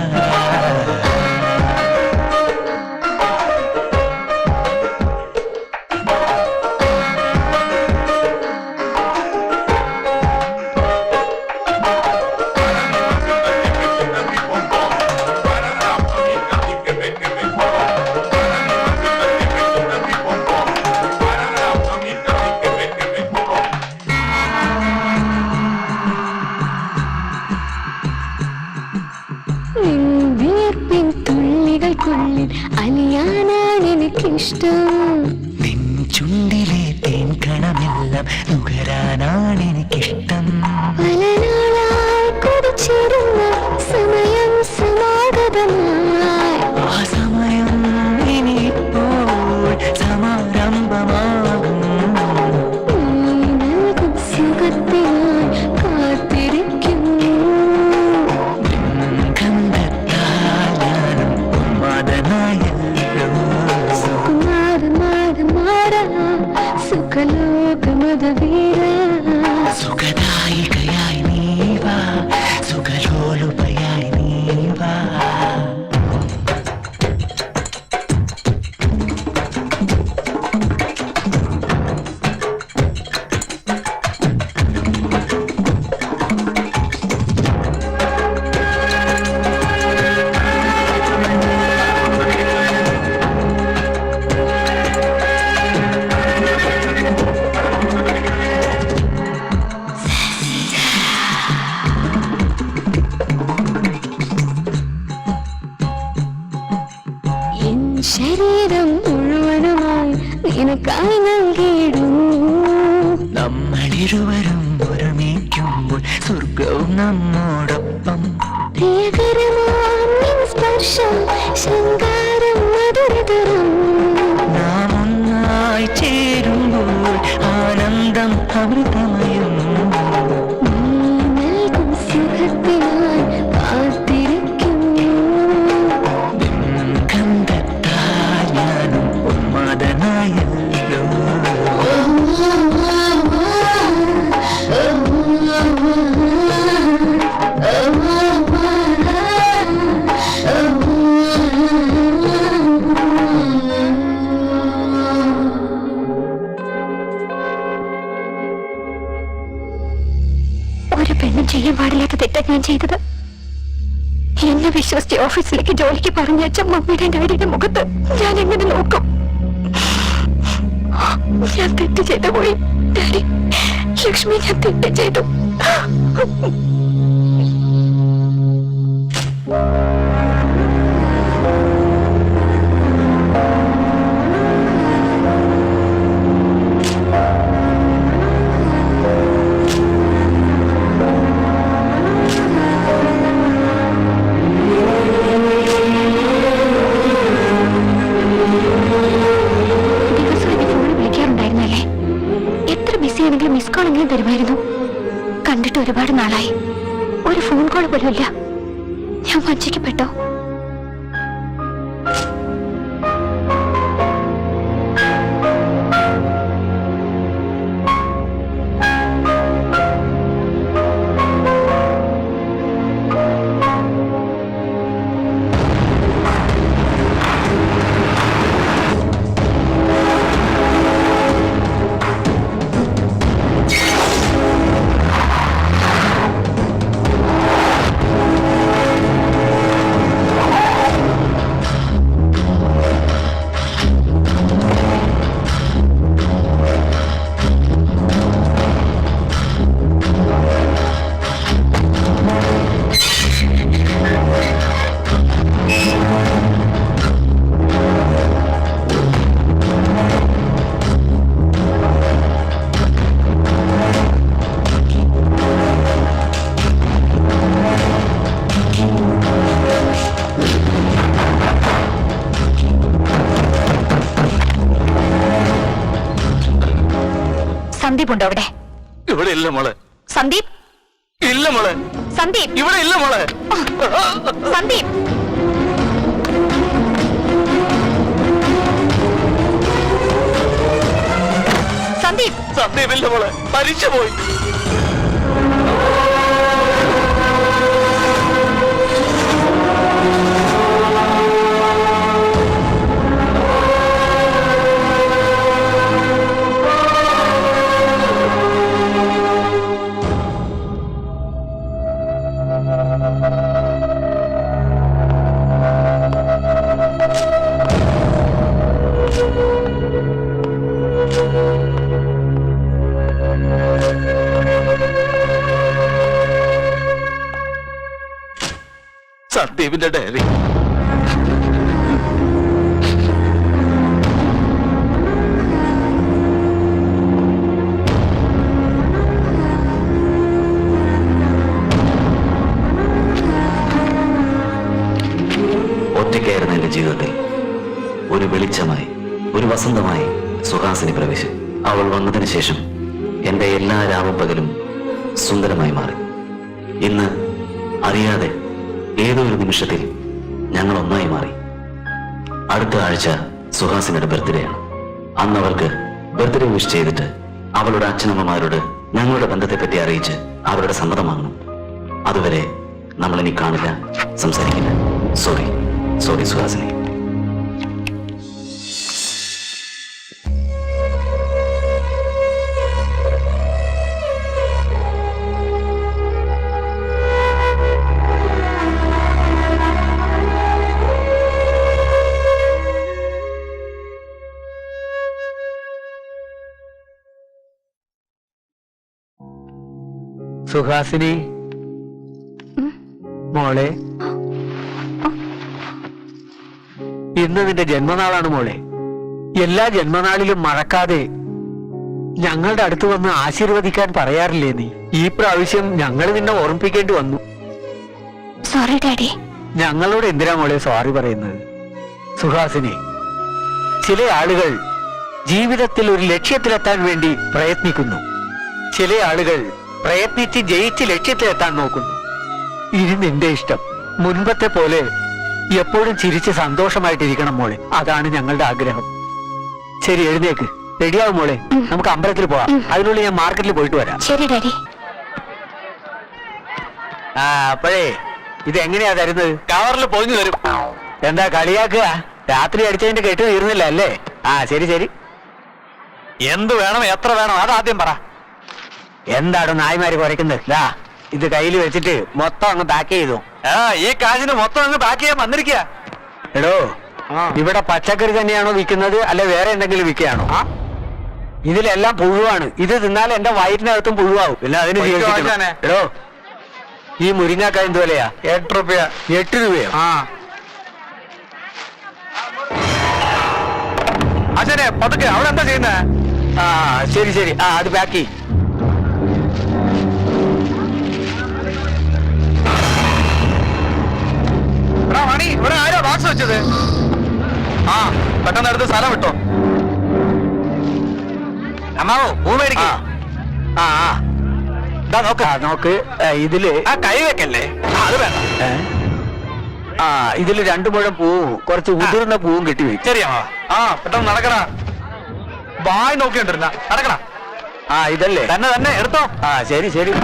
വീർപ്പിൻ തുള്ളികൾക്കുള്ളിൽ അലിയാനാണ് എനിക്കിഷ്ടം നിൻ ചുണ്ടിലെ തേൻ കണമെല്ലാം നുകരാനാണ് എനിക്കിഷ്ടം പല നാളായി കുടിച്ചിരുന്ന സമയം സമാഗതമായി ആ സമയം ഇനിയിപ്പോൾ സമാരംഭമാകും നീ നൽകും സുഖത്തിനായി കാത്തിരിക്കും സുഖദായികയായി നീവാ സുഖലോലുപയായി നീവാ എൻ ശരീരം മുഴുവനുമായി നിനക്കായി നൽകിയിടുന്നു നമ്മളിരുവരും ഒരുമിക്കുമ്പോൾ സ്വർഗവും നമ്മോടൊപ്പം പ്രിയകരമാം നിൻ സ്പർശം ശൃംഗാരം മധുരതരം നാം ഒന്നായി ചേരുമ്പോൾ ആനന്ദം അമൃതമയം നീ നൽകും സുഖത്തിനായി കാത്തിരിക്കും കണ്ടെത്താൻ ഞാനും ഉന്മാദനായല്ലോ ഒരു പെണ്ണും ചെയ്യാൻ പാടില്ലാത്ത തെറ്റാ ഞാൻ ചെയ്തത്. എന്നെ വിശ്വസിച്ച് ഓഫീസിലേക്ക് ജോലിക്ക് പറഞ്ഞയച്ച മമ്മിയുടെ ഡാഡിയുടെ മുഖത്ത് ഞാൻ എങ്ങനെ നോക്കും? ഞാൻ തെറ്റ് ചെയ്തു പോയി ഡാഡി. ലക്ഷ്മി, ഞാൻ തെറ്റ് ചെയ്തു. മിസ് കോളെങ്കിലും തരുമായിരുന്നു. കണ്ടിട്ട് ഒരുപാട് നാളായി. ഒരു ഫോൺ കോൾ പോലും ഇല്ല. ഞാൻ വഞ്ചിക്കപ്പെട്ടോ? സന്ദീപ് ഉണ്ടോ അവിടെ? ഇവിടെ ഇല്ല മോളെ. സന്ദീപ് ഇല്ല മോളെ. സന്ദീപ് ഇവിടെ ഇല്ല മോളെ. സന്ദീപ് സന്ദീപ് സന്ദീപ് ഇല്ല മോളെ. മരിച്ചു പോയി. സന്ദീപിന്റെ ഡയറി. ഒറ്റയ്ക്കായിരുന്ന എന്റെ ജീവിതത്തിൽ ഒരു വെളിച്ചമായി, ഒരു വസന്തമായി സുഹാസിനി പ്രവേശിച്ചു. അവൾ വന്നതിന് ശേഷം എന്റെ എല്ലാ രാവും പകലും സുന്ദരമായി മാറി. ഇന്ന് അറിയാതെ ഏതോ ഒരു നിമിഷത്തിൽ ഞങ്ങൾ ഒന്നായി മാറി. അടുത്ത ആഴ്ച സുഹാസിനിയുടെ ബർത്ത്ഡേ ആണ്. അന്ന് അവൾക്ക് ബർത്ത്ഡേ വിഷ് ചെയ്തിട്ട് അവളുടെ അച്ഛനമ്മമാരോട് ഞങ്ങളുടെ ബന്ധത്തെപ്പറ്റി അറിയിച്ച് അവരുടെ സമ്മതം വാങ്ങണം. അതുവരെ നമ്മൾ ഇനി കാണില്ല, സംസാരിക്കില്ല. Sorry sorry Suhasini. സുഹാസിനി മോളെ, ഇന്ന് നിന്റെ ജന്മനാളാണ് മോളെ. എല്ലാ ജന്മനാളിലും മറക്കാതെ ഞങ്ങളുടെ അടുത്ത് വന്ന് ആശീർവദിക്കാൻ പറയാറില്ലേ നീ? ഈ പ്രാവശ്യം ഞങ്ങൾ നിന്നെ ഓർമ്മിപ്പിക്കേണ്ടി വന്നു. Sorry daddy. ഞങ്ങളോട് എന്തിനാ മോളെ സോറി പറയുന്നത്? സുഹാസിനി, ചില ആളുകൾ ജീവിതത്തിൽ ഒരു ലക്ഷ്യത്തിലെത്താൻ വേണ്ടി പ്രയത്നിക്കുന്നു. ചില ആളുകൾ പ്രയത്നിച്ച് ജയിച്ച് ലക്ഷ്യത്തിലെത്താൻ നോക്കുന്നു. ഇനി നിന്റെ ഇഷ്ടം. മുൻപത്തെ പോലെ എപ്പോഴും ചിരിച്ച് സന്തോഷമായിട്ടിരിക്കണം മോളെ. അതാണ് ഞങ്ങളുടെ ആഗ്രഹം. ശരി, എഴുന്നേക്ക്, റെഡിയാവും മോളെ. നമുക്ക് അമ്പലത്തിൽ പോവാം. അതിനുള്ളിൽ ഞാൻ മാർക്കറ്റിൽ പോയിട്ട് വരാം. ശരി ഡാഡി. അപ്പോഴേ ഇത് എങ്ങനെയാ തരുന്നത്? കവറിൽ പൊതിഞ്ഞു തരും. എന്താ കളിയാക്കുക? രാത്രി അടിച്ചതിന്റെ കെട്ട് തീർന്നില്ല അല്ലേ? ശരി ശരി. എന്ത് വേണം, എത്ര വേണം, അതാദ്യം പറ. എന്താണ് നായ്മാര് കുറയ്ക്കുന്നത്? ഇത് കയ്യിൽ വെച്ചിട്ട് മൊത്തം അങ്ങ് പാക്ക് ചെയ്തു. ആ ഈ കാശിന് മൊത്തം അങ്ങ് പാക്ക് ചെയ്യാൻ വന്നിരിക്കുക. എടോ, ഇവിടെ പച്ചക്കറി തന്നെയാണോ വിൽക്കുന്നത് അല്ലെ വേറെ എന്തെങ്കിലും വിൽക്കുകയാണോ? ഇതിലെല്ലാം പുഴുവാണ്. ഇത് തിന്നാൽ എന്റെ വയറ്റിനകത്തും പുഴുവാകും. പിന്നെ അതിന് പൈസ ചികിത്സിക്കണം. വാങ്ങിക്കാനേ. എടോ, ഈ മുരിങ്ങാക്കായ എന്ത് വിലയാ? 8 രൂപ. 8 രൂപയോ? അച്ഛനെ പതുക്കെ, അവിടെ എന്താ ചെയ്യുന്നേ? ആ ശരി ശരി, ആ അത് പാക്ക് ചെയ്യ്. എടാ മണി, ഇവിടെ ആരാ ബോക്സ് വെച്ചത്? ആ പെട്ടെന്ന് എടുത്ത് സ്ഥലം വിട്ടോ. അമ്മാവോ പൂ മേടിക്ക. ആ ആ ദാ നോക്ക്, നോക്ക്. ഇതില് ആ കൈ വെക്കല്ലേ. അത് വേണ്ട. ആ ഇതില് 2 മുഴം പൂവും കുറച്ച് ഉതിർന്ന പൂവും കെട്ടി വെക്കും. ശരി അമ്മാവ. ആ പെട്ടെന്ന് നടക്കണ. വായി നോക്കിണ്ടിരുന്ന നടക്കണ. ആ ഇതല്ലേ? തന്നെ തന്നെ എടുത്തോ. ആ ശരി ശരി.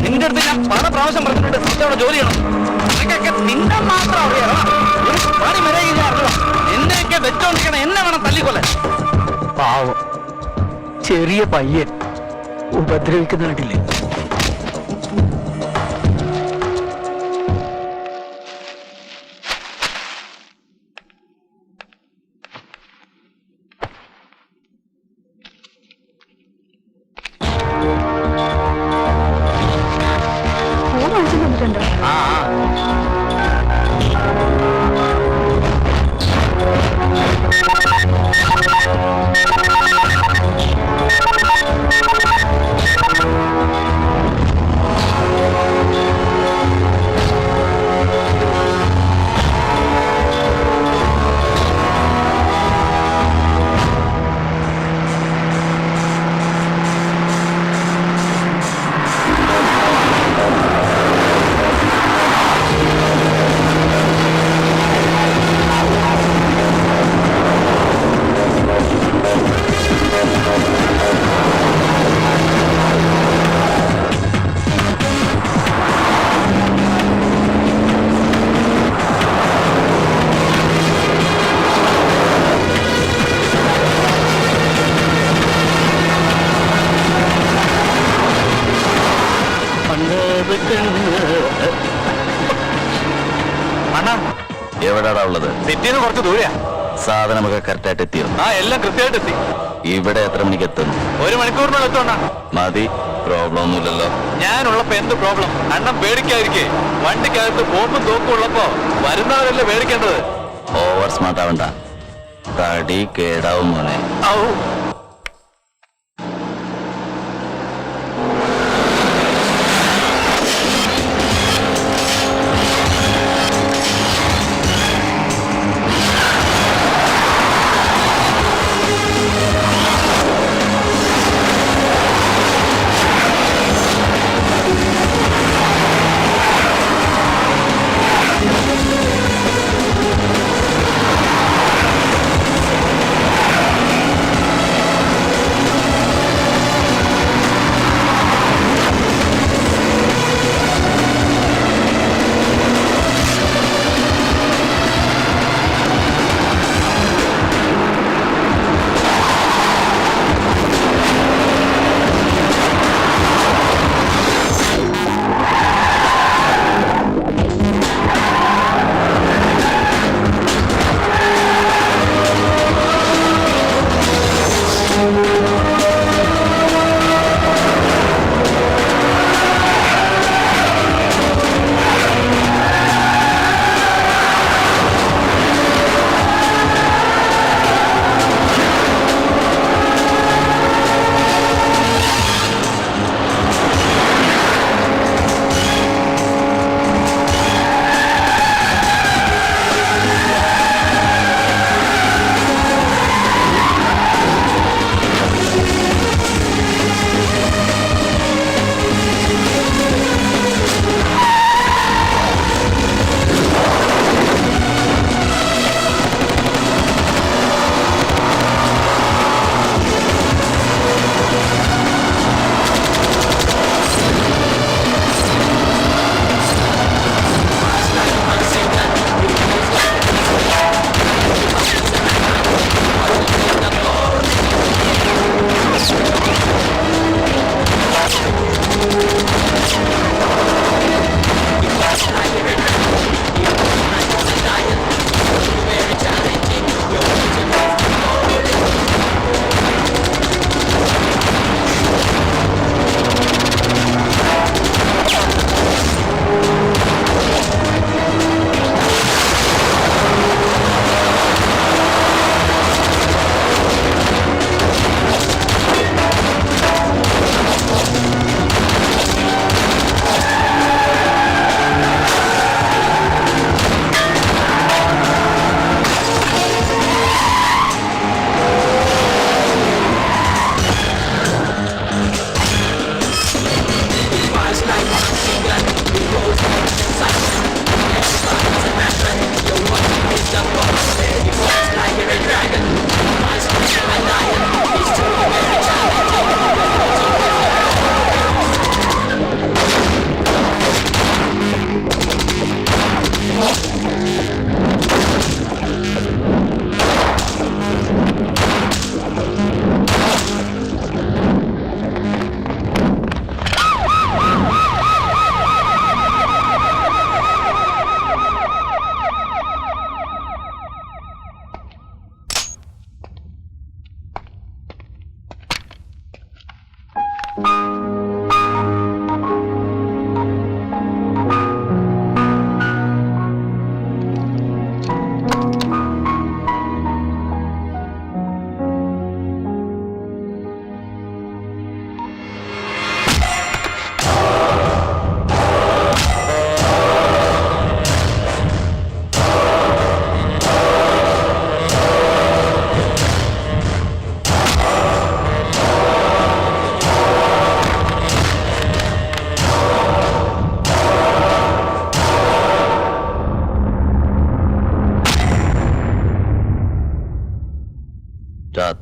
നിന്റെ അടുത്ത് ഞാൻ പല പ്രാവശ്യം പറഞ്ഞിട്ടുണ്ട് സത്യത്തോടെ ജോലി ചെയ്യണം. നിനക്കൊക്കെ നിന്നെ മാത്രം അറിയാം. ഒരു പണി മര്യാദ അറിയാം. എന്നെയൊക്കെ വെച്ചോണ്ടിരിക്കണം. എന്നെ വേണം തല്ലിക്കൊല്ലാൻ. പാവം ചെറിയ പയ്യൻ ഉപദ്രവിക്കുന്ന കണ്ടില്ലേ? ആ അണ്ണാ എവിടെയാടാ ഉള്ളത്? സിറ്റിന്ന് കുറച്ച് ദൂരെയാ. സാധനമൊക്കെ കറക്റ്റായിട്ട് എത്തിയോ? ആ എല്ലാം കൃത്യമായിട്ട് എത്തി. ഇവിടെ എത്ര മണിക്ക് എത്തും? 1 മണിക്കൂറിനുള്ളിൽ എത്തുവണ്ണ. മതി, പ്രോബ്ലം ഒന്നുമില്ലല്ലോ. ഞാനുള്ളപ്പോ എന്ത് പ്രോബ്ലം? അണ്ണം പേടിക്കാതിരിക്കേ. വണ്ടിക്കകത്ത് ബോംബും തോക്കും ഉള്ളപ്പോ വരുന്നവരല്ലേ പേടിക്കേണ്ടത്. ഓവർ സ്മാർട്ട് ആവണ്ട, തടി കേടാവും മോനെ. ഔ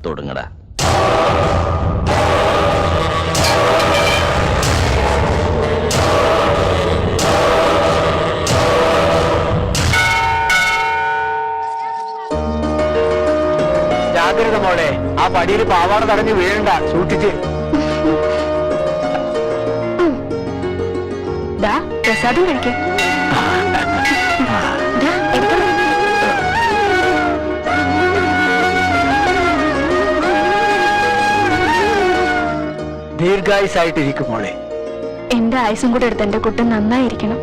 തൊടുങ്ങടാ. ജാഗ്രത മോളെ, ആ പടിയിൽ പാവാട തടഞ്ഞ് വീഴണ്ട, സൂക്ഷിച്ച്. പ്രസാദം കഴിക്കാം. ദീർഘായുസായിട്ടിരിക്കും മോളെ. എന്റെ ആയുസും കൂടെ എടുത്ത് എന്റെ കുട്ടൻ നന്നായിരിക്കണം.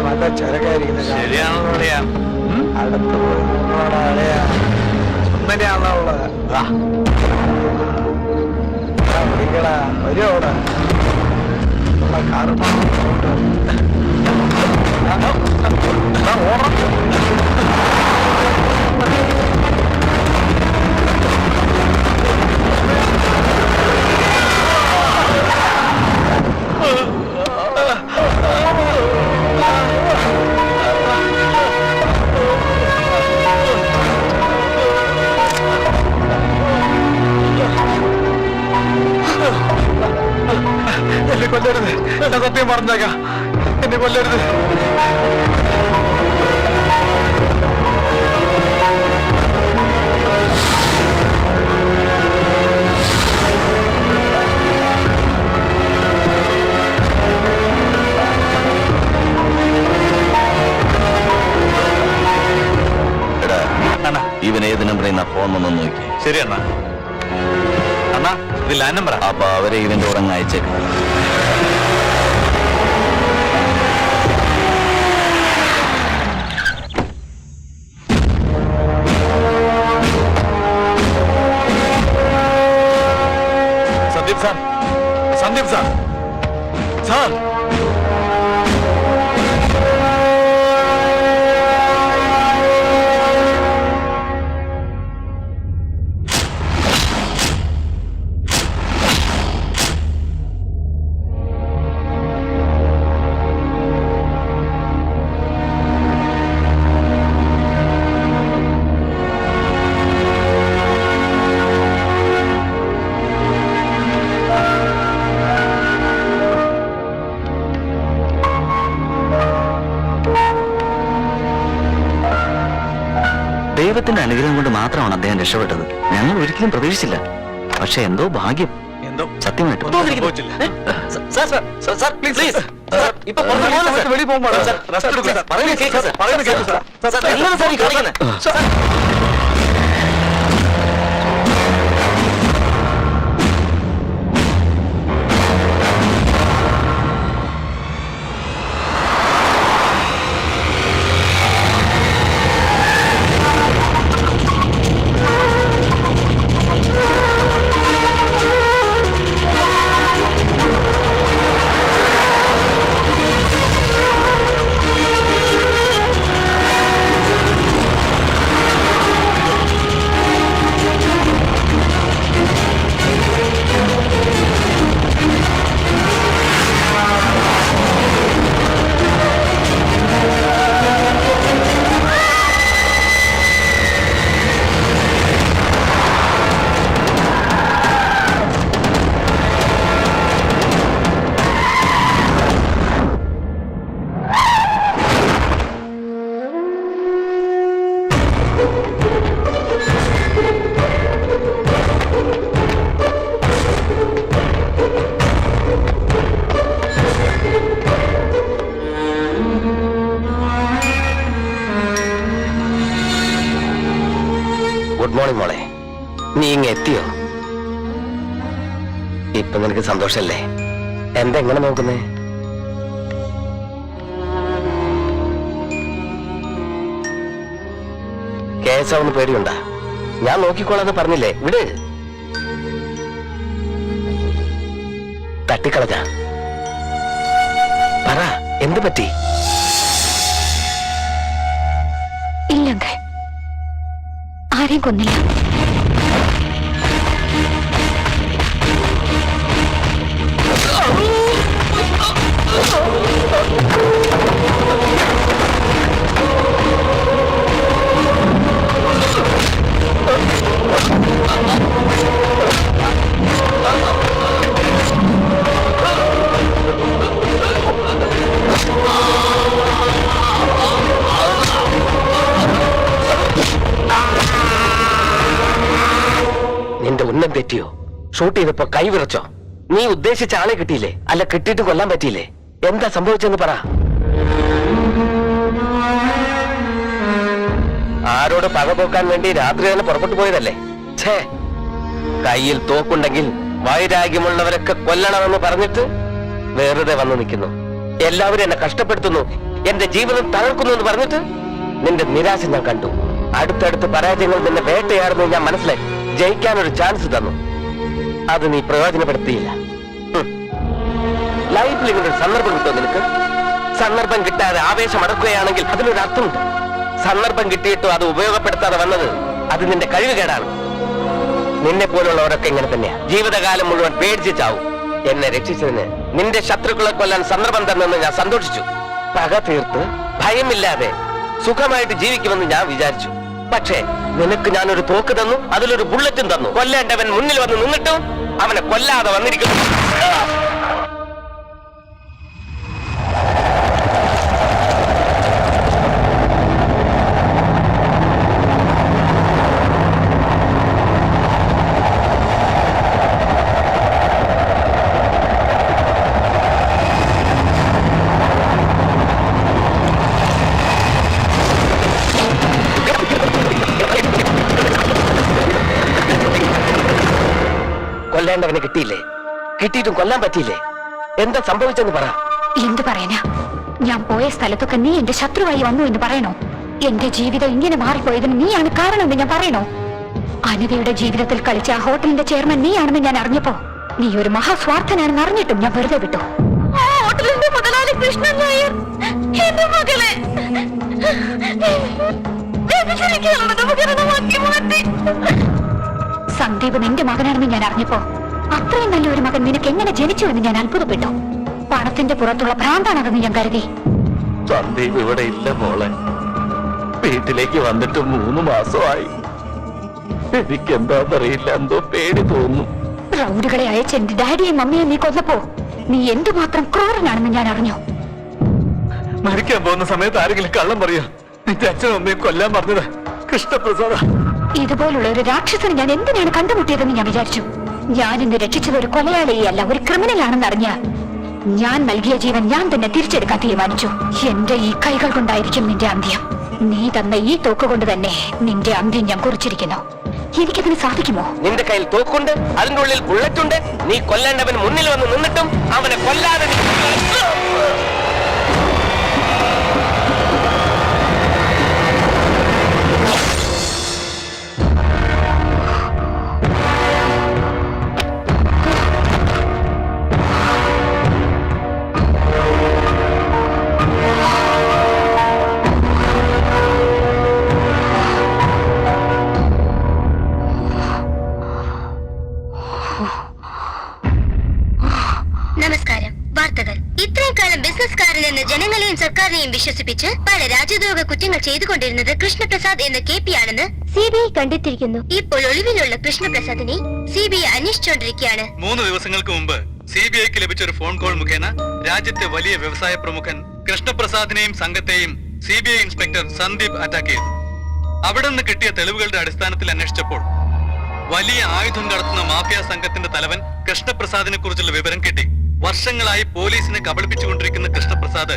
നല്ല ചരക്കായിരിക്കുന്നത് ശരിയാണെന്ന് പറയാം. അടുത്ത് സുന്ദരിയാണല്ലോ ഉള്ളത്. പിടിക്കടാ, വരുവോടാ കാറ് ഞാൻ സത്യം പറഞ്ഞേക്കാം, എന്നെ കൊല്ലരുത്. ഇവൻ ഏത് നമ്പറിൽ നിന്നാ ഫോൺ വന്നു നോക്കി. ശരി അണ്ണാ. അണ്ണാ ഇത് ലാൻഡ് നമ്പറാ. അപ്പൊ അവരെ ഇവന്റെ ഉറങ്ങ അയച്ചേക്കും. Sandeep sir, Sandeep sir, sir. ദൈവത്തിന്റെ അനുഗ്രഹം കൊണ്ട് മാത്രമാണ് അദ്ദേഹം രക്ഷപ്പെട്ടത്. ഞങ്ങൾ ഒരിക്കലും പ്രതീക്ഷിച്ചില്ല. പക്ഷെ എന്തോ ഭാഗ്യം. എന്തോ സത്യമായിട്ട് സംഭവിച്ചില്ല. വെളിയിൽ പോകുമ്പോൾ റെസ്റ്റ് എടുക്കൂ സാർ. പറയുന്നത് കേൾക്കൂ സാർ. ഗുഡ് മോർണിംഗ് മോളെ. നീ ഇങ്ങ് എത്തിയോ? ഇപ്പൊ നിനക്ക് സന്തോഷല്ലേ? എന്തെങ്ങനെ നോക്കുന്നേ? കേസാവുന്ന പേടിയുണ്ടാ? ഞാൻ നോക്കിക്കോളാന്ന് പറഞ്ഞില്ലേ? വിട്. തട്ടിക്കളഞ്ഞ പറ, എന്ത് പറ്റി? ഇല്ലങ്ക, ആരെയും കൊന്നില്ല. നിന്റെ ഉന്നം തെറ്റിയോ? ഷൂട്ട് ചെയ്തപ്പോ കൈ വിറച്ചോ? നീ ഉദ്ദേശിച്ച ആളെ കിട്ടിയില്ലേ? അല്ല, കിട്ടിയിട്ട് കൊല്ലാൻ പറ്റിയില്ലേ? എന്താ സംഭവിച്ചെന്ന് പറ. ആരോട് പക പോക്കാൻ വേണ്ടി രാത്രി തന്നെ പുറപ്പെട്ടു പോയതല്ലേ? ഛേ, കയ്യിൽ തോക്കുണ്ടെങ്കിൽ വൈരാഗ്യമുള്ളവരൊക്കെ കൊല്ലണമെന്ന് പറഞ്ഞിട്ട് വെറുതെ വന്നു നിൽക്കുന്നു. എല്ലാവരും എന്നെ കഷ്ടപ്പെടുത്തുന്നു, എന്റെ ജീവിതം തകർക്കുന്നു എന്ന് പറഞ്ഞിട്ട് നിന്റെ നിരാശ ഞാൻ കണ്ടു. അടുത്തടുത്ത് പരാജയങ്ങൾ നിന്നെ വേട്ടയാടുന്നു ഞാൻ മനസ്സിലാക്കി. ജയിക്കാനൊരു ചാൻസ് തന്നു, അത് നീ പ്രയോജനപ്പെടുത്തിയില്ല. ലൈഫിൽ ഇങ്ങനൊരു സന്ദർഭം കിട്ടുമോ നിനക്ക്? സന്ദർഭം കിട്ടാതെ ആവേശം അടക്കുകയാണെങ്കിൽ അതിനൊരു അർത്ഥമുണ്ട്. സന്ദർഭം കിട്ടിയിട്ടും അത് ഉപയോഗപ്പെടുത്താതെ വന്നത് അത് നിന്റെ കഴിവുകേടാണ്. നിന്നെ പോലുള്ളവരൊക്കെ ഇങ്ങനെ തന്നെയാ. ജീവിതകാലം മുഴുവൻ പേടിച്ച് ചാവും. എന്നെ രക്ഷിച്ചതിന് നിന്റെ ശത്രുക്കളെ കൊല്ലാൻ സന്ദർഭം തന്നെന്ന് ഞാൻ സന്തോഷിച്ചു. പക തീർത്ത് ഭയമില്ലാതെ സുഖമായിട്ട് ജീവിക്കുമെന്ന് ഞാൻ വിചാരിച്ചു. പക്ഷേ നിനക്ക് ഞാനൊരു തോക്ക് തന്നു, അതിലൊരു ബുള്ളറ്റും തന്നു. കൊല്ലേണ്ടവൻ മുന്നിൽ വന്ന് നിന്നിട്ടും അവനെ കൊല്ലാതെ വന്നിരിക്കുന്നു. കൊല്ലേണ്ടവനെ കിട്ടിയില്ലേ? കിട്ടിയിട്ടും കൊല്ലാൻ പറ്റിയില്ലേ? എന്താ സംഭവിച്ചെന്ന് പറ. എന്തു പറയാനാ? ഞാൻ പോയ സ്ഥലത്തൊക്കെ നീ എന്റെ ശത്രുവായി വന്നു എന്ന് പറയണോ? എന്റെ ജീവിതം ഇങ്ങനെ മാറിപ്പോയതിന് നീയാണ് കാരണമെന്ന് ഞാൻ പറയണോ? അനിതയുടെ ജീവിതത്തിൽ കളിച്ച ആ ഹോട്ടലിന്റെ ചെയർമാൻ നീയാണെന്ന് ഞാൻ അറിഞ്ഞപ്പോ നീ ഒരു മഹാസ്വാർത്ഥനാണെന്ന് അറിഞ്ഞിട്ടും ഞാൻ വെറുതെ വിട്ടു. ആ ഹോട്ടലിന്റെ മുതലാളി കൃഷ്ണൻ നായർ എന്റെ മകളെ സന്ദീപ് നിന്റെ മകനാണെന്ന് ഞാൻ അറിഞ്ഞപ്പോ അത്രയും നല്ലൊരു മകൻ നിനക്ക് എങ്ങനെ ജനിച്ചു എന്ന് ഞാൻ അത്ഭുതപ്പെട്ടു. പണത്തിന്റെ പുറത്തുള്ള ഭ്രാന്താണതെന്ന് ഞാൻ കരുതി. സന്ദീപ് ഇവിടെ ഇല്ല മോളെ. വീട്ടിലേക്ക് വന്നിട്ട് 3 മാസമായി. എനിക്കെന്താന്നറിയില്ല, എന്തോ പേടി തോന്നുന്നു. റൗഡുകളെ അയച്ച് എന്റെ ഡാഡിയെയും മമ്മിയെ നീ കൊന്നപ്പോ നീ എന്തുമാത്രം ക്രൂരനാണെന്ന് ഞാൻ അറിഞ്ഞു. മരിക്കാൻ പോകുന്ന സമയത്ത് ആരെങ്കിലും കള്ളം പറയാ? നിന്റെ അച്ഛനും അമ്മയും കൊല്ലാൻ പറഞ്ഞത് കൃഷ്ണപ്രസാദ. ഇതുപോലുള്ള ഒരു രാക്ഷസനെ ഞാൻ എന്തിനാണ് കണ്ടുമുട്ടിയതെന്ന് ഞാൻ വിചാരിച്ചു. ഞാൻ ഇന്ന് രക്ഷിച്ചത് ഒരു കൊലയാളിയല്ല, ഒരു ക്രിമിനലാണെന്ന് അറിഞ്ഞ ഞാൻ നൽകിയ ജീവൻ ഞാൻ തന്നെ തിരിച്ചെടുക്കാൻ തീരുമാനിച്ചു. എന്റെ ഈ കൈകൾ കൊണ്ടായിരിക്കും നിന്റെ അന്ത്യം. നീ തന്ന ഈ തോക്ക് കൊണ്ട് തന്നെ നിന്റെ അന്ത്യം ഞാൻ കുറിച്ചിരിക്കുന്നു. എനിക്കതിന് സാധിക്കുമോ? നിന്റെ കയ്യിൽ തോക്കുണ്ട്, അതിന്റെ ഉള്ളിൽ ബുള്ളറ്റുണ്ട്. നീ കൊല്ലേണ്ടവൻ മുന്നിൽ വന്ന് നിന്നിട്ടും അവനെ കൊല്ലാതെ നമസ്കാരം. വാർത്തകൾ. ഇത്രയും കാലം ബിസിനസ്സുകാരനെന്ന് ജനങ്ങളെയും സർക്കാരിനെയും വിശ്വസിപ്പിച്ച് പല രാജ്യദ്രോഹ കുറ്റങ്ങൾ ചെയ്തുകൊണ്ടിരുന്നത് കൃഷ്ണപ്രസാദ് എന്ന KP ആണെന്ന് CBI കണ്ടെത്തിയിരിക്കുന്നു. ഇപ്പോൾ ഒളിവിലുള്ള കൃഷ്ണപ്രസാദിനെ CBI അന്വേഷിച്ചുകൊണ്ടിരിക്കുകയാണ്. 3 ദിവസങ്ങൾക്ക് മുമ്പ് CBIക്ക് ലഭിച്ച ഒരു ഫോൺ കോൾ മുഖേന രാജ്യത്തെ വലിയ വ്യവസായ പ്രമുഖൻ കൃഷ്ണപ്രസാദിനെയും സംഘത്തെയും CBI ഇൻസ്പെക്ടർ സന്ദീപ് അറ്റാക്ക് ചെയ്തു. അവിടെ നിന്ന് കിട്ടിയ തെളിവുകളുടെ അടിസ്ഥാനത്തിൽ അന്വേഷിച്ചപ്പോൾ വലിയ ആയുധം കടത്തുന്ന മാഫിയ സംഘത്തിന്റെ തലവൻ കൃഷ്ണപ്രസാദിനെ കുറിച്ചുള്ള വിവരം കിട്ടി. വർഷങ്ങളായി പോലീസിനെ കബളിപ്പിച്ചുകൊണ്ടിരിക്കുന്ന കൃഷ്ണപ്രസാദ്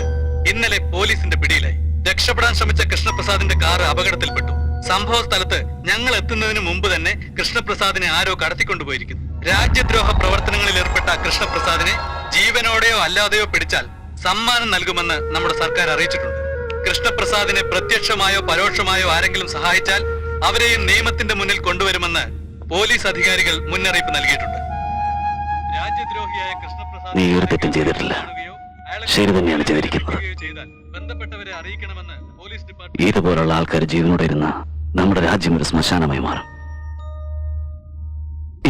ഇന്നലെ പോലീസിന്റെ പിടിയിലായി. രക്ഷപ്പെടാൻ ശ്രമിച്ച കൃഷ്ണപ്രസാദിന്റെ കാർ അപകടത്തിൽപ്പെട്ടു. സംഭവ സ്ഥലത്ത് ഞങ്ങൾ എത്തുന്നതിന് മുമ്പ് തന്നെ കൃഷ്ണപ്രസാദിനെ ആരോ കടത്തിക്കൊണ്ടുപോയിരിക്കുന്നു. രാജ്യദ്രോഹ പ്രവർത്തനങ്ങളിൽ ഏർപ്പെട്ട കൃഷ്ണപ്രസാദിനെ ജീവനോടെയോ അല്ലാതെയോ പിടിച്ചാൽ സമ്മാനം നൽകുമെന്ന് നമ്മുടെ സർക്കാർ അറിയിച്ചിട്ടുണ്ട്. കൃഷ്ണപ്രസാദിനെ പ്രത്യക്ഷമായോ പരോക്ഷമായോ ആരെങ്കിലും സഹായിച്ചാൽ അവരെയും നിയമത്തിന്റെ മുന്നിൽ കൊണ്ടുവരുമെന്ന് പോലീസ് അധികാരികൾ മുന്നറിയിപ്പ് നൽകിയിട്ടുണ്ട്. രാജ്യദ്രോഹിയായ നീ ഒരു തെറ്റും ചെയ്തിട്ടില്ല. ശരി തന്നെയാണ് ചെയ്തിരിക്കുന്നത്. ബന്ധപ്പെട്ടവരെ അറിയിക്കണമെന്ന് പോലീസ് ഡിപ്പാർട്ട്മെന്റ് ഇതുപോലുള്ള ആൾക്കാർ ജീവനോടെ ഇരുന്ന നമ്മുടെ രാജ്യം ഒരു ശ്മശാനമായി മാറും.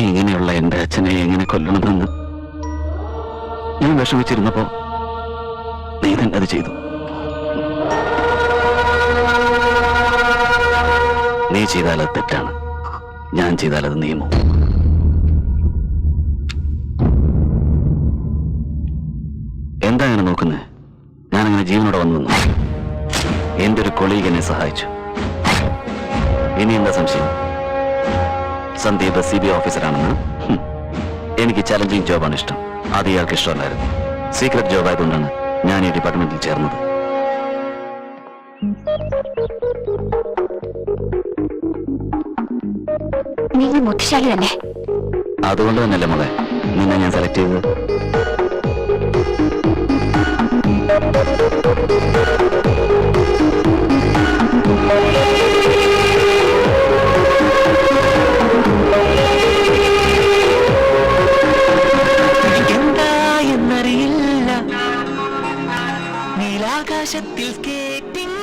ഇങ്ങനെയുള്ള എന്റെ അച്ഛനെ എങ്ങനെ കൊല്ലണമെന്ന് ഞാൻ വിഷമിച്ചിരുന്നപ്പോ നീ തന്നെ അത് ചെയ്തു. നീ ചെയ്താൽ അത് തെറ്റാണ്, ഞാൻ ചെയ്താൽ അത് നിയമം. എന്താ അങ്ങനെ നോക്കുന്നത്? ഞാനങ്ങനെ ജീവനോടെ വന്നു നിന്നു. എന്റെ ഒരു കൊളീഗ് എന്നെ സഹായിച്ചു. ഇനി എന്താ സംശയം? സന്ദീപ് CBI ഓഫീസറാണെന്ന്. എനിക്ക് ചലഞ്ചിങ് ജോബാണ് ഇഷ്ടം. അത് ഇയാൾക്ക് ഇഷ്ടമല്ലായിരുന്നു. സീക്രട്ട് ജോബ് ആയതുകൊണ്ടാണ് ഞാൻ ഈ ഡിപ്പാർട്ട്മെന്റിൽ ചേർന്നത്. നിങ്ങൾ ബുദ്ധിശാലി തന്നെ. അതുകൊണ്ട് തന്നെയല്ലേ മോളെ നിന്നെ ഞാൻ സെലക്ട് ചെയ്തത്. എന്താ എന്നറിയില്ല, നീലാകാശത്തിൽ സ്കേറ്റിംഗ്